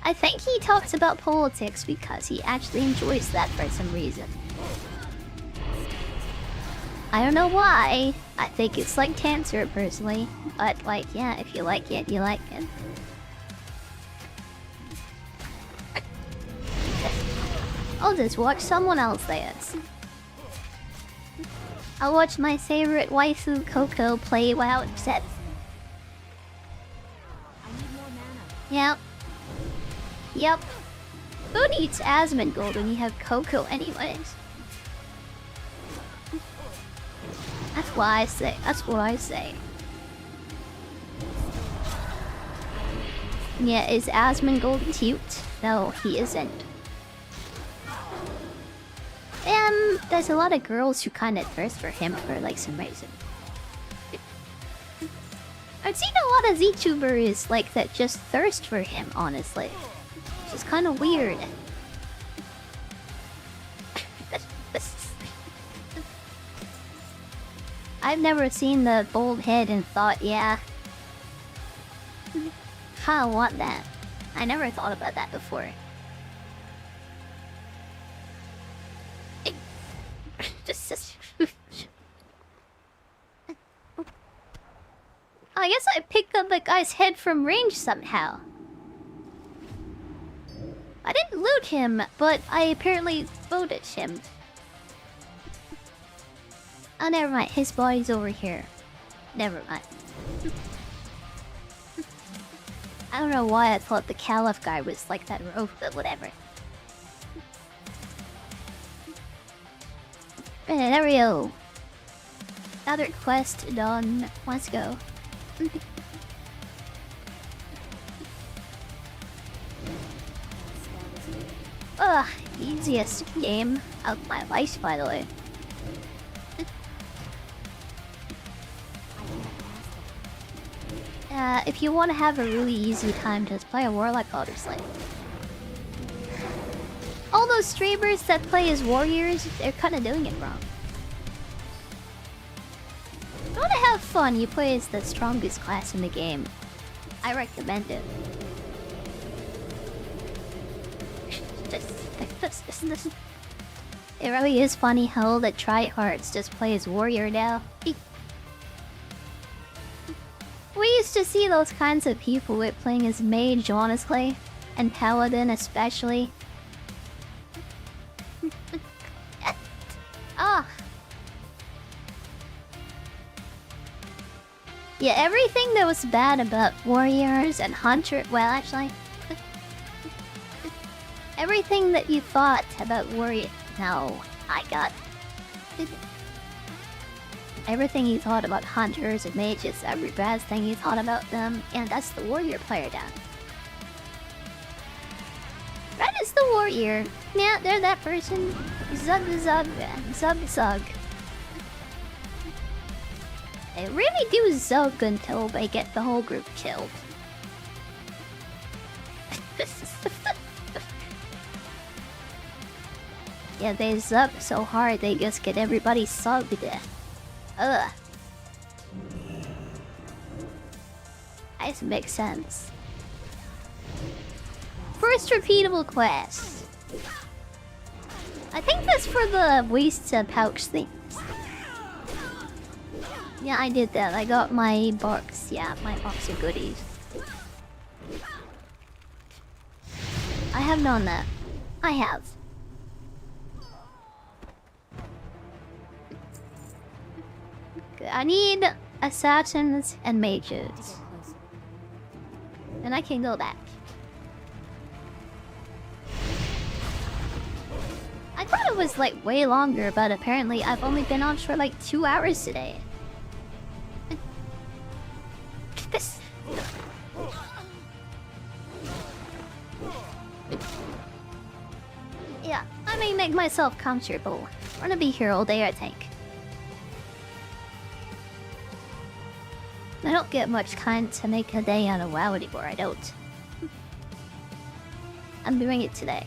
I think he talks about politics because he actually enjoys that for some reason. I don't know why. I think it's like cancer, personally. But, like, yeah, if you like it, you like it. I'll just watch someone else dance. I'll watch my favorite waifu Coco play WoW set. I need more mana. Yep. Yep. Who needs Asmongold when you have Coco anyways? That's what I say. That's what I say. Yeah, is Asmongold cute? No, he isn't. There's a lot of girls who kind of thirst for him for like some reason. I've seen a lot of VTubers like that just thirst for him, honestly. Which is kind of weird. I've never seen the bald head and thought, yeah, I want that. I never thought about that before. I guess I picked up the guy's head from range somehow. I didn't loot him, but I apparently voted him. Oh, never mind. His body's over here. Never mind. I don't know why I thought the Caliph guy was like that rogue, but whatever. There we go. Another quest done. Let's go. Ugh, easiest game of my life, by the way. If you want to have a really easy time, just play a Warlock, honestly. All those streamers that play as warriors, they're kind of doing it wrong. If you want to have fun, you play as the strongest class in the game. I recommend it. It really is funny how the tryhards just play as warrior now. We used to see those kinds of people with playing as mage, honestly, and paladin especially. Ah. Yeah, everything that was bad about warriors and hunter, well, actually, everything that you thought about warrior, no, I got. Everything you thought about hunters and mages, every bad thing you thought about them, and that's the warrior player down. That is the warrior. Yeah, they're that person. Zug zug zug zug. They really do zug until they get the whole group killed. Yeah, they zug so hard they just get everybody sugged. Ugh. That makes sense. First repeatable quest. I think that's for the waste pouch thing. Yeah, I did that. I got my box. Yeah, my box of goodies. I have known that. I have. I need assassins and mages. Closer. And I can go back. I thought it was like way longer, but apparently I've only been on for like 2 hours today. This. Yeah, I may make myself comfortable. I'm gonna be here all day, I think. I don't get much time to make a day on a WoW anymore, I don't. I'm doing it today.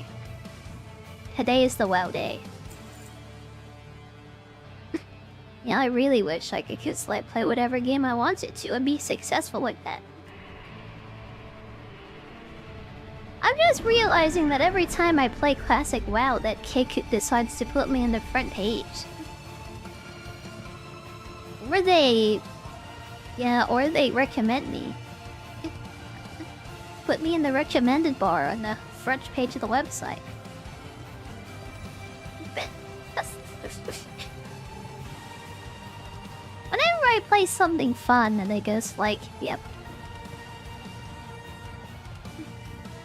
Today is the WoW day. Yeah, I really wish I could just like play whatever game I wanted to and be successful like that. I'm just realizing that every time I play classic WoW, that Kick decides to put me in the front page. Or they... Yeah, or they recommend me. Put me in the recommended bar on the front page of the website. Whenever I play something fun and it goes like, yep.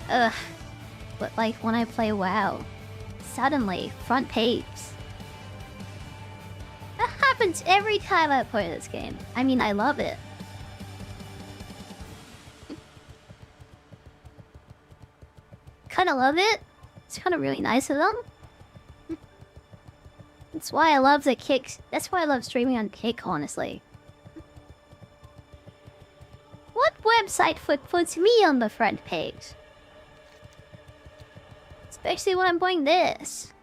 Ugh. But like when I play WoW, suddenly, front page. That happens every time I play this game. I mean, I love it. Kinda love it. It's kinda really nice of them. That's why I love the Kick. That's why I love streaming on Kick, honestly. What website puts me on the front page? Especially when I'm playing this.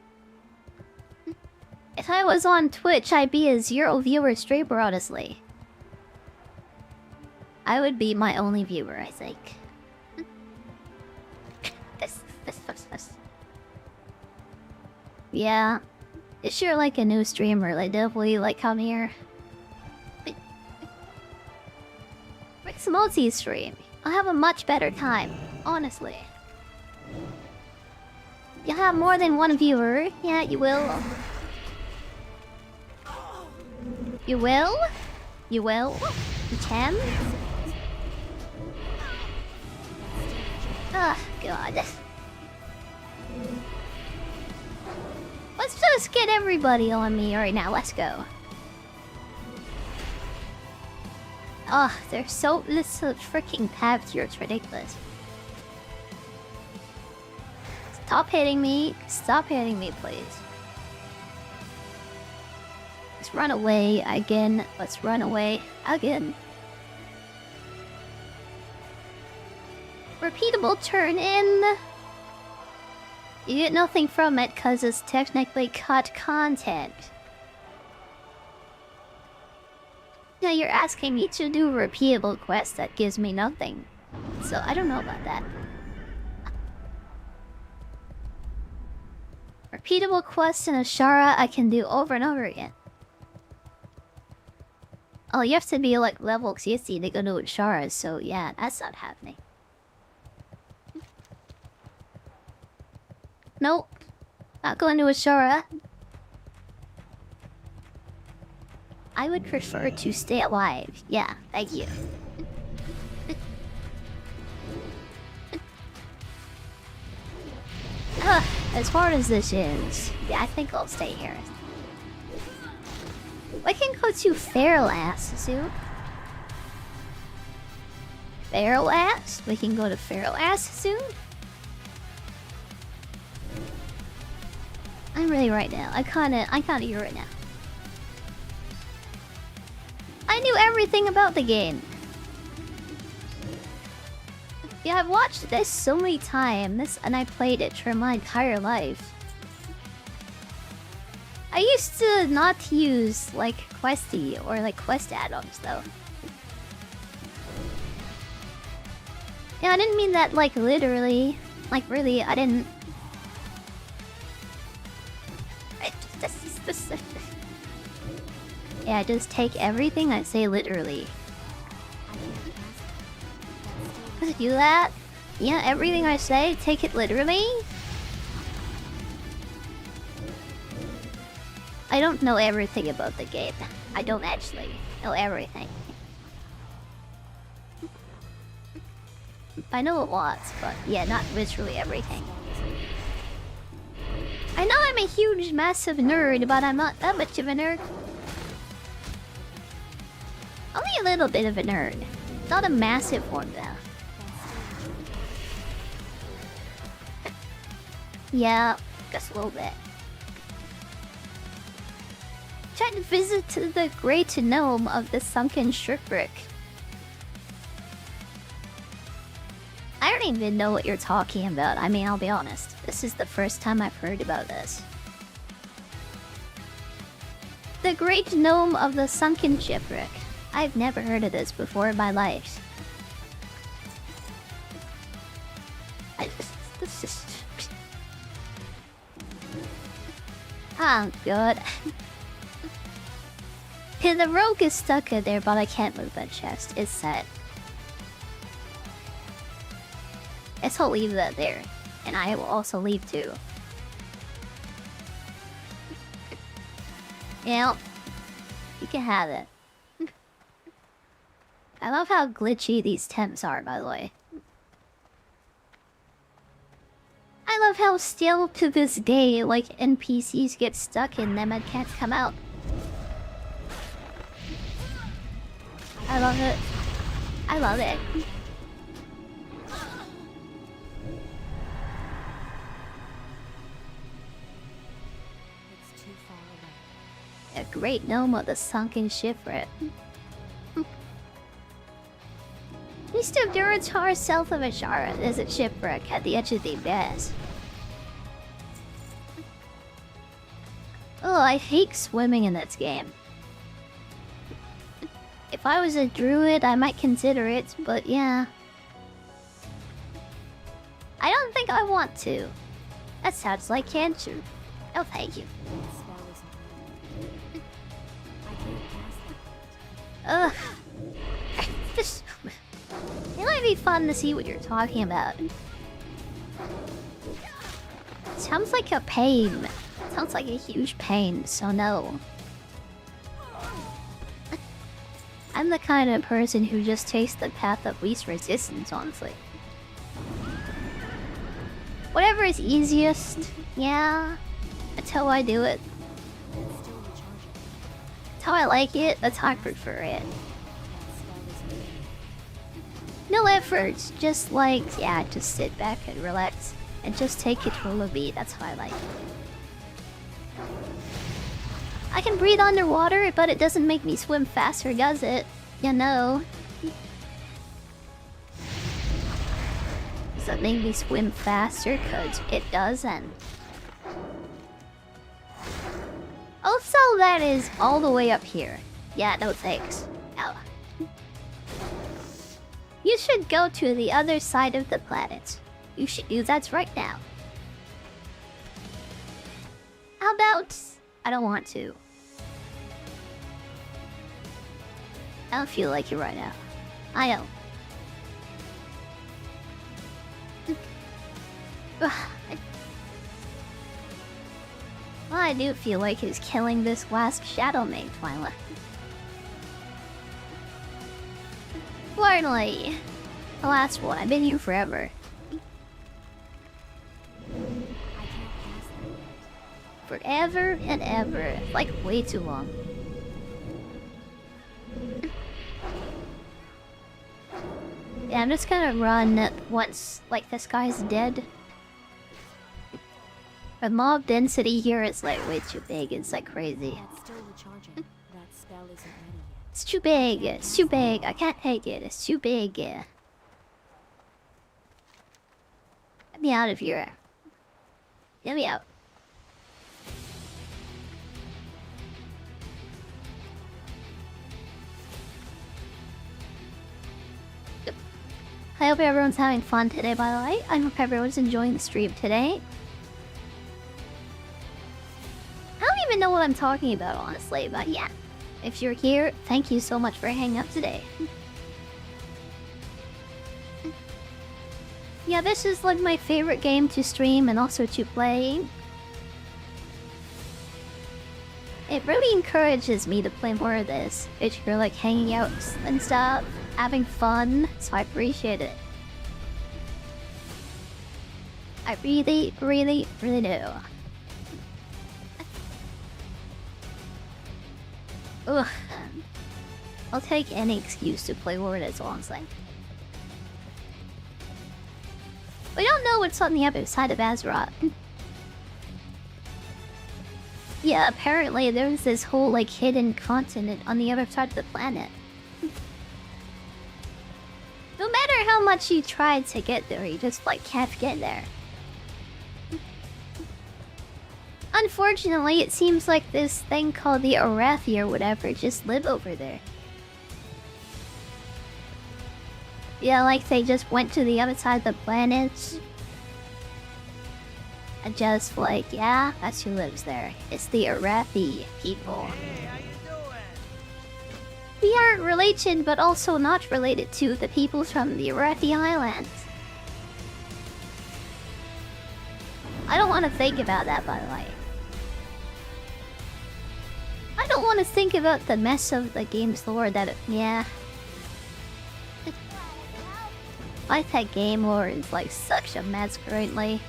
If I was on Twitch, I'd be a 0 viewer streamer, honestly. I would be my only viewer, I think. This. Yeah. If you're like a new streamer, like definitely like come here. Rick's multi-stream. I'll have a much better time, honestly. You'll have more than one viewer. Yeah, you will. You will? You will? You can? Oh, God. Let's just get everybody on me right now. Let's go. Oh, they're so... This is so freaking path here. It's ridiculous. Stop hitting me. Stop hitting me, please. Let's run away again. Let's run away again. Repeatable turn in. You get nothing from it because it's technically cut content. Now you're asking me to do a repeatable quest that gives me nothing. So I don't know about that. Repeatable quests in Ashara I can do over and over again. Oh, you have to be like level 60 to go to Ashara, so yeah, that's not happening. Nope. Not going to Ashara. I would prefer to stay alive. Yeah, thank you. As hard as this is, yeah, I think I'll stay here. We can go to Feral Ass soon. Feral Ass? We can go to Feral Ass soon? I'm really right now. I kinda you right now. I knew everything about the game. Yeah, I've watched this so many times, and I played it for my entire life. I used to not use, like, Questy or, like, Quest add-ons, though. Yeah, I didn't mean that, like, literally. Like, really, I didn't... Yeah, just take everything I say literally. Does it do that? Yeah, everything I say, take it literally? I don't know everything about the game. I don't actually know everything. I know a lot, but yeah, not literally everything. I know I'm a huge, massive nerd, but I'm not that much of a nerd. Only a little bit of a nerd. Not a massive one, though. Yeah, just a little bit. Tried to visit the great gnome of the sunken shipwreck. I don't even know what you're talking about. I mean, I'll be honest. This is the first time I've heard about this. The great gnome of the sunken shipwreck. I've never heard of this before in my life. This is... Oh, God. The rogue is stuck in there, but I can't move that chest. It's set. Guess I'll leave that there. And I will also leave too. Yeah. You can have it. I love how glitchy these temps are, by the way. I love how still to this day, like, NPCs get stuck in them and can't come out. I love it. I love it. It's too far away. A great gnome of the sunken shipwreck. East of Duratar, south of Ashara, there's a shipwreck at the edge of the abyss. Oh, I hate swimming in this game. If I was a druid, I might consider it, but yeah. I don't think I want to. That sounds like cancer. Oh, thank you. That spell isn't ready. I can't cast that. Ugh. This... It might be fun to see what you're talking about. Sounds like a pain. Sounds like a huge pain, so no. I'm the kind of person who just takes the path of least resistance, honestly. Whatever is easiest, yeah. That's how I do it. It's still recharging. That's how I like it, that's how I prefer it. That spell isn't ready. No effort, just like, yeah, just sit back and relax. And just take control of me, that's how I like it. I can breathe underwater, but it doesn't make me swim faster, does it? You know. Does that make me swim faster? Cause it doesn't. Also, that is all the way up here. Yeah, no thanks. Ow. You should go to the other side of the planet. You should do that right now. How about... I don't want to. I don't feel like it right now. I don't. All I do feel like is killing this last Shadow Maid Twilight. Finally! The last one. I've been here forever. I can't cast that yet. Forever and ever. Like, way too long. Yeah, I'm just gonna run once, like, this guy's dead. The mob density here is, like, way too big. It's, like, crazy. That's still recharging. That spell isn't ready yet. It's too big. It's too big. I can't take it. It's too big. Get me out of here. Get me out. I hope everyone's having fun today, by the way. I hope everyone's enjoying the stream today. I don't even know what I'm talking about, honestly, but yeah. If you're here, thank you so much for hanging out today. Yeah, this is like my favorite game to stream and also to play. It really encourages me to play more of this. If you're like hanging out and stuff, having fun, so I appreciate it. I really, really, really do. Ugh. I'll take any excuse to play Word as long as we don't know what's on the other side of Azeroth. Yeah, apparently there's this whole like hidden continent on the other side of the planet. No matter how much you try to get there, you just like can't get there. Unfortunately, it seems like this thing called the Arathi or whatever just live over there. Yeah, like they just went to the other side of the planet. And just like, yeah, that's who lives there. It's the Arathi people. Hey, how you doing? We aren't related, but also not related to the people from the Arathi Islands. I don't want to think about that, by the way. I don't want to think about the mess of the game's lore that yeah. Like that game lore is like such a mess currently.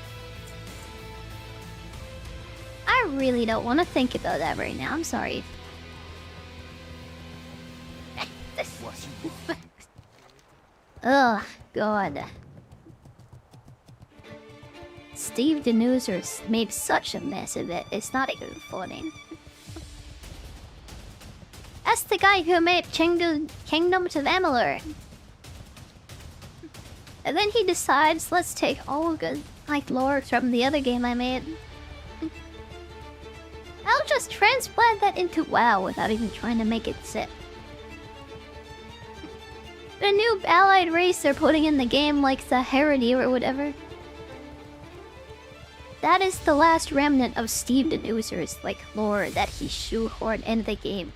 I really don't want to think about that right now, I'm sorry. Ugh, God. Steve the Newser made such a mess of it, it's not even funny. That's the guy who made Kingdoms of Amalur. And then he decides, let's take all good like lore from the other game I made. I'll just transplant that into WoW without even trying to make it sit. The new allied race they're putting in the game, like the Herody or whatever. That is the last remnant of Steve the Newser's like lore that he shoehorned in the game.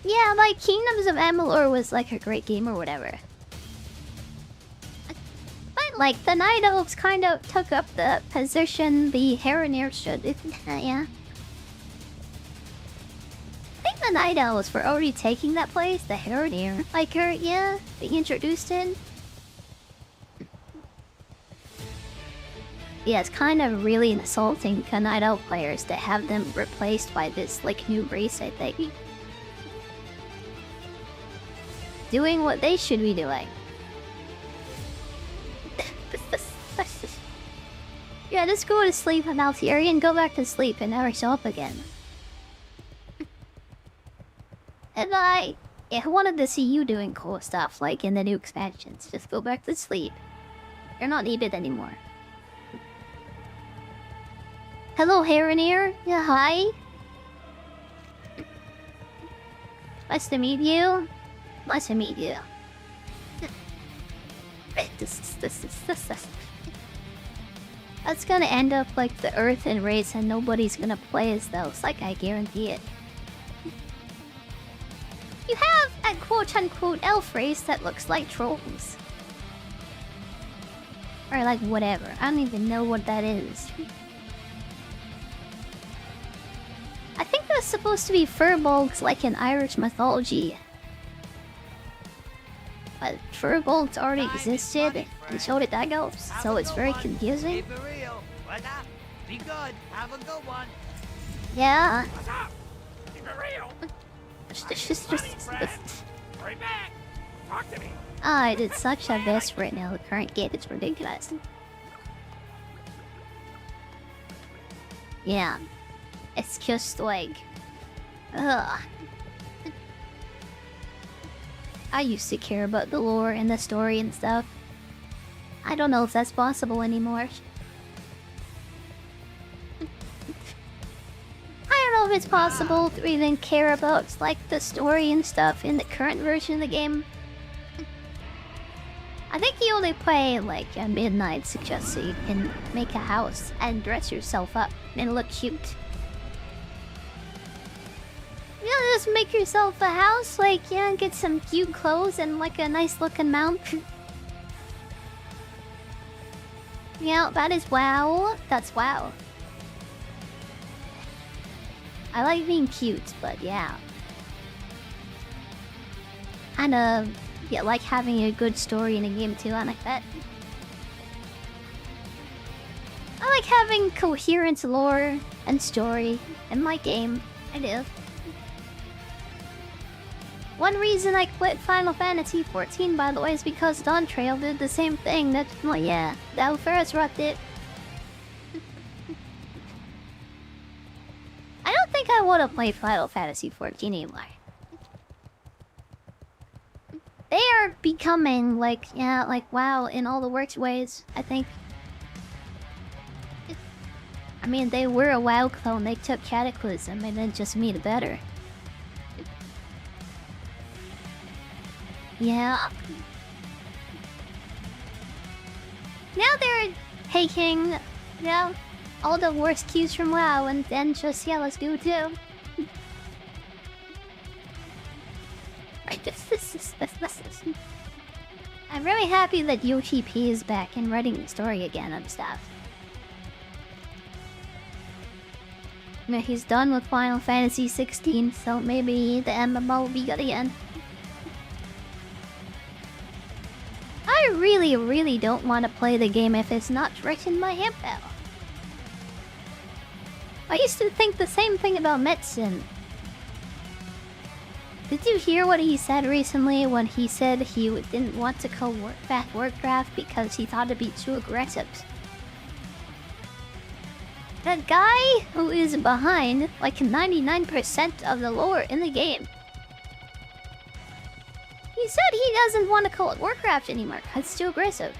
Yeah, like Kingdoms of Amalur was like a great game or whatever. But like the Night Elves kind of took up the position the Heronir should. Yeah. I think the Night Elves were already taking that place, the Heronir. Like her, yeah, being introduced in. Yeah, it's kind of really insulting to Night Elf players to have them replaced by this like new race, I think. Doing what they should be doing. Yeah, just go to sleep on Altieri and go back to sleep and never show up again. And I wanted to see you doing cool stuff like in the new expansions. Just go back to sleep. You're not needed anymore. Hello, Heronir. Yeah, hi. Nice to meet you. Nice to meet you. That's gonna end up like the Earth and race, and nobody's gonna play as those. Like, I guarantee it. You have a quote-unquote elf race that looks like trolls. Or like whatever. I don't even know what that is. I think that's supposed to be furbolgs like in Irish mythology. But furbolgs already existed and so did Dagos, so it's very confusing. Keep it real. What's up? Be good. Have a good one. Yeah. What's up? Keep it real. Hurry back. Talk to me. I did such a mess right now. The current game is ridiculous. Yeah. It's just like... Ugh. I used to care about the lore and the story and stuff. I don't know if that's possible anymore. I don't know if it's possible to even care about like the story and stuff in the current version of the game. I think you only play like at midnight, just so you can make a house and dress yourself up and look cute. Yeah, just make yourself a house, like, yeah, get some cute clothes and like a nice looking mount. Yeah, that is WoW. That's WoW. I like being cute, but yeah. And yeah, like having a good story in a game too, and I bet. I like having coherent lore and story in my game. I do. One reason I quit Final Fantasy XIV, by the way, is because Dawn Trail did the same thing that, well, yeah, that first rut did. I don't think I want to play Final Fantasy XIV anymore. They are becoming like, yeah, like WoW in all the worst ways, I think. I mean, they were a WoW clone, they took Cataclysm and then just made it better. Yeah. Now they're taking, yeah, all the worst cues from WoW and then just, yeah, let's do it too. Right, this is. I'm really happy that Yoshi P is back and writing the story again and stuff. Now he's done with Final Fantasy 16, so maybe the MMO will be good again. I really don't want to play the game if it's not written by him though. I used to think the same thing about Medicine. Did you hear what he said recently when he said he didn't want to call back Warcraft because he thought it'd be too aggressive? That guy who is behind like 99% of the lore in the game. He said he doesn't want to call it Warcraft anymore because it's too aggressive.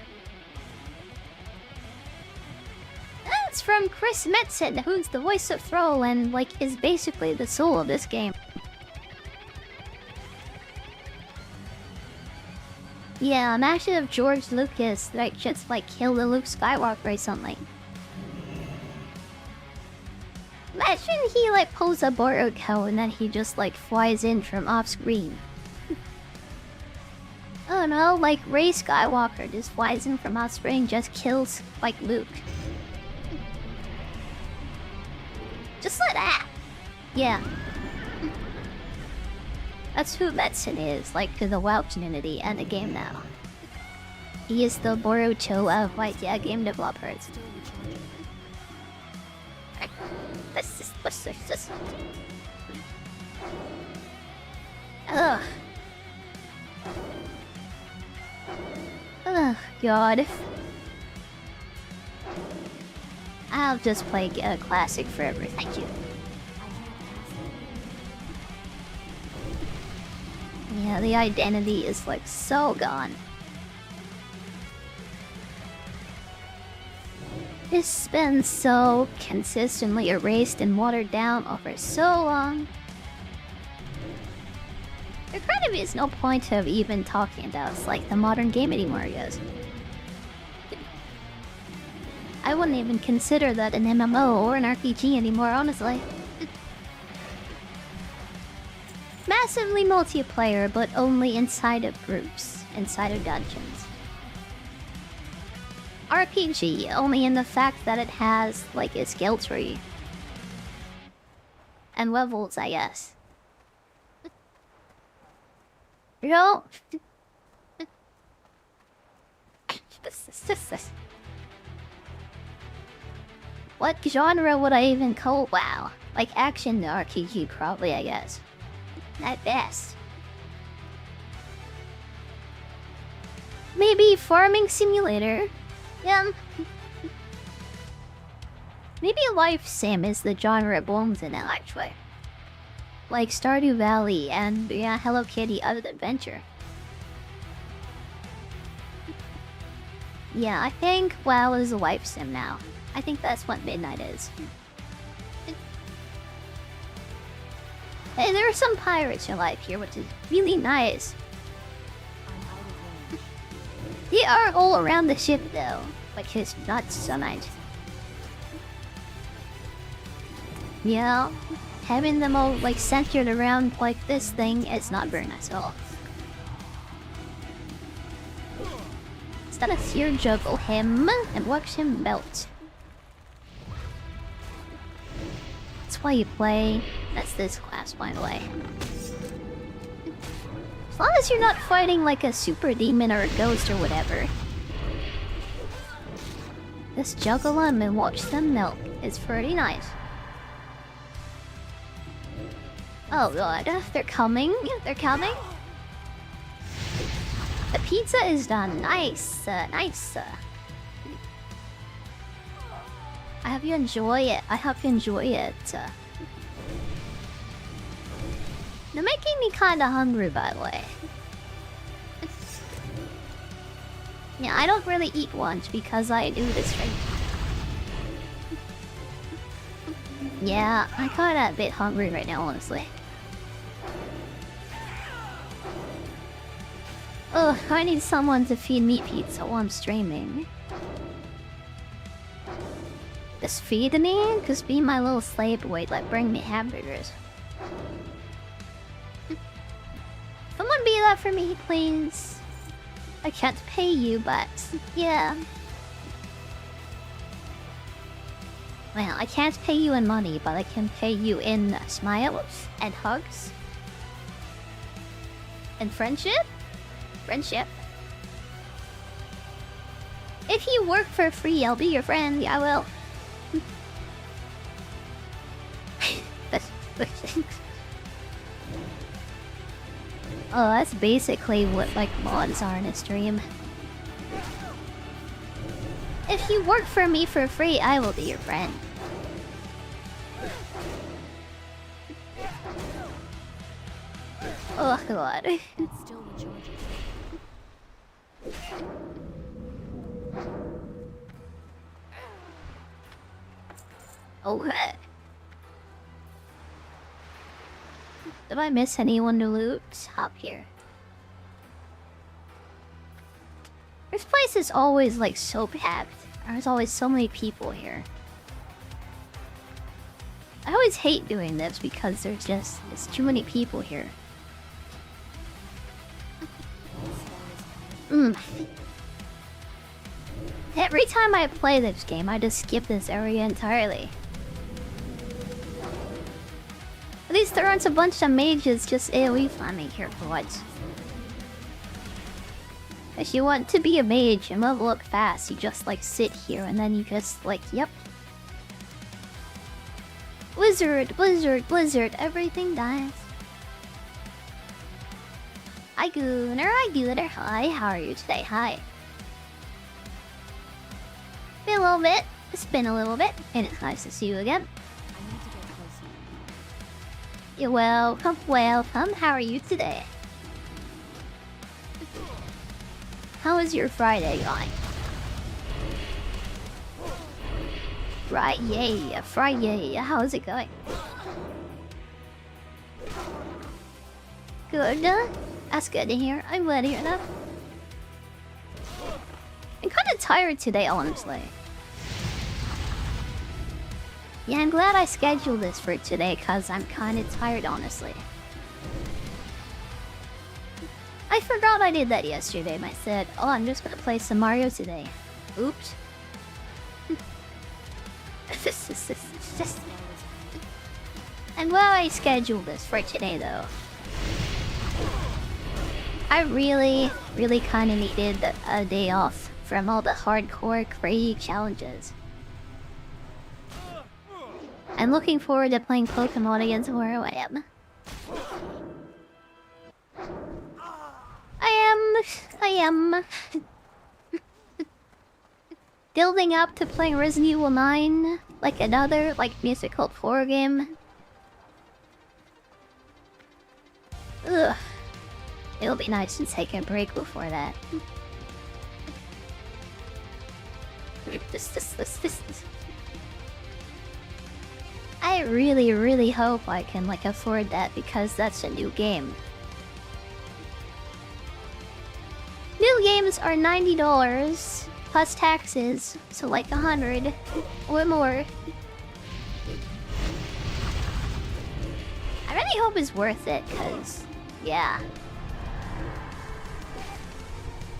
That's from Chris Metzen, who's the voice of Thrall and like is basically the soul of this game. Yeah, imagine if George Lucas like just like killed a Luke Skywalker or something. Imagine he like pulls a borrowed code and then he just like flies in from off screen. I don't know, like Rey Skywalker just flies in from off screen, just kills like Luke. Just like that. Yeah. That's who Metzen is, like to the WoW community and the game now. He is the Boruto of like, yeah, game developers. This. Ugh. Ugh, God. I'll just play Classic forever, thank you. Yeah, the identity is like so gone. It's been so consistently erased and watered down over so long. There kind of is no point of even talking about it's like the modern game anymore, I guess. I wouldn't even consider that an MMO or an RPG anymore, honestly. Massively multiplayer, but only inside of groups, inside of dungeons. RPG, only in the fact that it has, like, a skill tree. And levels, I guess. You know? What genre would I even call WoW? Like action RPG, probably, I guess. At best. Maybe farming simulator. Yeah. Maybe life sim is the genre it belongs in now, actually. Like Stardew Valley and yeah, Hello Kitty Other Adventure. Yeah, I think WoW is a life sim now. I think that's what Midnight is. Hey, there are some pirates in life here, which is really nice. They are all around the ship though, which is not so nice. Yeah, having them all like centered around like this thing is not very nice at all. Instead of fear juggle him and watch him melt. That's why you play. That's this class, by the way. As long as you're not fighting like a super demon or a ghost or whatever. Just juggle them and watch them melt. It's pretty nice. Oh god, they're coming. They're coming. The pizza is done. Nice, nice. I hope you enjoy it. I hope you enjoy it. They're making me kinda hungry, by the way. Yeah, I don't really eat lunch because I do this right. Yeah, I kinda a bit hungry right now, honestly. Ugh, I need someone to feed me pizza while I'm streaming. Just feed me? Just be my little slave boy, like bring me hamburgers. Someone be that for me, please. I can't pay you, but yeah. Well, I can't pay you in money, but I can pay you in smiles and hugs. And friendship? Friendship. If you work for free, I'll be your friend. Yeah, I will. Oh, that's basically what like mods are in a stream. If you work for me for free, I will be your friend. Oh god. Still majority. Okay. Did I miss anyone to loot? Hop here. This place is always like so packed. There's always so many people here. I always hate doing this because there's too many people here. Every time I play this game, I just skip this area entirely. At least there aren't a bunch of mages just AoE farming here for once. If you want to be a mage and level up fast, you just like sit here and then you just like, yep. Blizzard, blizzard, blizzard, everything dies. Hi Gooner, hi, how are you today? Hi. Been a little bit, it's been a little bit, and it's nice to see you again. I need to get closer. You're welcome, welcome, how are you today? How is your Friday going? Friday, how is it going? Good, that's good to hear. I'm glad to hear that. I'm kind of tired today, honestly. Yeah, I'm glad I scheduled this for today because I'm kind of tired, honestly. I forgot I did that yesterday. I said, oh, I'm just gonna play some Mario today. Oops. I'm glad I scheduled this for today, though. I really kind of needed a day off from all the hardcore, crazy challenges. I'm looking forward to playing Pokemon against where I am. I am building up to playing Resident Evil 9, like another music called horror game. Ugh. It'll be nice to take a break before that. I really hope I can afford that because that's a new game. New games are $90 plus taxes, so like 100 or more. I really hope it's worth it, cause yeah.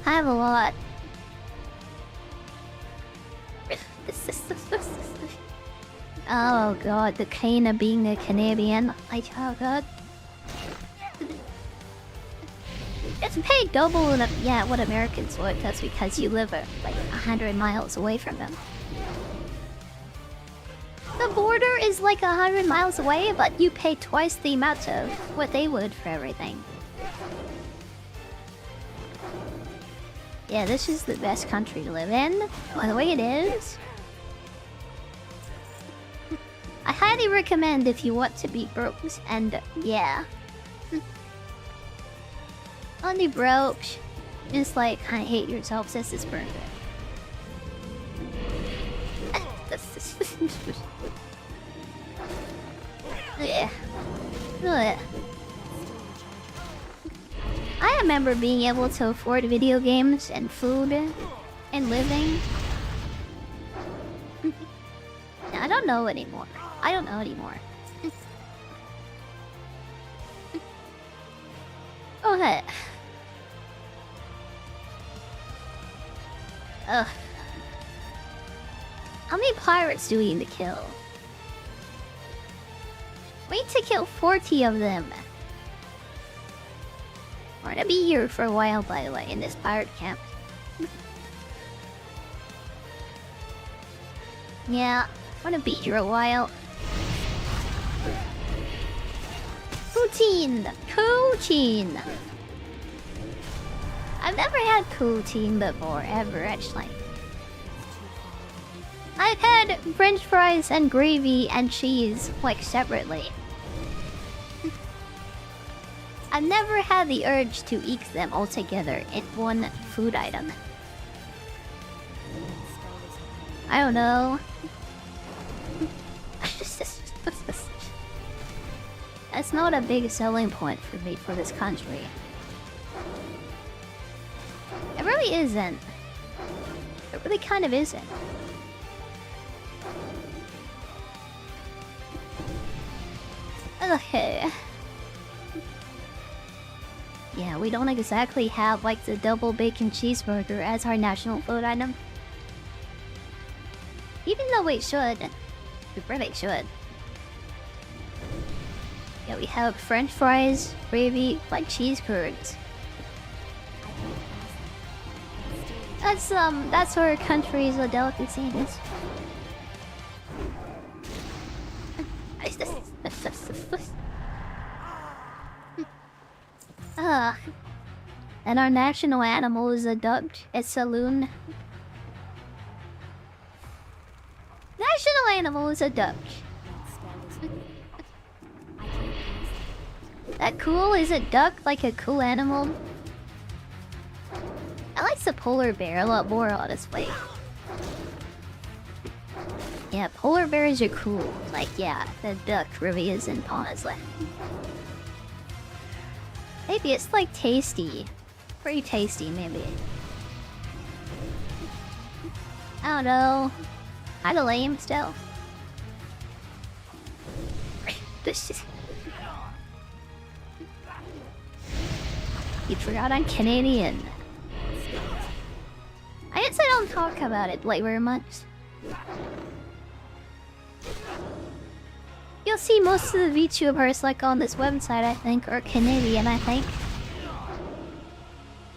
I have a lot. Oh god, the pain of being a Canadian. Oh god. It's paid double in what Americans would. That's because you live like 100 miles away from them. The border is like 100 miles away, but you pay twice the amount of what they would for everything. Yeah, this is the best country to live in. By the way, it is. I highly recommend if you want to be broke, and yeah. Only broke. Just like, I hate yourself, says this burger. Yeah. I remember being able to afford video games and food and living. I don't know anymore. I don't know anymore. Okay. Ugh. How many pirates do we need to kill? We need to kill 40 of them. We're gonna be here for a while, by the way, in this pirate camp. Yeah, I'm gonna be here a while. Poutine! Poutine! I've never had poutine before, ever, actually. I've had french fries and gravy and cheese, like, separately. I've never had the urge to eat them all together in one food item. I don't know. That's not a big selling point for me for this country. It really isn't. It really kind of isn't. Okay. Yeah, we don't exactly have like the double bacon cheeseburger as our national food item. Even though we should. We really should. Yeah, we have french fries, gravy, like cheese curds. That's our country's delicacy. And our national animal is a duck. It's a loon. National animal is a duck. That cool? Is a duck like a cool animal? I like the polar bear a lot more, honestly. Yeah, polar bears are cool. Like, yeah, the duck really isn't, honestly. Maybe it's like tasty. Pretty tasty, maybe. I don't know. Kinda lame still. This is... You forgot I'm Canadian. I guess I don't talk about it like very much. You'll see most of the VTubers like on this website, I think, are Canadian, I think.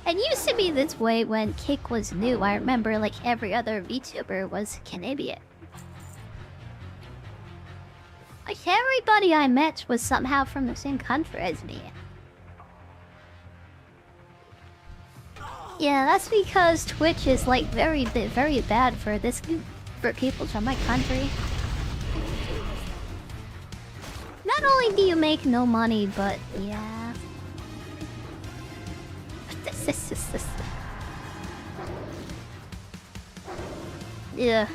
It used to be this way when Kick was new. I remember like every other VTuber was Canadian. Like everybody I met was somehow from the same country as me. Yeah, that's because Twitch is like very bad for people from my country. Not only do you make no money, but yeah. Yeah.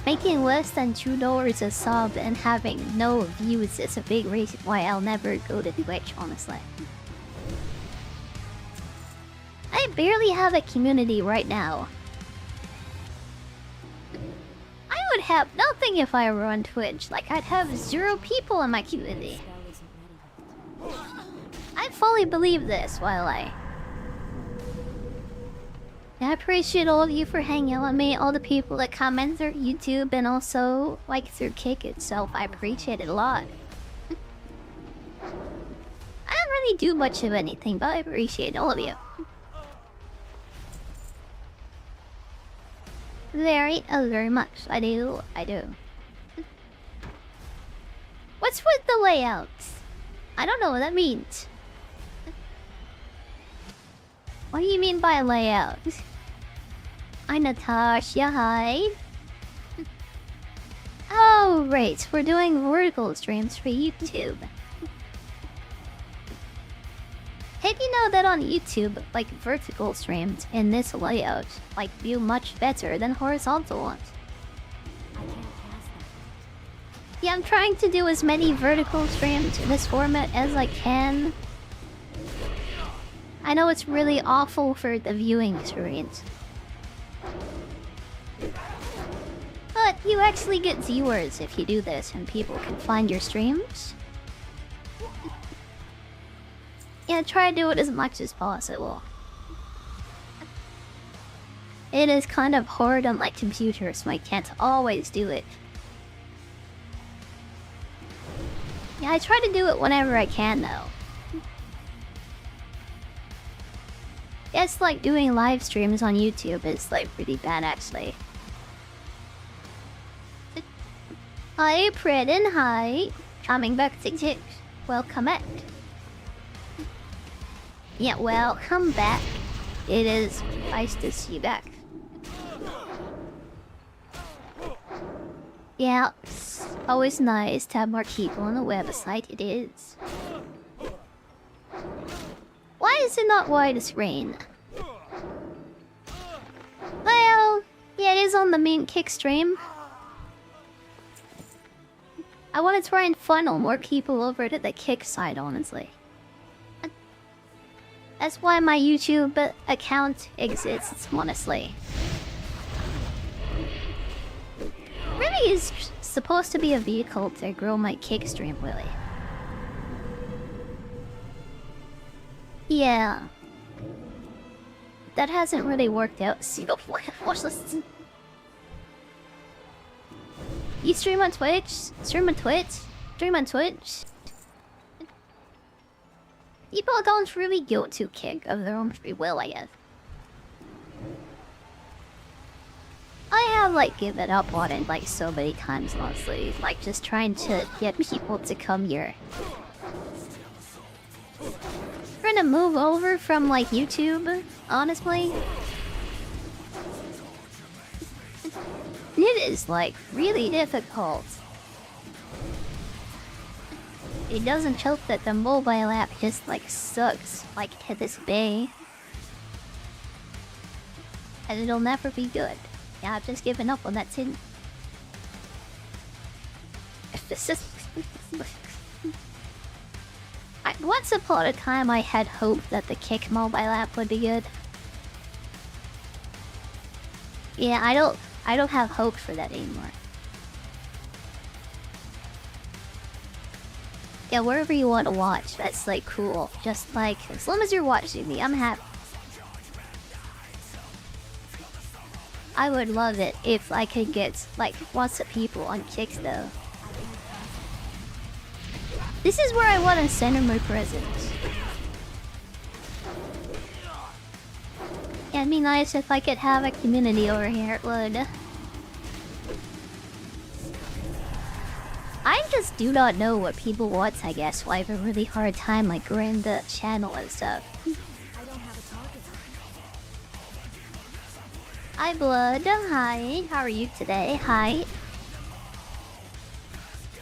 Making less than $2 a sub and having no views is a big reason why I'll never go to Twitch, honestly. I barely have a community right now. I would have nothing if I were on Twitch. Like, I'd have 0 people in my community. I fully believe this while I appreciate all of you for hanging out with me, all the people that comment through YouTube and also like through Kick itself. I appreciate it a lot. I don't really do much of anything, but I appreciate all of you. Very much. I do. What's with the layouts? I don't know what that means. What do you mean by layout? Hi Natasha, hi. Oh, right. We're doing vertical streams for YouTube. Hey, do you know that on YouTube, like vertical streams in this layout, like do much better than horizontal ones? I can't cast that. Yeah, I'm trying to do as many vertical streams in this format as I can. I know it's really awful for the viewing experience. But you actually get viewers if you do this and people can find your streams. Yeah, try to do it as much as possible. It is kind of hard on my computer, so I can't always do it. Yeah, I try to do it whenever I can, though. It's like doing live streams on YouTube is like pretty bad, actually. Hi, Predin, hi. Coming back to Kick. Welcome back. Yeah, welcome back. It is nice to see you back. Yeah, it's always nice to have more people on the website, it is. Why is it not widescreen? Well, yeah, it is on the main Kick stream. I want to try and funnel more people over to the Kick side, honestly. That's why my YouTube account exists, honestly. Really is supposed to be a vehicle to grow my Kick stream, really. Yeah. That hasn't really worked out. Watch this. You stream on Twitch? Stream on Twitch? Stream on Twitch? People don't really go to Kick of their own free will, I guess. I have like given up on it like so many times, honestly. Like just trying to get people to come here. Trying to move over from like YouTube, honestly. It is like really difficult. It doesn't help that the mobile app just like sucks like to this day. And it'll never be good. Yeah, I've just given up on that too. Once upon a time I had hope that the Kick mobile app would be good. Yeah, I don't have hope for that anymore. Yeah, wherever you want to watch, that's like cool. Just like, as long as you're watching me, I'm happy. I would love it if I could get like lots of people on Kick though. This is where I want to center my presence. Yeah, it'd be nice if I could have a community over here, it would. I just do not know what people want, I guess, so I have a really hard time like growing the channel and stuff. I don't have a target. Hi Blood, hi, how are you today? Hi.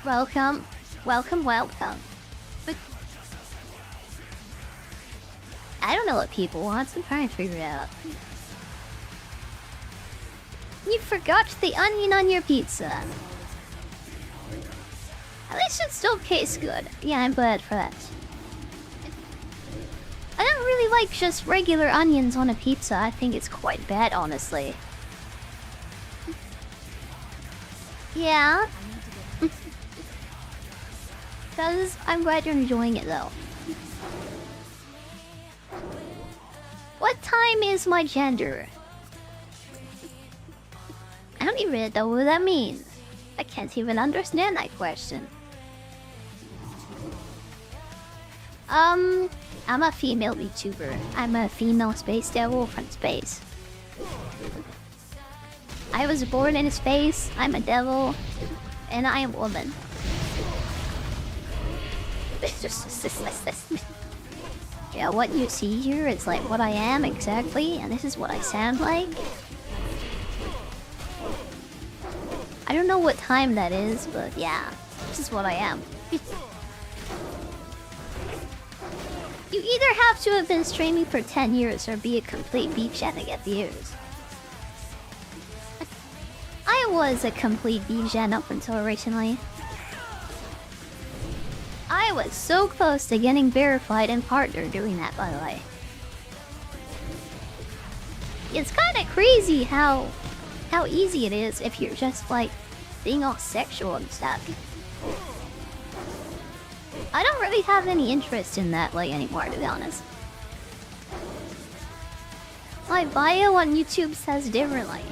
Welcome, welcome, welcome. But I don't know what people want, so I'm trying to figure it out. You forgot the onion on your pizza. At least it still tastes good. Yeah, I'm glad for that. I don't really like just regular onions on a pizza. I think it's quite bad, honestly. Yeah. I'm glad you're enjoying it, though. What time is my gender? don't even know what that means. I can't even understand that question. I'm a female VTuber. I'm a female space devil from space. I was born in space, I'm a devil, and I am a woman. Yeah, what you see here is like what I am exactly, and this is what I sound like. I don't know what time that is, but yeah, this is what I am. You either have to have been streaming for 10 years or be a complete beefgen to get views. I was a complete beefgen up until recently. I was so close to getting verified and partner doing that, by the way. It's kind of crazy how easy it is if you're just like being all sexual and stuff. I don't really have any interest in that like anymore, to be honest. My bio on YouTube says differently.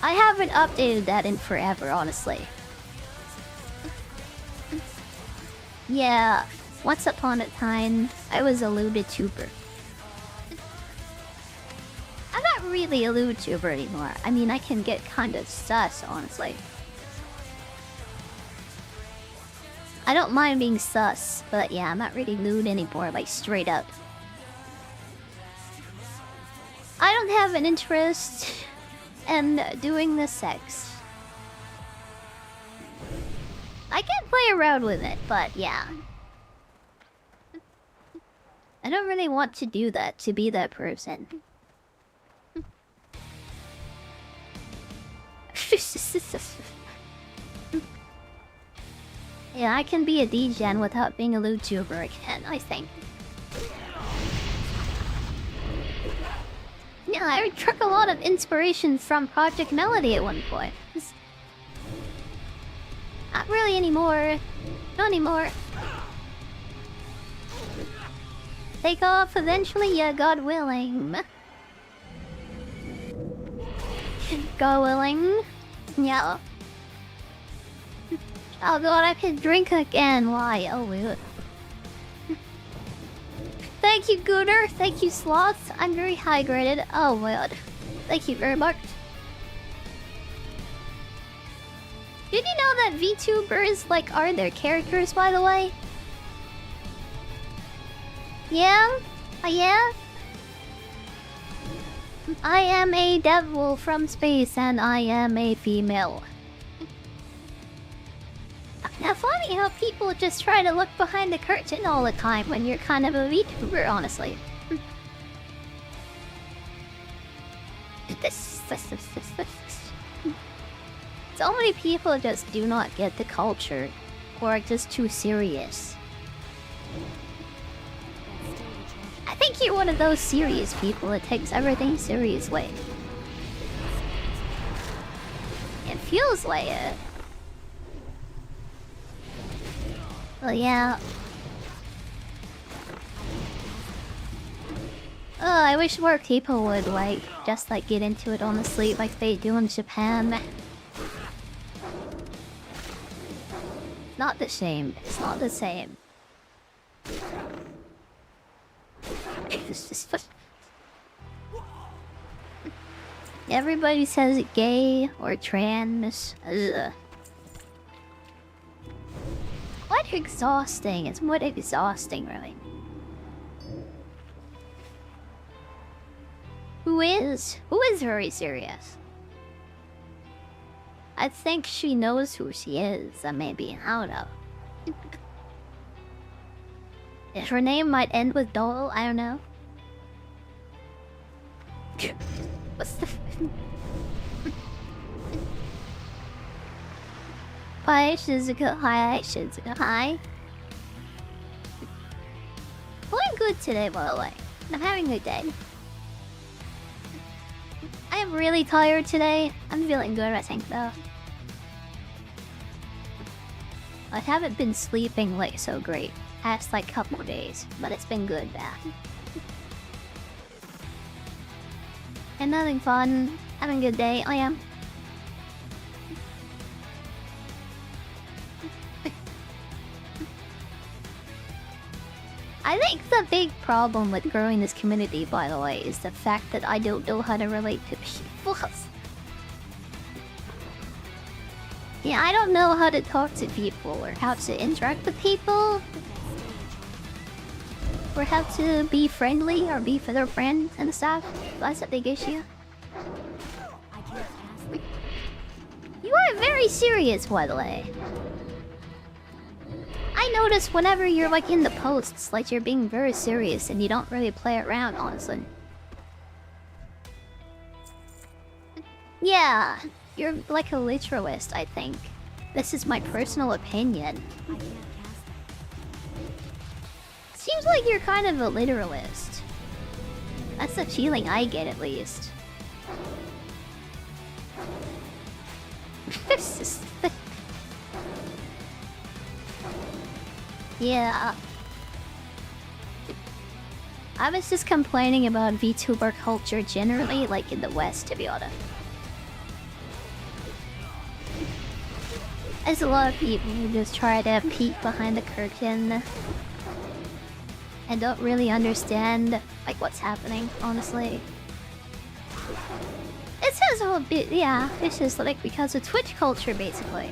I haven't updated that in forever, honestly. Yeah, once upon a time, I was a vtuber. I'm not really a vtuber anymore. I mean, I can get kind of sus, honestly. I don't mind being sus, but yeah, I'm not really lewd anymore, like straight up. I don't have an interest in doing the sex. I can play around with it, but yeah. I don't really want to do that, to be that person. Yeah, I can be a DGen without being a YouTuber again, I think. Yeah, I took a lot of inspiration from Project Melody at one point. Not really anymore. Not anymore. Take off eventually, yeah, God willing. God willing. Yeah. Oh god, I can drink again. Why? Oh weird. Thank you, Gooner. Thank you, Sloth. I'm very hydrated. Oh weird. Thank you very much. Did you know that VTubers like are their characters, by the way? Yeah? Yeah? I am a devil from space and I am a female. Now funny how people just try to look behind the curtain all the time when you're kind of a VTuber, honestly. So many people just do not get the culture, or are just too serious. I think you're one of those serious people that takes everything seriously. It feels like it. Well, yeah. Oh, I wish more people would, like, just, like, get into it honestly, like they do in Japan. Not the same. It's not the same. Everybody says gay or trans. Ugh. What exhausting. It's what exhausting, really. Who is very serious? I think she knows who she is, maybe. I don't know. If her name might end with Doll, I don't know. What's the... Hi, Shizuka. Hi, Shizuka. Hi. Feeling good today, by the way. I'm having a good day. I am really tired today. I'm feeling good, I think, though. I haven't been sleeping like so great past like couple of days, but it's been good, And nothing fun. Having a good day. I am. I think the big problem with growing this community, by the way, is the fact that I don't know how to relate to people. Yeah, I don't know how to talk to people or how to interact with people. Or how to be friendly or be for their friends and stuff. That's a big issue. You are very serious, by the way. I notice whenever you're like in the posts, like you're being very serious and you don't really play around, honestly. Yeah, you're like a literalist, I think. This is my personal opinion. Seems like you're kind of a literalist. That's the feeling I get, at least. Yeah. I was just complaining about VTuber culture generally, like in the West, to be honest. There's a lot of people who just try to peek behind the curtain and don't really understand like what's happening, honestly. It says a bit, yeah, it's just like because of Twitch culture, basically.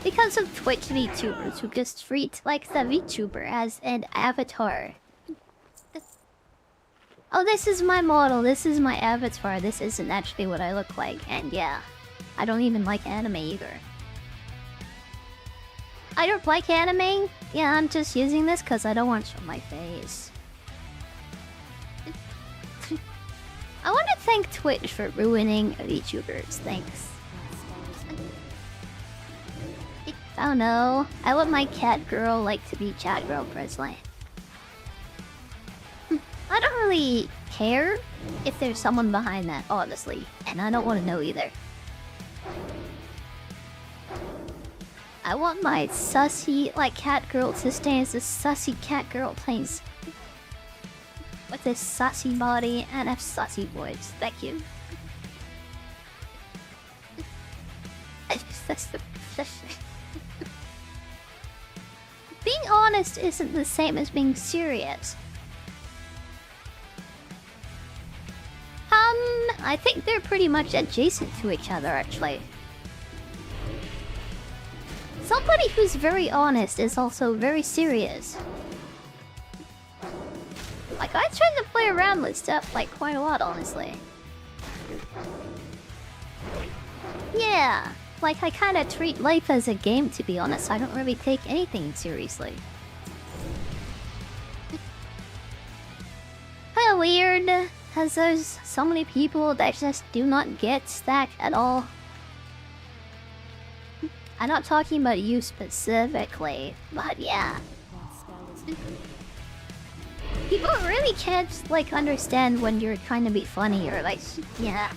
Because of Twitch VTubers who just treat like the VTuber as an avatar. Oh, this is my model, this is my avatar, this isn't actually what I look like, and yeah. I don't even like anime either. I don't like anime? Yeah, I'm just using this because I don't want to show my face. I want to thank Twitch for ruining VTubers. Thanks. I don't know. I want my cat girl like to be chat girl personally. I don't really care if there's someone behind that, honestly. And I don't want to know either. I want my sussy, like, cat girl to stay as a sussy cat girl, please. With this sussy body and a sussy voice. Thank you. Being honest isn't the same as being serious. I think they're pretty much adjacent to each other, actually. Somebody who's very honest is also very serious. Like, I try to play around with stuff, like, quite a lot, honestly. Yeah, like, I kinda treat life as a game, to be honest. I don't really take anything seriously. Kinda weird, because there's so many people that just do not get Stack at all. I'm not talking about you specifically, but yeah. People really can't, like, understand when you're trying to be funny or, like, yeah.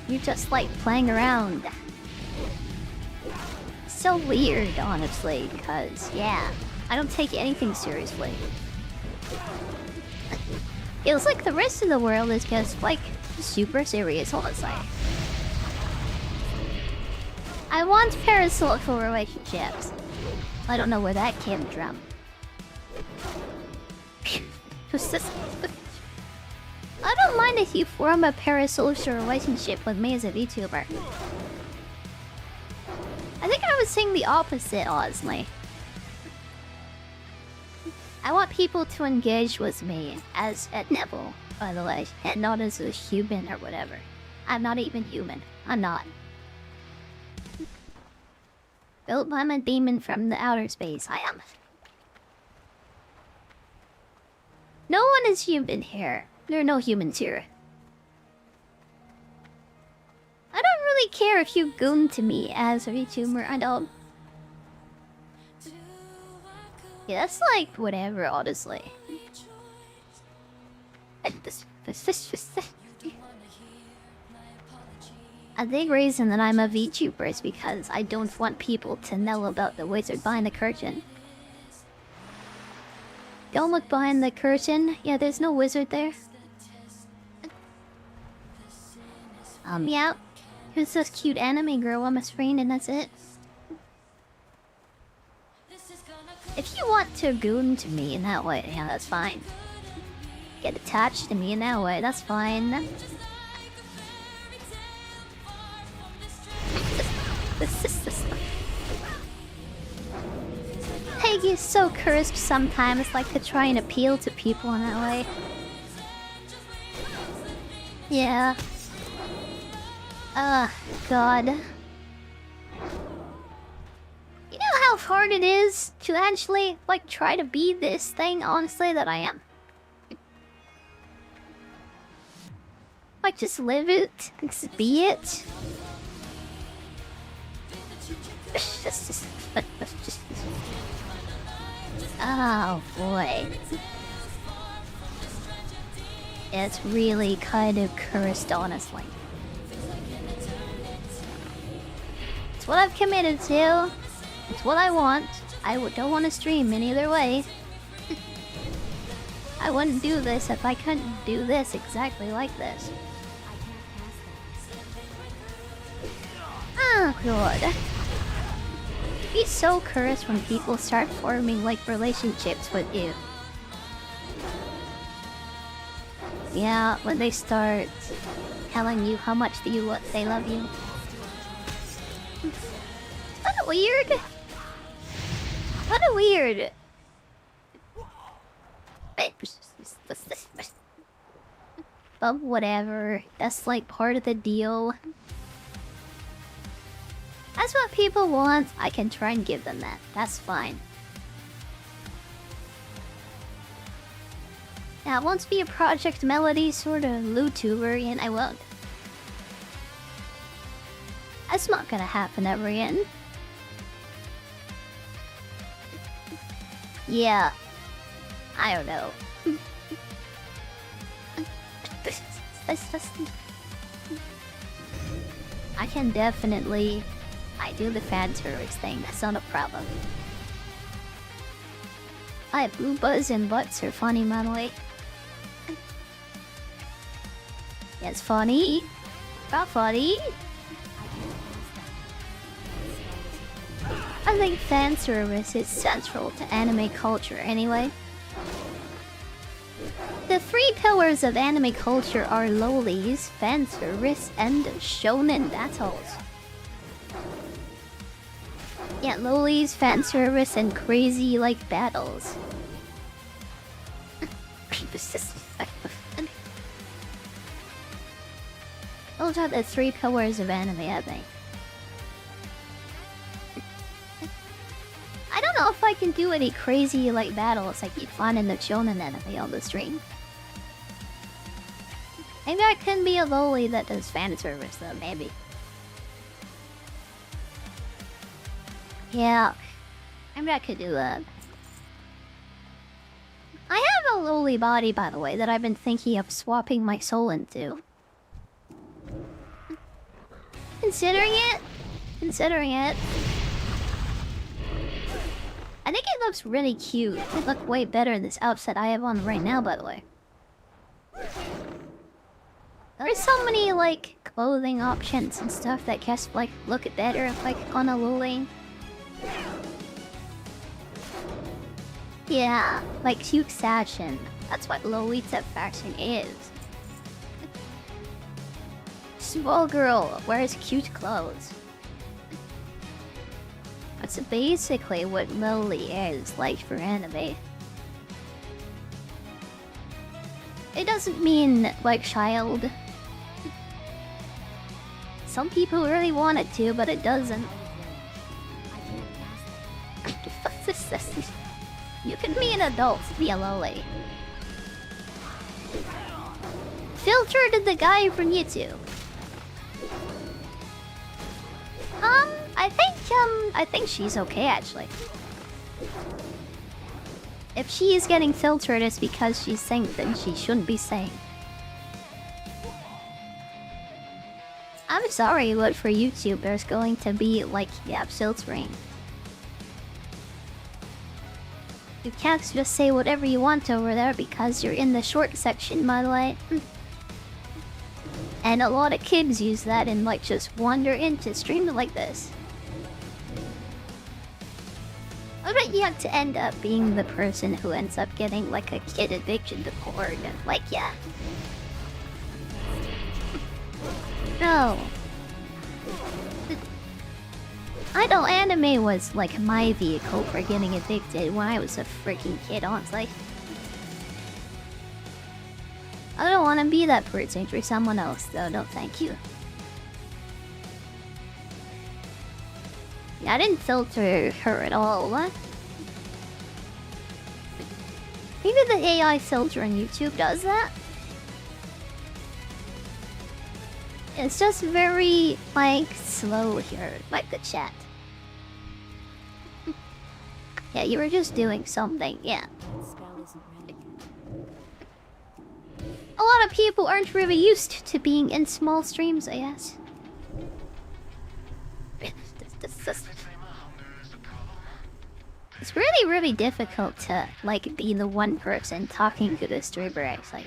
You're just, like, playing around. So weird, honestly, because, yeah. I don't take anything seriously. Feels like the rest of the world is just, like, super serious, honestly. I want parasocial relationships. I don't know where that came from. I don't mind if you form a parasocial relationship with me as a VTuber. I think I was saying the opposite, honestly. I want people to engage with me as a Neville, by the way, and not as a human or whatever. I'm not even human. I'm not. Built by a demon from the outer space, I am. No one is human here. There are no humans here. I don't really care if you goon to me as a VTuber, I don't. Yeah, that's like whatever, honestly. A big reason that I'm a VTuber is because I don't want people to know about the wizard behind the curtain. Don't look behind the curtain. Yeah, there's no wizard there. Yeah. Here's this cute anime girl on my screen, and that's it. If you want to goon to me in that way, yeah, that's fine. Get attached to me in that way, that's fine. Peg is so cursed sometimes, like to try and appeal to people in that way. Yeah. God. You know how hard it is to actually, like, try to be this thing, honestly, that I am? Like, just live it. Just be it. Oh, boy. It's really kind of cursed, honestly. It's what I've committed to. It's what I want. I don't want to stream in either way. I wouldn't do this if I couldn't do this exactly like this. Oh, God. Be so cursed when people start forming, like, relationships with you. Yeah, when they start telling you how much they love you. Kinda weird. Kinda weird. But whatever. That's like part of the deal. That's what people want. I can try and give them that. That's fine. Now, it won't be a Project Melody sort of VTuber, and I won't. That's not gonna happen ever again. Yeah. I don't know. I can definitely... I do the fan service thing, that's not a problem. Boobas and butts are funny, by the way. It's funny. Not funny. I think fan service is central to anime culture anyway. The three pillars of anime culture are lolis, fan service, and shonen battles. Yeah, lolis, fan service, and crazy, like, battles. Those are the three pillars of anime, I think. I don't know if I can do any crazy, like, battles like you'd find in the shonen anime on the stream. Maybe I can be a loli that does fan service, though, maybe. Yeah, maybe I could do that. I have a loli body, by the way, that I've been thinking of swapping my soul into. Considering it. I think it looks really cute. It looks way better than this outfit I have on right now, by the way. There's so many, like, clothing options and stuff that just, like, look better, like, on a loli. Yeah, like cute fashion. That's what Lolita fashion is. Small girl wears cute clothes. That's basically what loli is, like, for anime. It doesn't mean, like, child. Some people really want it to, but it doesn't. You can be an adult, be a loli. Filtered the guy from YouTube. I think she's okay, actually. If she is getting filtered, it's because she's saying things she shouldn't be saying. I'm sorry, but for YouTube, there's going to be, like, yeah, filtering. You can't just say whatever you want over there because you're in the short section, by the way. And a lot of kids use that and like just wander into streams like this. I bet you have to end up being the person who ends up getting like a kid addiction to porn. Like, yeah. No. I know anime was like my vehicle for getting addicted when I was a freaking kid, honestly. I don't want to be that person for someone else, though. No, thank you. Yeah, I didn't filter her at all. What? Maybe the AI filter on YouTube does that? It's just very, like, slow here, like the chat. Yeah, you were just doing something, yeah. A lot of people aren't really used to being in small streams, I guess. It's really, really difficult to, like, be the one person talking to the streamer, actually.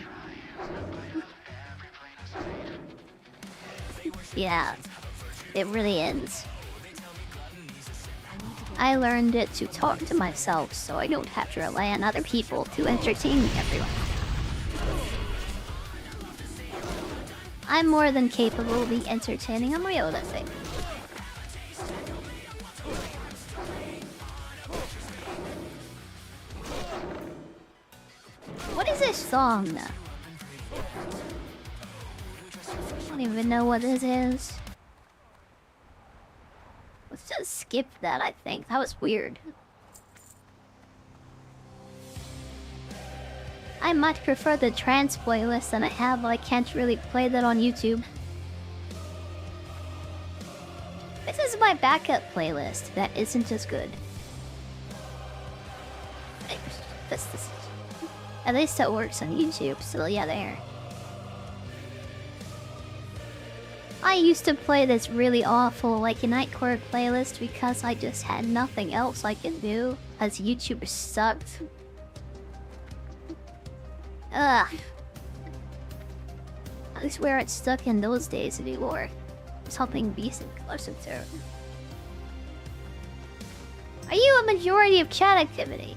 Yeah, it really is. I learned it to talk to myself so I don't have to rely on other people to entertain everyone. I'm more than capable of being entertaining on my own, I think. What is this song? I don't even know what this is. Let's just skip that, I think. That was weird. I much prefer the trance playlist than I have, but I can't really play that on YouTube. This is my backup playlist that isn't as good. At least it works on YouTube, so yeah, there. I used to play this really awful, like, Nightcore playlist because I just had nothing else I could do, as YouTube sucked. Ugh. I swear it's stuck in those days anymore. Something decent closer to it. Are you a majority of chat activity?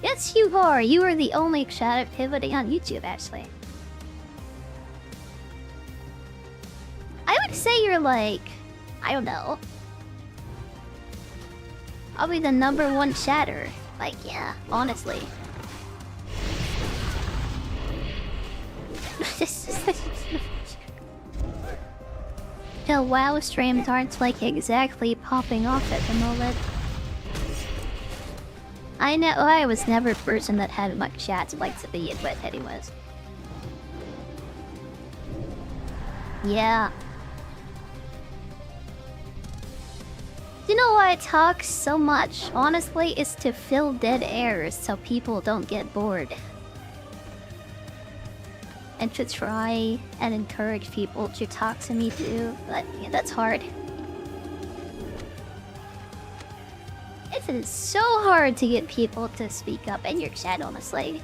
Yes, you are. You are the only chat activity on YouTube, actually. I would say you're like, I don't know. I'll be the #1 chatter. Like, yeah, honestly. The WoW streams aren't like exactly popping off at the moment. I know I was never a person that had much chats like to be with anyways. Yeah. You know why I talk so much? Honestly, it's to fill dead air so people don't get bored. And to try and encourage people to talk to me too, but yeah, that's hard. It is so hard to get people to speak up in your chat, honestly.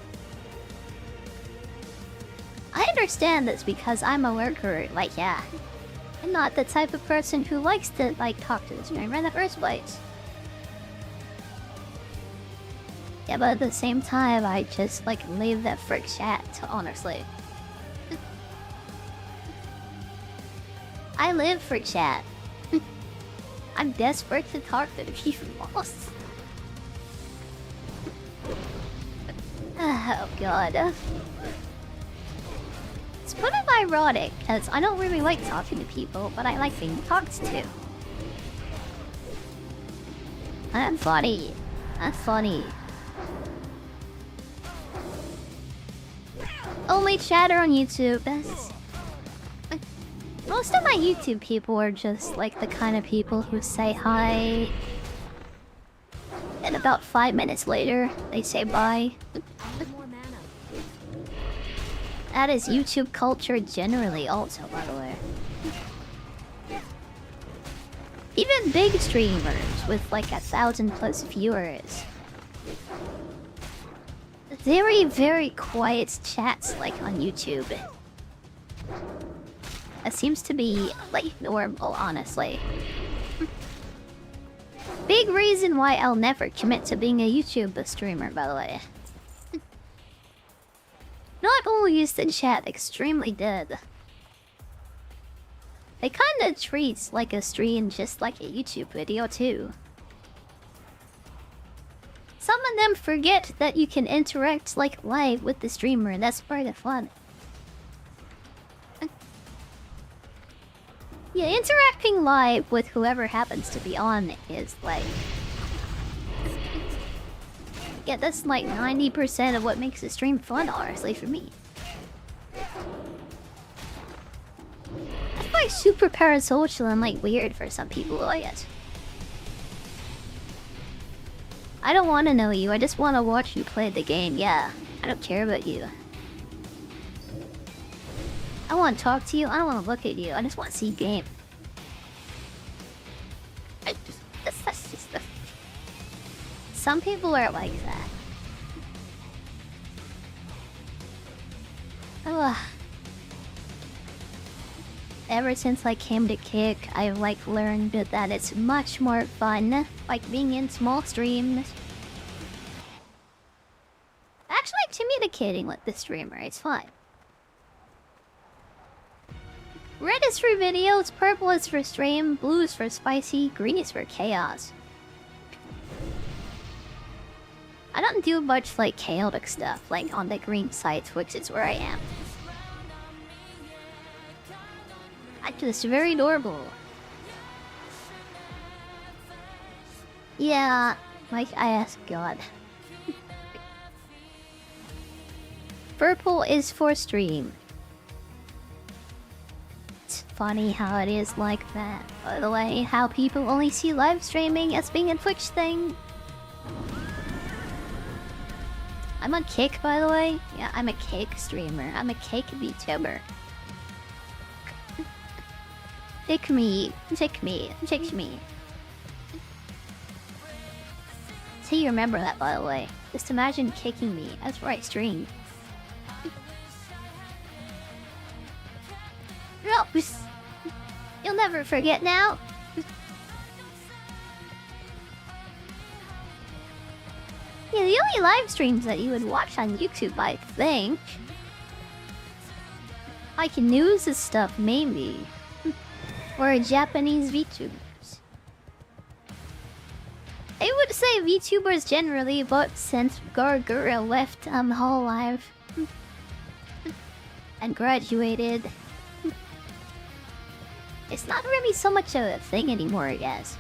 I understand this because I'm a lurker, like, yeah. I'm not the type of person who likes to, like, talk to the streamer in the first place. Yeah, but at the same time, I just, like, leave that frick chat, honestly. I live for chat. I'm desperate to talk to the people. Oh god. It's kind of ironic, because I don't really like talking to people, but I like being talked to. I'm funny. I'm funny. Only chatter on YouTube. Most of my YouTube people are just like the kind of people who say hi, and about 5 minutes later, they say bye. That is YouTube culture generally also, by the way. Even big streamers with like 1,000+ viewers. Very, very quiet chats like on YouTube. It seems to be like normal, honestly. Big reason why I'll never commit to being a YouTube streamer, by the way. Not only is the chat extremely dead, they kinda treat like a stream just like a YouTube video too. Some of them forget that you can interact like live with the streamer, and that's part of fun. Yeah, interacting live with whoever happens to be on is like... Yeah, that's like 90% of what makes a stream fun, honestly, for me. That's like super parasocial and like weird for some people, I guess. I don't want to know you, I just want to watch you play the game, yeah. I don't care about you. I want to talk to you, I don't want to look at you, I just want to see game. That's just the... Some people are like that. Ugh. Ever since I came to Kick, I've like learned that it's much more fun, like being in small streams. Actually communicating with the streamer, it's fine. Red is for videos, purple is for stream, blue is for spicy, green is for chaos. I don't do much like chaotic stuff, like on the green side, which is where I am. I'm just very normal. Yeah, like I asked God. Purple is for stream. It's funny how it is like that. By the way, how people only see live streaming as being a Twitch thing. I'm on Kick, by the way. Yeah, I'm a Kick streamer. I'm a Kick VTuber. Take me. Take me. Take me. So you remember that, by the way. Just imagine kicking me. That's where I stream. You'll never forget now. Yeah, the only live streams that you would watch on YouTube, I think, like news and stuff, maybe, or Japanese VTubers. I would say VTubers generally, but since Gargura left Whole Live and graduated, it's not really so much of a thing anymore, I guess.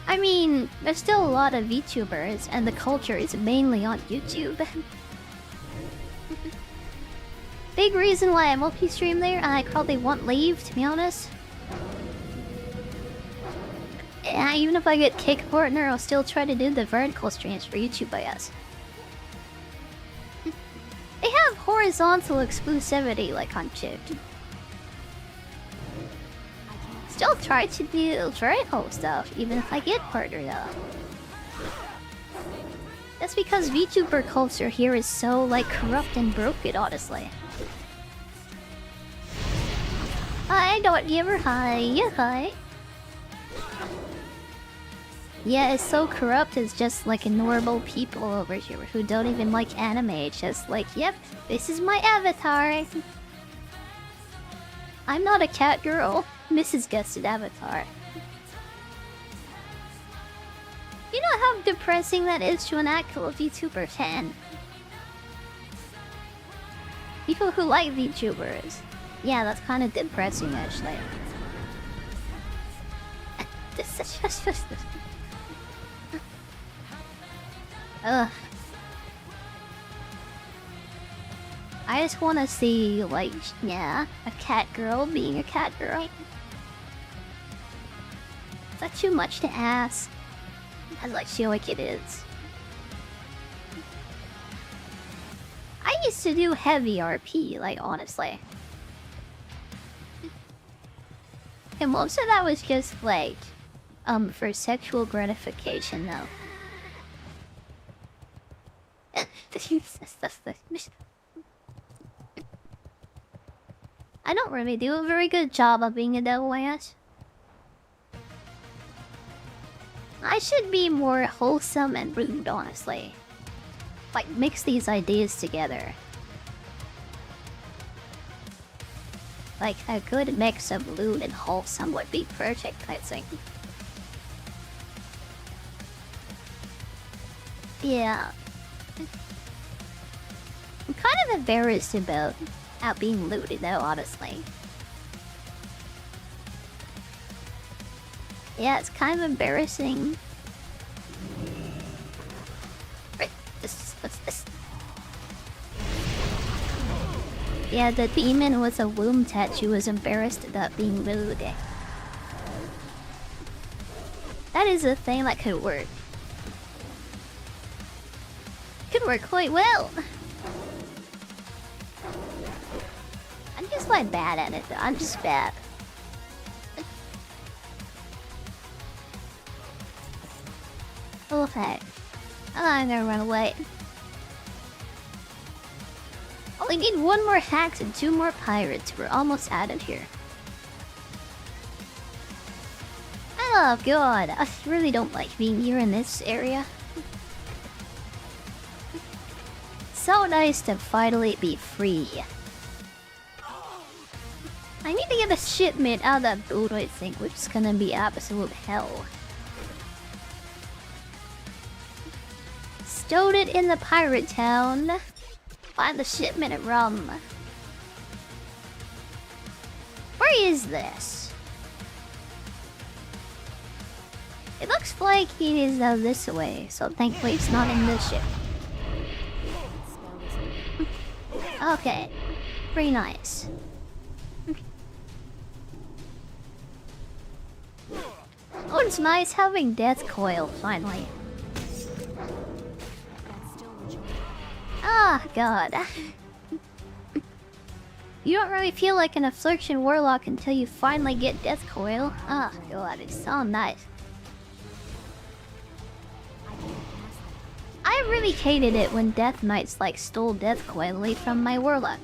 I mean, there's still a lot of VTubers, and the culture is mainly on YouTube. Big reason why I multi-stream there, and I probably won't leave, to be honest. Yeah, even if I get Kick Partner, I'll still try to do the vertical streams for YouTube, I guess. They have horizontal exclusivity, like on Kick. Still try to do vertical stuff, even if I get partner though. That's because VTuber culture here is so like corrupt and broken, honestly. Hi, don't you ever hi? Yeah, hi. Yeah, it's so corrupt. It's just like normal people over here who don't even like anime. It's just like, yep, this is my avatar. I'm not a cat girl. Mrs. Guested avatar. You know how depressing that is to an actual VTuber fan? People who like VTubers. Yeah, that's kind of depressing, actually. Ugh. I just want to see, like, yeah, a cat girl being a cat girl. Is that too much to ask? I like feel like it is. I used to do heavy RP, like, honestly. And most of that was just like, for sexual gratification, though. I don't really do a very good job of being a devil ass. I should be more wholesome and rude, honestly. Like, mix these ideas together. Like, a good mix of lewd and wholesome would be perfect, I think. Yeah. I'm kind of embarrassed about being lewd, though, honestly. Yeah, it's kind of embarrassing. Right, what's this? Yeah, the demon with a womb tattoo was embarrassed about being lewd. That is a thing that could work. Could work quite well. I'm just like bad at it though. I'm just bad. Okay. I'm gonna run away. Oh, we need one more hacks and 2 more pirates. We're almost out of here. Oh god, I really don't like being here in this area. So nice to finally be free. I need to get a shipment out of that boat, I think, which is gonna be absolute hell. Stowed it in the pirate town. Find the shipment and rum. Where is this? It looks like it is this way, so thankfully it's not in this ship. Okay, pretty nice. Oh, it's nice having Death Coil finally. Ah, god. You don't really feel like an Affliction Warlock until you finally get Death Coil. Ah, god, it's so nice. I really hated it when Death Knights like stole Death Coil away from my Warlock.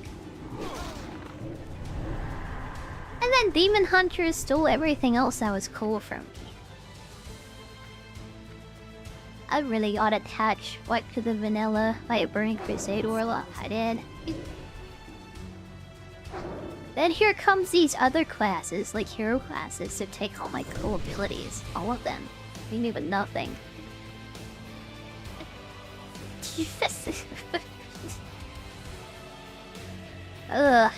And then Demon Hunters stole everything else that was cool from me. I really got attached right to the vanilla by burning Crusade Warlock. I did. Then here comes these other classes, like hero classes, to take all my cool abilities. All of them. Leave me with nothing. Ugh.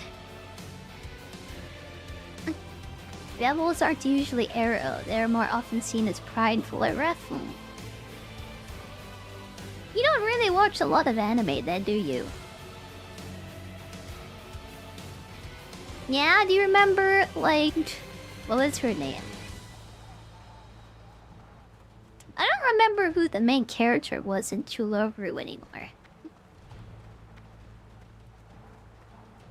Devils aren't usually arrow. They're more often seen as prideful or wrathful. You don't really watch a lot of anime then, do you? Yeah, do you remember, like... what was her name? I don't remember who the main character was in True Love Ru anymore.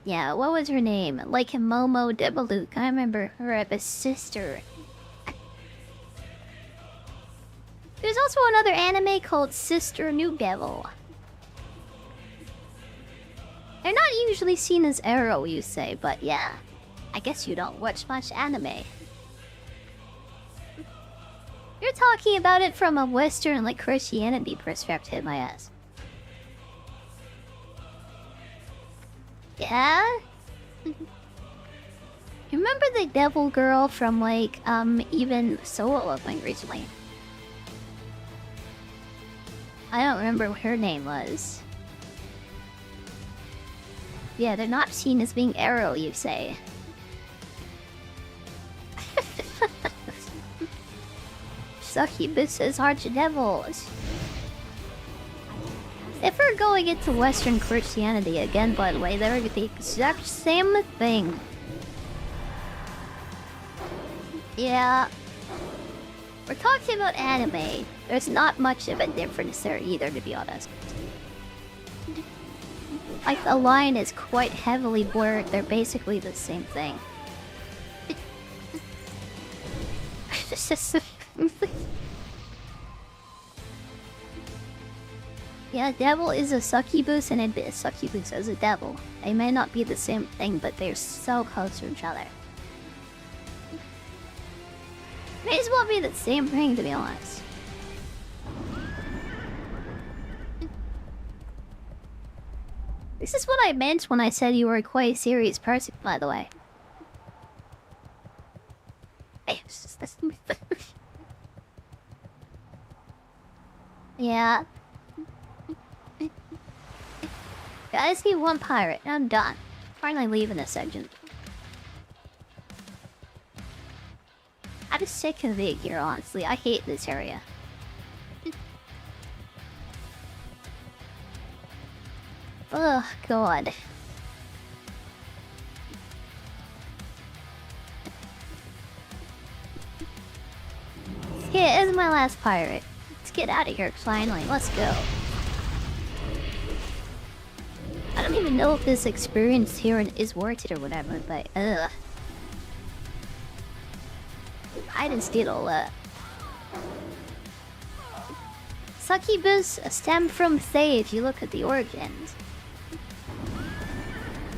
Yeah, what was her name? Like Momo Debaluk. I remember her as a sister. There's also another anime called Sister New Devil. They're not usually seen as arrow, you say, but yeah. I guess you don't watch much anime. You're talking about it from a Western, like, Christianity perspective, my ass. Yeah? You remember the devil girl from, like, even Solo Leveling recently? I don't remember what her name was. Yeah, they're not seen as being arrow, you say. Succubus archdevils. If we're going into Western Christianity again, by the way, they're the exact same thing. Yeah. We're talking about anime. There's not much of a difference there either, to be honest. Like, the line is quite heavily blurred. They're basically the same thing. Yeah, devil is a succubus and a succubus is a devil. They may not be the same thing, but they're so close to each other. May as well be the same thing, to be honest. This is what I meant when I said you were quite a serious person, by the way. Yeah. Guys, need one pirate. I'm done. Finally leaving this section. I'm just sick of it here, honestly. I hate this area. Ugh, God. Yeah, this is my last pirate. Let's get out of here, finally. Let's go. I don't even know if this experience here is worth it or whatever, but ugh. I didn't steal all that. Succubus stem from Thay if you look at the origins.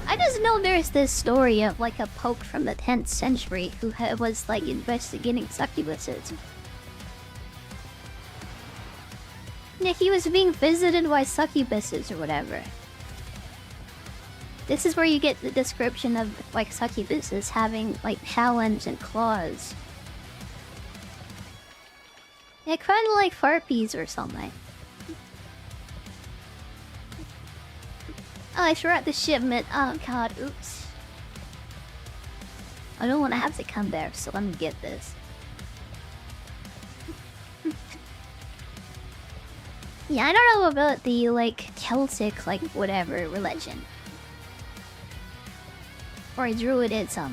I just know there's this story of like a pope from the 10th century who was like investigating succubuses. Yeah, he was being visited by succubuses or whatever. This is where you get the description of like succubuses having like talons and claws. Yeah, kind of like harpies or something. Oh, I forgot the shipment. Oh god, oops. I don't want to have to come there, so let me get this. Yeah, I don't know about the like Celtic like whatever religion. Or Druidism.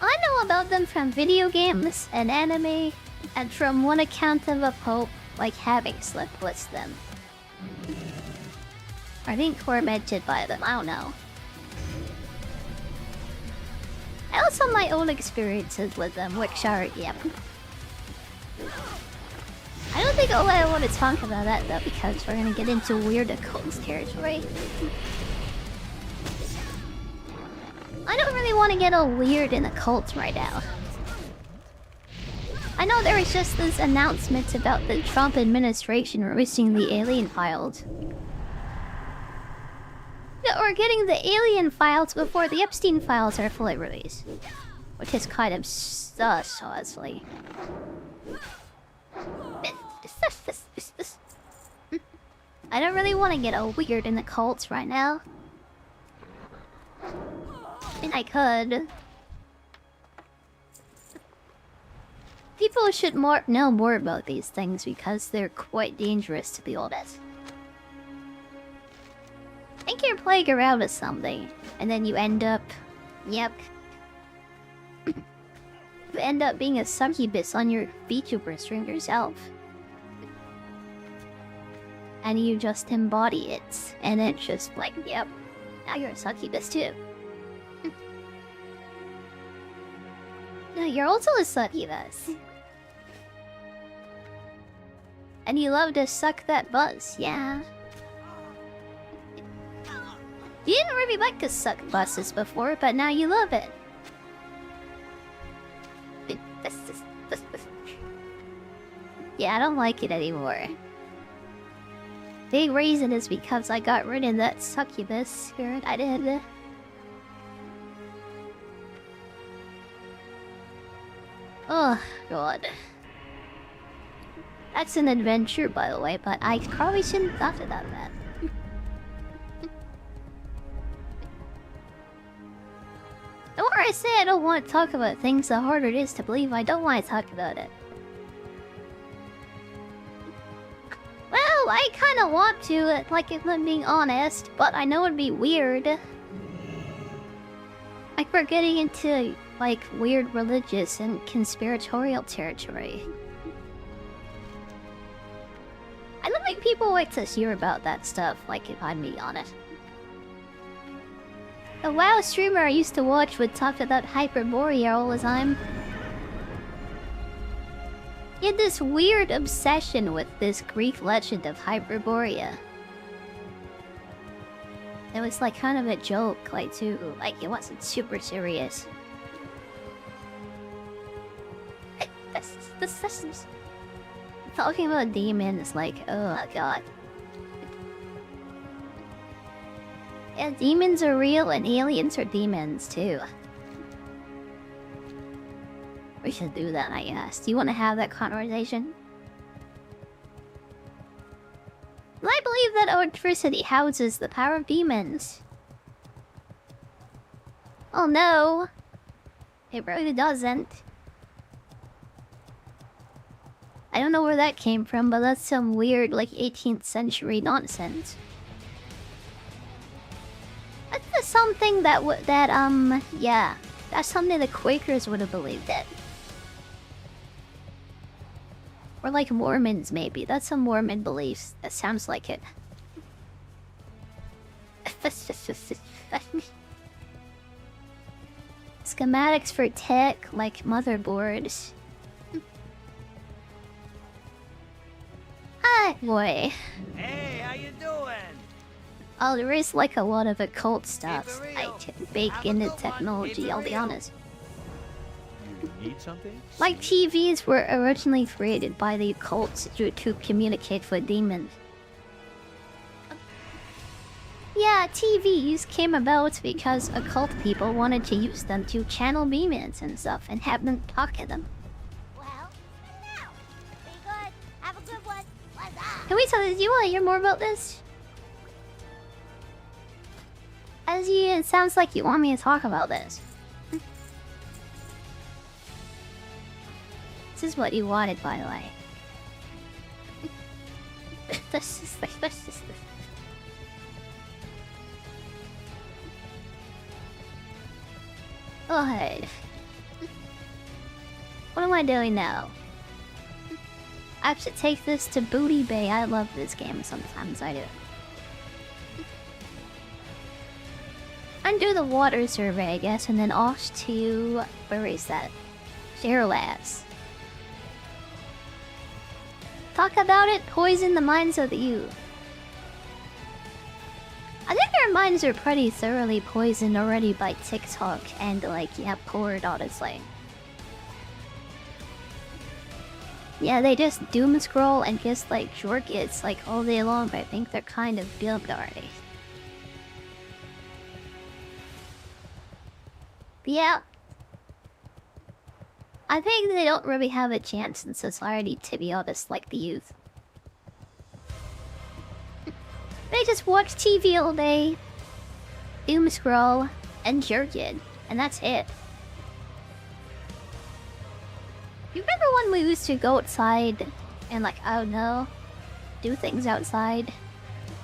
I know about them from video games and anime, and from one account of a pope like having slept with them. I think tormented by them, I don't know. I also have my own experiences with them, which are, yeah. I don't think I want to talk about that though, because we're gonna get into weird occult territory. I don't really want to get all weird in occult right now. I know there was just this announcement about the Trump administration releasing the alien files. Yeah, or getting the alien files before the Epstein files are fully released. Which is kind of sus, honestly. I don't really want to get all weird in the cults right now. I mean, I could. People should know more about these things because they're quite dangerous, to be honest. Think you're playing around with something, and then you end up... Yep. You end up being a succubus on your VTuber stream yourself. And you just embody it, and it's just like, yep, now you're a succubus too. No, you're also a succubus. And you love to suck that buzz, yeah. You didn't really like to suck buses before, but now you love it. Yeah, I don't like it anymore. Big reason is because I got rid of that succubus spirit. I did. Oh, God. That's an adventure, by the way, but I probably shouldn't have thought about that. The more I say I don't want to talk about things, the harder it is to believe I don't want to talk about it. Well, I kind of want to, like if I'm being honest, but I know it'd be weird. Like we're getting into, like, weird religious and conspiratorial territory. I don't think people like to hear about that stuff, like if I'm being honest. A WoW streamer I used to watch would talk about Hyperborea all the time. He had this weird obsession with this Greek legend of Hyperborea. It was like kind of a joke, like too, like it wasn't super serious. This talking about demons, like, oh my god. Yeah, demons are real and aliens are demons too. We should do that, I guess. Do you want to have that conversation? I believe that electricity houses the power of demons. Oh no. It really doesn't. I don't know where that came from, but that's some weird, like, 18th century nonsense. That's something that yeah. That's something the Quakers would have believed in. Or like Mormons, maybe. That's some Mormon beliefs. That sounds like it. Schematics for tech, like motherboards. Hi, boy. Hey, how you doing? Oh, there is like a lot of occult stuff Keep it I real. can bake Have a into good one. technology, Keep it I'll be real. honest. You need something? Like TVs were originally created by the occult to communicate with demons. Yeah, TVs came about because occult people wanted to use them to channel demons and stuff and have them talk to them. Well, now. Be good. Have a good one. What's up? Can we tell you, do you want to hear more about this? As you, it sounds like you want me to talk about this. This is what you wanted, by the way. This is this. Go ahead. What am I doing now? I have to take this to Booty Bay. I love this game sometimes, I do. Undo the water survey, I guess, and then off to... where is that? Share Labs. Talk about it, poison the minds of the youth. I think their minds are pretty thoroughly poisoned already by TikTok and, like, yeah, poured, honestly. Yeah, they just doom scroll and just, like, short kids, like, all day long, but I think they're kind of built already. Yeah. I think they don't really have a chance in society, to be honest, like the youth. They just watch TV all day, doom scroll, and jerk it, and that's it. You remember when we used to go outside and, like, I don't know, do things outside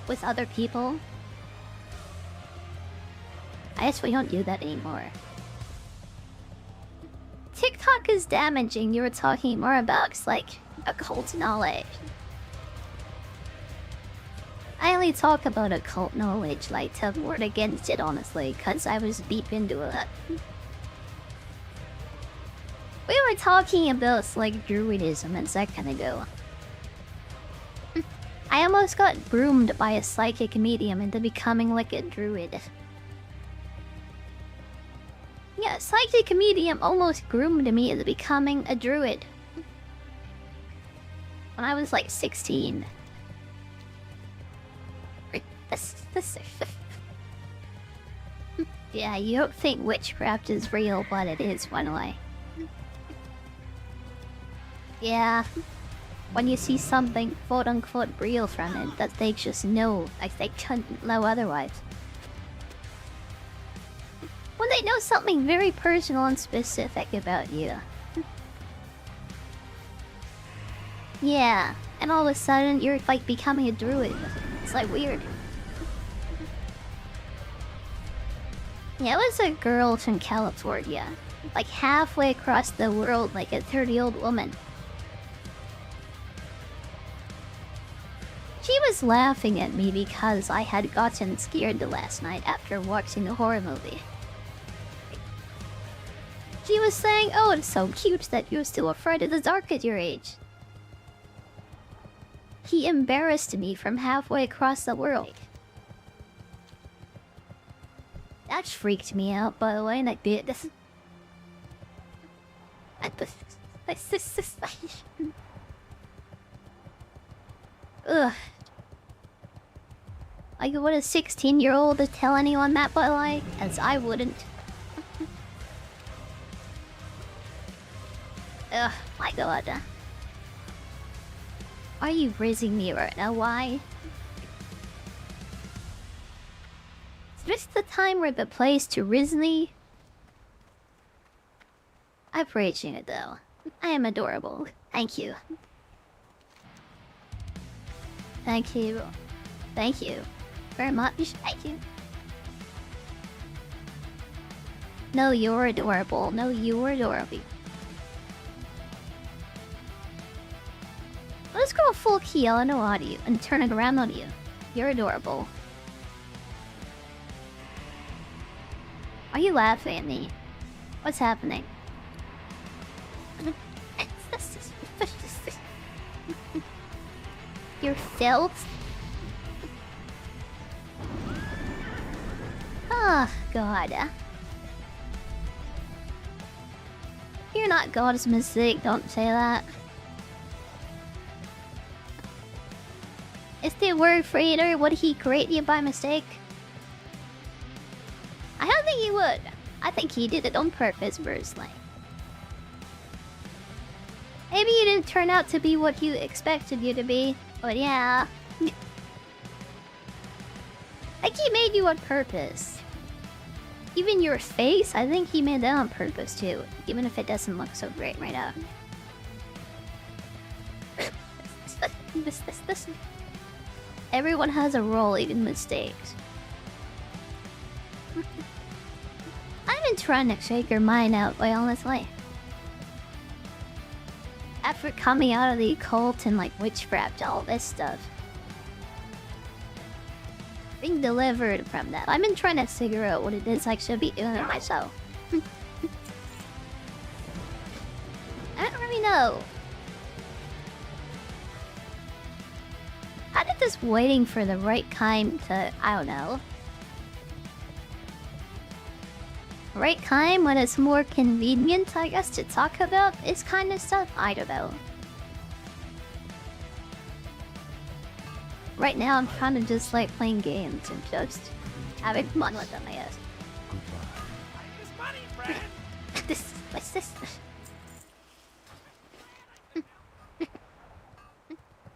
with other people? I guess we don't do that anymore. TikTok is damaging. You were talking more about, like, occult knowledge. I only talk about occult knowledge, like, to ward against it, honestly, because I was deep into it. We were talking about, like, druidism a second ago. I almost got groomed by a psychic medium into becoming, like, a druid. Yeah, psychic medium almost groomed me into becoming a druid. When I was, like, 16. Yeah, you don't think witchcraft is real, but it is one way. Yeah. When you see something quote-unquote real from it, that they just know, like they couldn't know otherwise. When they know something very personal and specific about you. Yeah, and all of a sudden you're like becoming a druid. It's like weird. Yeah, it was a girl from California. Like halfway across the world, like a 30-year-old woman. She was laughing at me because I had gotten scared the last night after watching a horror movie. She was saying, "Oh, it's so cute that you're still afraid of the dark at your age." He embarrassed me from halfway across the world. That freaked me out, by the way. Like, this. Ugh. Like, would a 16-year-old tell anyone that, but like, as I wouldn't. Ugh, my god. Are you raising me right now? Why? Is this the time or the place to riz me? I appreciate it though. I am adorable. Thank you. Thank you. Thank you. Very much. Thank you. No, you're adorable. No, you're adorable. Let's go full Kiana on you and turn it around on you. You're adorable. Are you laughing at me? What's happening? Your filth? Oh, God. You're not God's mistake, don't say that. Is the word freighter, would he create you by mistake? I don't think he would. I think he did it on purpose, personally. Maybe you didn't turn out to be what you expected you to be, but yeah. I think he made you on purpose. Even your face, I think he made that on purpose too, even if it doesn't look so great right now. This. Everyone has a role, even mistakes. I've been trying to shake your mind out, quite honestly. After coming out of the occult and like witchcraft, all this stuff. Being delivered from that. I've been trying to figure out what it is I should be doing with myself. I don't really know. I think just waiting for the right kind to, I don't know. Right time when it's more convenient, I guess, to talk about this kind of stuff? I don't know. Right now, I'm kind of just like playing games and just having fun with them, I guess. What's this?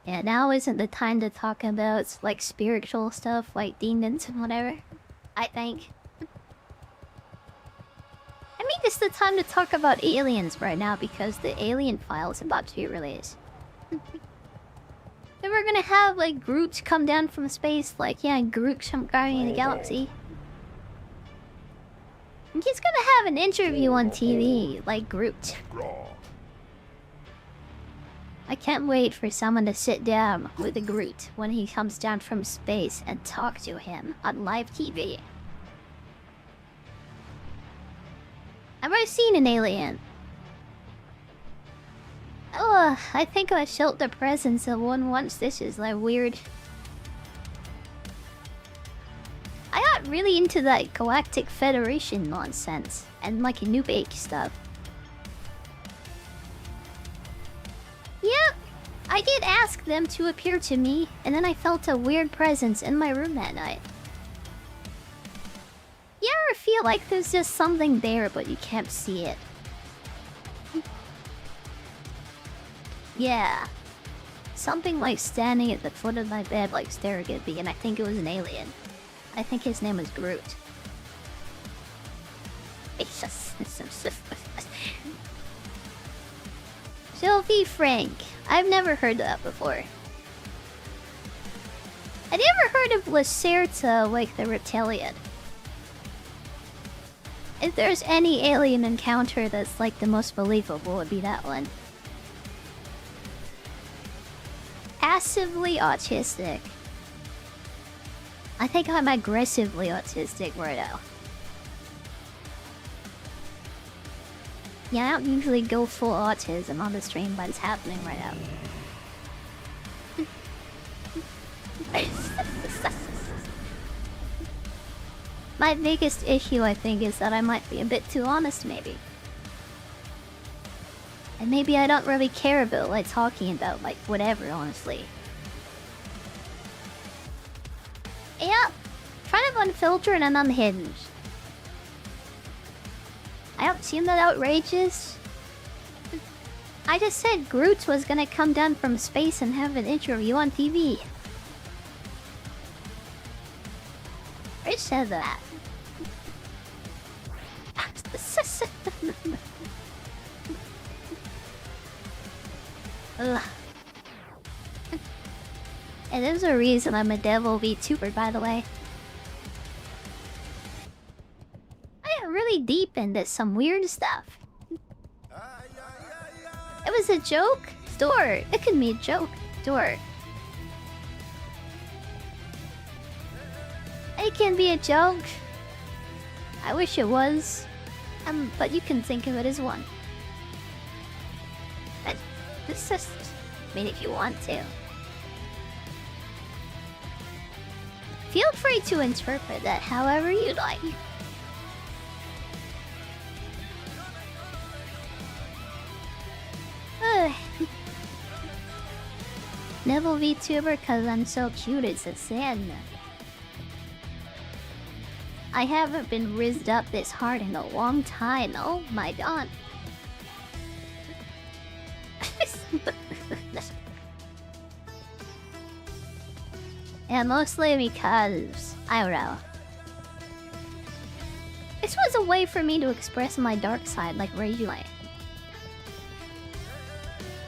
Yeah, now isn't the time to talk about like spiritual stuff like demons and whatever. I think. I mean, it's the time to talk about aliens right now because the Alien File is about to be released. Then we're gonna have like Groot come down from space, like yeah, Groot from Guardian of the Galaxy. And he's gonna have an interview on TV, like Groot. I can't wait for someone to sit down with a Groot when he comes down from space and talk to him on live TV. I've already seen an alien. Oh, I think I felt the presence of one once. This is like weird. I got really into that Galactic Federation nonsense and like New Bake stuff. Yep, I did ask them to appear to me, and then I felt a weird presence in my room that night. You ever feel like there's just something there, but you can't see it? Yeah. Something like standing at the foot of my bed, like staring at me, and I think it was an alien. I think his name was Groot. It's just... Sylvie Frank. I've never heard that before. I never heard of Lacerta, like the reptilian. If there's any alien encounter that's like the most believable, it would be that one. Passively autistic. I think I'm aggressively autistic right now. Yeah, I don't usually go full autism on the stream, but it's happening right now. My biggest issue, I think, is that I might be a bit too honest, maybe. And maybe I don't really care about, like, talking about, like, whatever, honestly. Yeah, kind of unfiltered and unhinged. I don't seem that outrageous. I just said Groot was gonna come down from space and have an interview on TV. I said that. Ugh. And there's a reason I'm a devil VTuber, by the way. I got really deep into some weird stuff. It was a joke? Store. It can be a joke. Store. It can be a joke. I wish it was. But you can think of it as one. But this is... I mean, if you want to. Feel free to interpret that however you like. Neville VTuber cause I'm so cute, it's a sin. I haven't been rizzed up this hard in a long time, oh my god. And mostly because, I don't know. This was a way for me to express my dark side like regularly.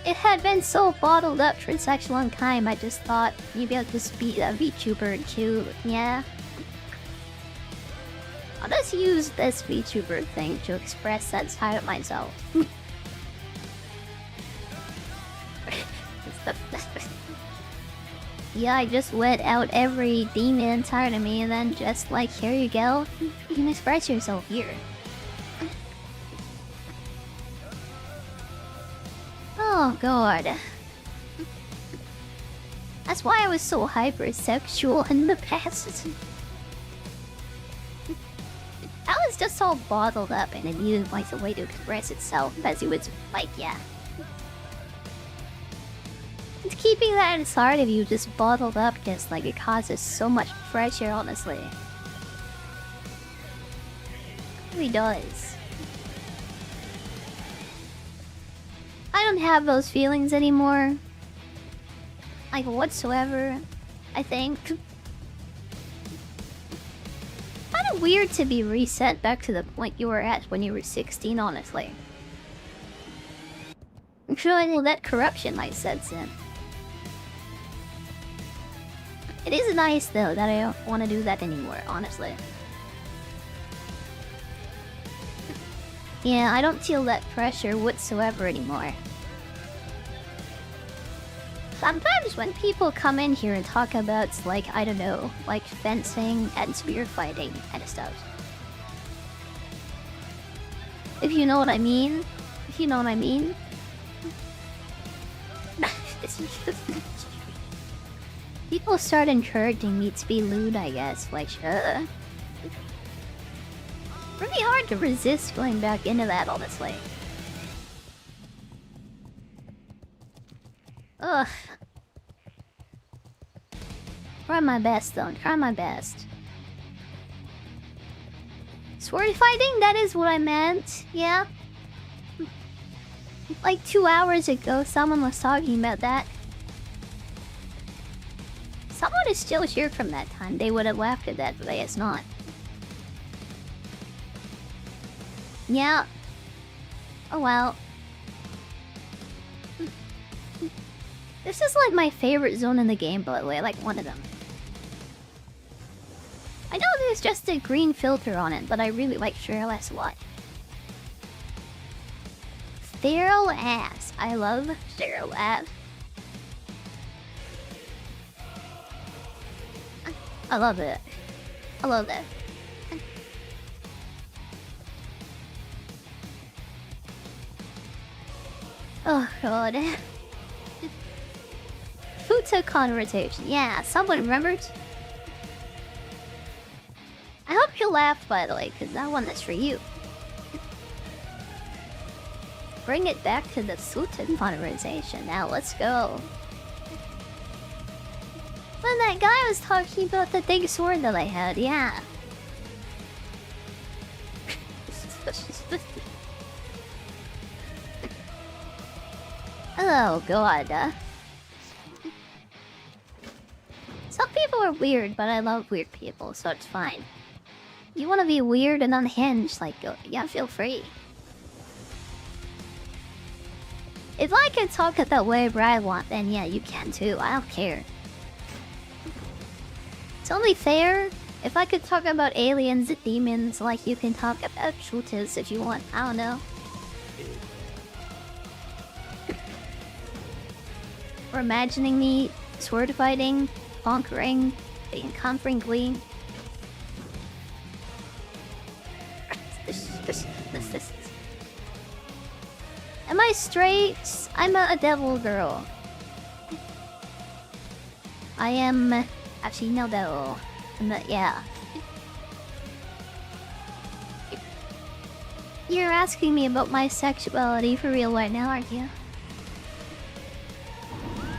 It had been so bottled up for such a long time, I just thought maybe I'll just be a VTuber too, yeah. I'll just use this VTuber thing to express that side of myself. Yeah, I just let out every demon inside of me and then just like, here you go. You can express yourself here. Oh god. That's why I was so hypersexual in the past. That was just all bottled up and it needed like a way to express itself as it was like, yeah. And keeping that inside of you just bottled up just like it causes so much pressure, honestly. It really does. I don't have those feelings anymore. Like whatsoever, I think. Kind of weird to be reset back to the point you were at when you were 16, honestly. I'm sure that corruption might set in. It is nice though that I don't want to do that anymore, honestly. Yeah, I don't feel that pressure whatsoever anymore. Sometimes when people come in here and talk about, like, I don't know, like fencing and spear fighting kind of stuff. If you know what I mean. If you know what I mean. People start encouraging me to be lewd, I guess. Like, really hard to resist going back into that, honestly. Ugh. Try my best, though. Try my best. Sword fighting? That is what I meant. Yeah. Like 2 hours ago, someone was talking about that. Someone is still here from that time. They would have laughed at that, but I guess not. Yeah. Oh well. This is like my favorite zone in the game, by the way. Like one of them. I know there's just a green filter on it, but I really like Cheryl S a lot. Feral ass. I love Cheryl ass. I love it. I love it. Oh god. Futa conversation. Yeah, someone remembered. I hope you you laughed, by the way, because that one is for you. Bring it back to the suited conversation. Now, let's go. When that guy was talking about the big sword that I had, yeah. Oh, God. Some people are weird, but I love weird people, so it's fine. You wanna be weird and unhinged, like, yeah, feel free. If I can talk about whatever I want, then yeah, you can too. I don't care. It's only fair if I could talk about aliens and demons, like you can talk about shooters if you want. I don't know. Or imagining me sword fighting, conquering, being conquering queen. Am I straight? I'm a devil girl. I am actually no devil. But yeah. You're asking me about my sexuality for real right now, aren't you?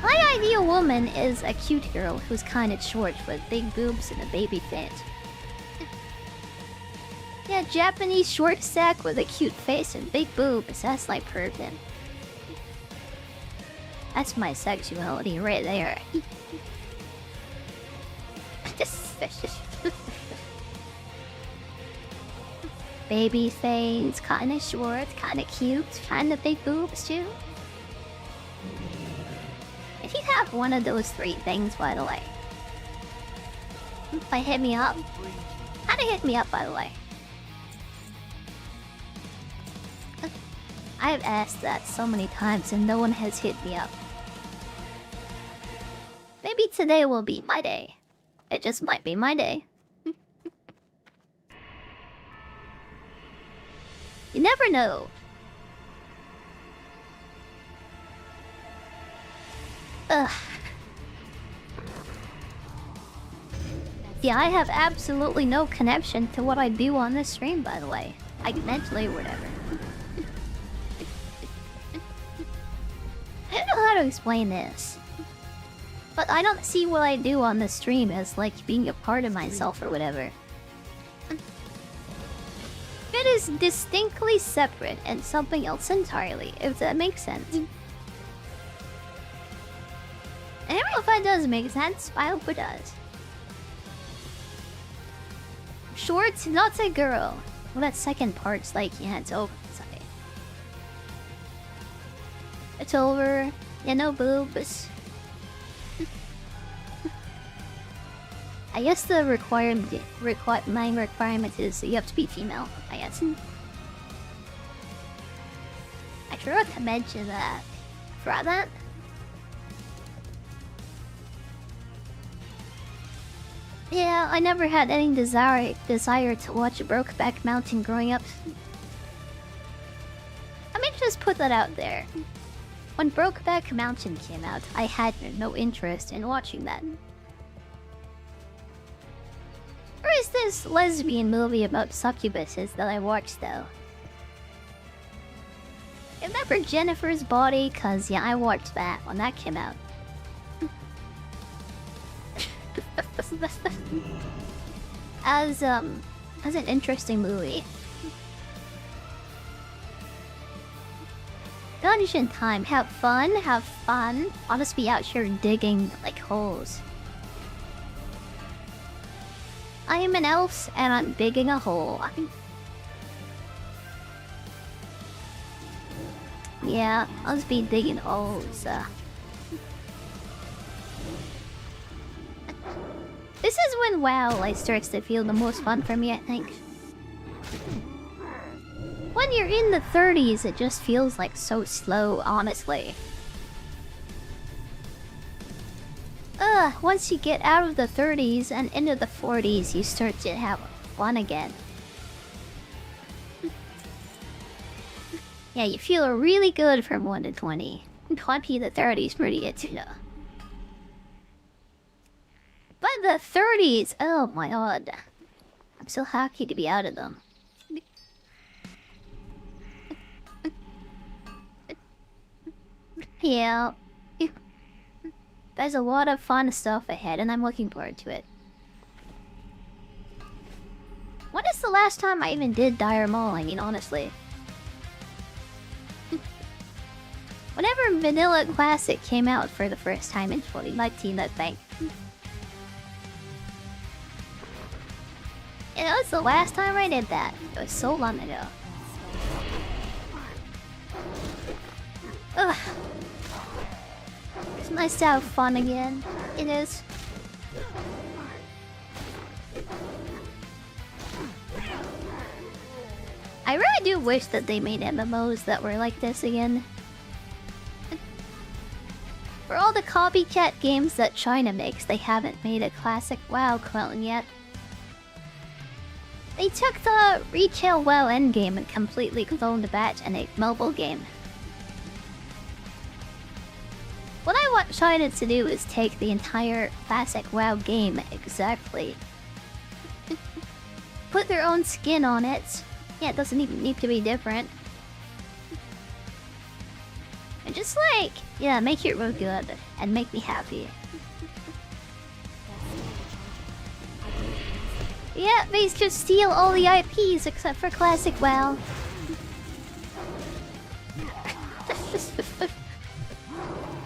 My ideal woman is a cute girl who's kinda short with big boobs and a baby fat. Yeah, Japanese short stack with a cute face and big boobs. That's like perfect. That's my sexuality right there. Baby face, kinda short, kinda cute, kinda big boobs too. If you have one of those three things, by the way, hit me up. Kinda hit me up, by the way. I've asked that so many times and no one has hit me up. Maybe today will be my day. It just might be my day. You never know. Ugh. Yeah, I have absolutely no connection to what I do on this stream, by the way. Like, mentally or whatever. I don't know how to explain this. But I don't see what I do on the stream as, like, being a part of myself or whatever. It is distinctly separate and something else entirely, if that makes sense. I don't know if that does make sense, I hope it does. Short, not a girl. Well, that second part's like, yeah, it's over. Sorry. It's over. Yeah, no boobs. I guess the main requirement is you have to be female, I guess. I forgot to mention that. Forgot that? Yeah, I never had any desire to watch Brokeback Mountain growing up. Let me just put that out there. When Brokeback Mountain came out, I had no interest in watching that. Or is this lesbian movie about succubuses that I watched though? Remember Jennifer's Body? Cause yeah, I watched that when that came out. As an interesting movie. Dungeon time, have fun, have fun. I'll just be out here digging like holes. I am an elf and I'm digging a hole. Yeah, I'll just be digging holes. This is when WoW like starts to feel the most fun for me, I think. When you're in the 30s, it just feels like so slow, honestly. Once you get out of the 30s and into the 40s, you start to have fun again. Yeah, you feel really good from 1 to 20. 20 to 30 is pretty itchy, But the 30s, oh my god. I'm so happy to be out of them. Yeah. There's a lot of fun stuff ahead, and I'm looking forward to it. When is the last time I even did Dire Maul? I mean, honestly. Whenever Vanilla Classic came out for the first time in 2019, I think. It was the last time I did that. It was so long ago. Ugh. It's nice to have fun again. It is. I really do wish that they made MMOs that were like this again. For all the copycat games that China makes, they haven't made a classic WoW clone yet. They took the retail WoW endgame and completely cloned that in a mobile game. What I want China to do is take the entire classic WoW game exactly. Put their own skin on it. Yeah, it doesn't even need to be different. And just like, yeah, make it real good and make me happy. Yeah, they just steal all the IPs except for classic WoW.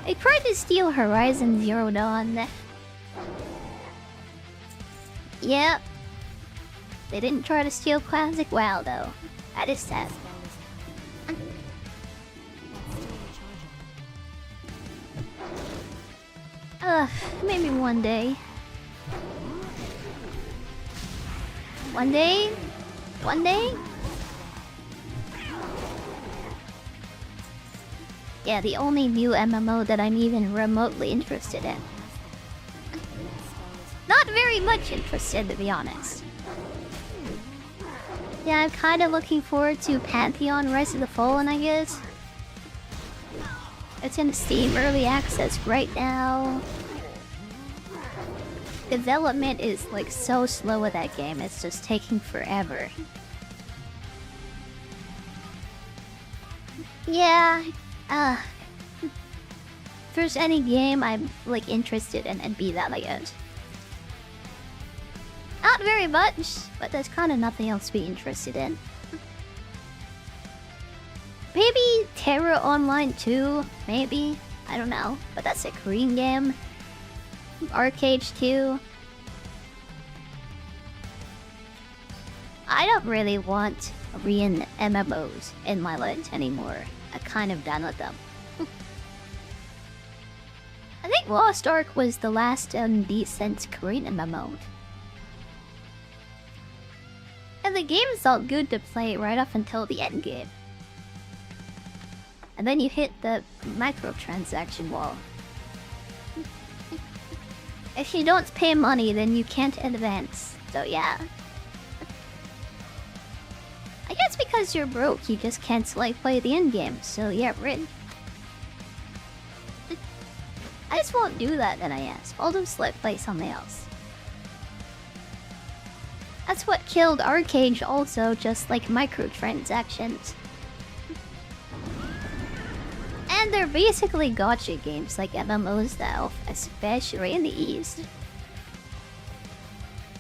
They tried to steal Horizon Zero Dawn. Yeah. They didn't try to steal classic WoW though. That is sad. Maybe one day. One day? One day? Yeah, the only new MMO that I'm even remotely interested in. Not very much interested, to be honest. Yeah, I'm kinda looking forward to Pantheon Rise of the Fallen, I guess. It's in Steam Early Access right now. Development is like so slow with that game, it's just taking forever. Yeah, if there's any game I'm like interested in, and be that I guess. Not very much, but there's kinda nothing else to be interested in. Maybe Terra Online 2, maybe? I don't know, but that's a Korean game. Arcade 2. I don't really want Korean MMOs in my life anymore. I'm kind of done with them. I think Lost Ark was the last decent Korean MMO. And the game felt good to play right up until the end game. And then you hit the microtransaction wall. If you don't pay money, then you can't advance. So yeah. I guess because you're broke, you just can't like play the end game. So yeah, Rin. I just won't do that then, I guess. I'll just like play something else. That's what killed Arcade also, just like microtransactions. And they're basically gacha games like MMOs now, especially in the East.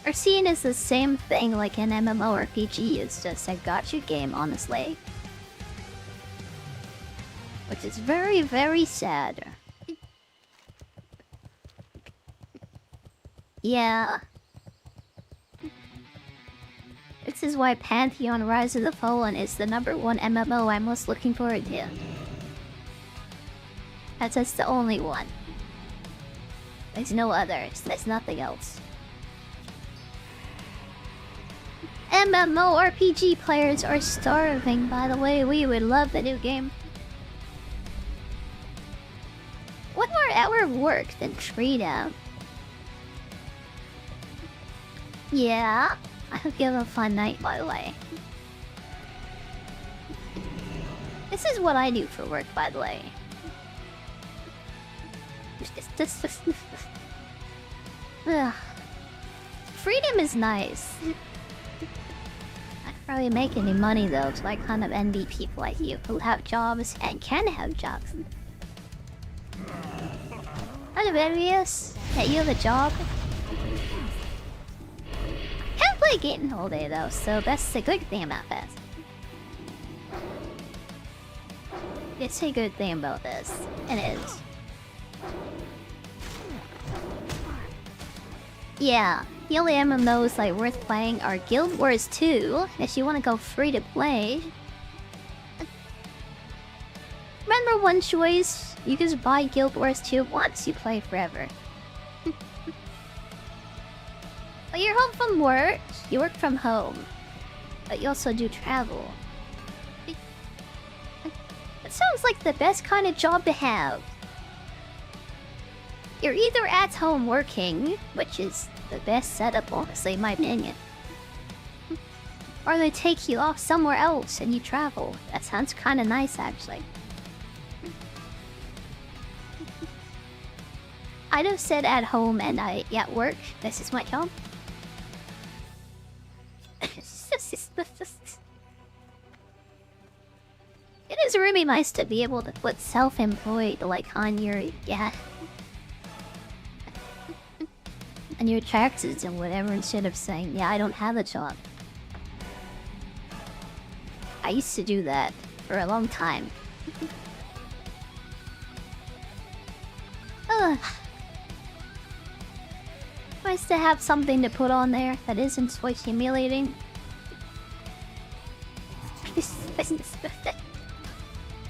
Are seen as the same thing like an MMORPG, it's just a gacha game, honestly. Which is very, very sad. Yeah. This is why Pantheon Rise of the Fallen is the #1 MMO I'm most looking forward to. That's the only one. There's no others. There's nothing else. MMORPG players are starving, by the way. We would love the new game. 1 more hour of work than freedom. Yeah. I hope you have a fun night, by the way. This is what I do for work, by the way. Ugh. Freedom is nice. really make any money though, so I kind of envy people like you who have jobs and can have jobs. Kind of envious that you have a job. Can't play games all day though, so that's a good thing about this. It's a good thing about this. It is. Yeah, the only MMOs like worth playing are Guild Wars 2, if you want to go free to play. Remember one choice? You can just buy Guild Wars 2 once, you play forever. But you're home from work, you work from home. But you also do travel. It sounds like the best kind of job to have. You're either at home working, which is the best setup, honestly, in my opinion. Or they take you off somewhere else and you travel. That sounds kind of nice, actually. I'd have said at home and I at work. This is my job. It is really nice to be able to put self-employed like on your and your taxes and whatever instead of saying, yeah, I don't have a job. I used to do that for a long time. Nice to have something to put on there that isn't so humiliating. Is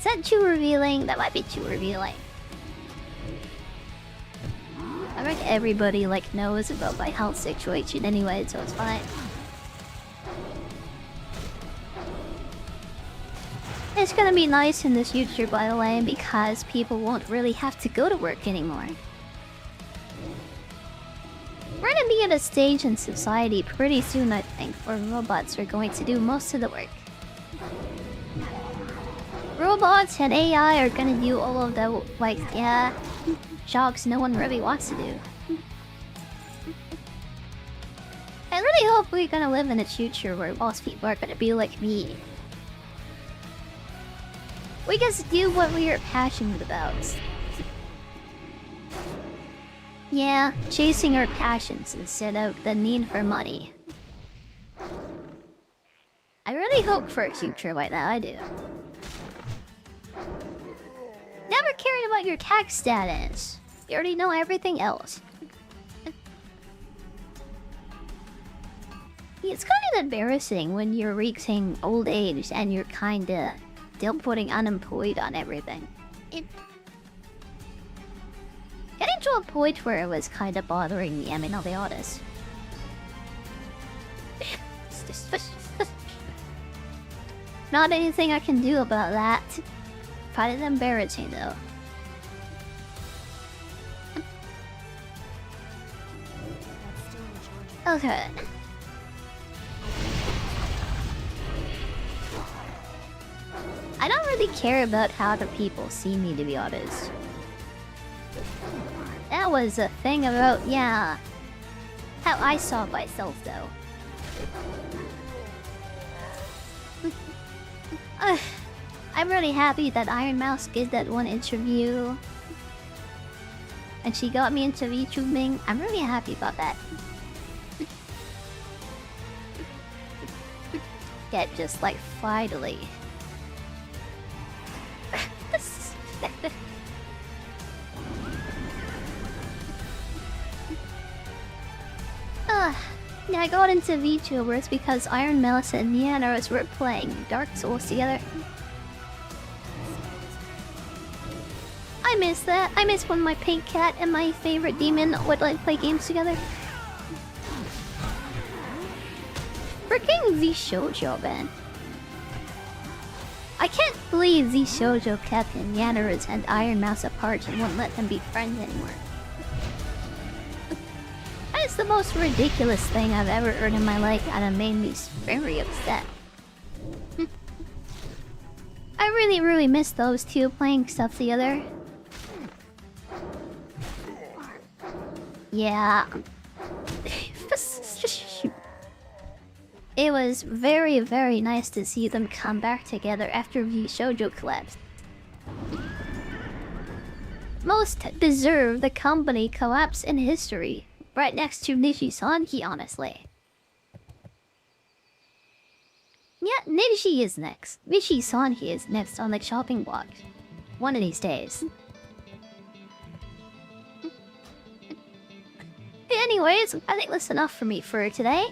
that too revealing? That might be too revealing. I think everybody like knows about my health situation anyway, so it's fine. It's gonna be nice in the future, by the way, because people won't really have to go to work anymore. We're gonna be at a stage in society pretty soon, I think, where robots are going to do most of the work. Robots and AI are gonna do all of the, like, jobs no one really wants to do. I really hope we're gonna live in a future where most people are gonna be like me. We just do what we are passionate about. Yeah, chasing our passions instead of the need for money. I really hope for a future like that, I do. Never cared about your tax status. You already know everything else. It's kind of embarrassing when you're reaching old age and you're kinda still putting unemployed on everything. Getting to a point where it was kinda bothering me, I mean, I'll be honest. Not anything I can do about that. Kind of embarrassing though. Okay. I don't really care about how the people see me, to be honest. That was a thing about, how I saw myself though. I'm really happy that Iron Mouse did that one interview. And she got me into VTubing. I'm really happy about that. Get just like finally. Yeah, I got into VTubers because Iron Mouse and Neanderthals were playing Dark Souls together. I miss that. I miss when my pink cat and my favorite demon would like play games together. Freaking Z Shoujo, man. I can't believe Z Shoujo kept Neanderthals and Iron Mouse apart and won't let them be friends anymore. That is the most ridiculous thing I've ever heard in my life, and it made me very upset. I really miss those two playing stuff together. Yeah. It was very, very nice to see them come back together after the shoujo collapsed. Most deserve the company collapse in history, right next to Nishi-san, honestly. Yeah, Nishi is next. Nishi-san is next on the chopping block. One of these days. Anyways, I think that's enough for me for today.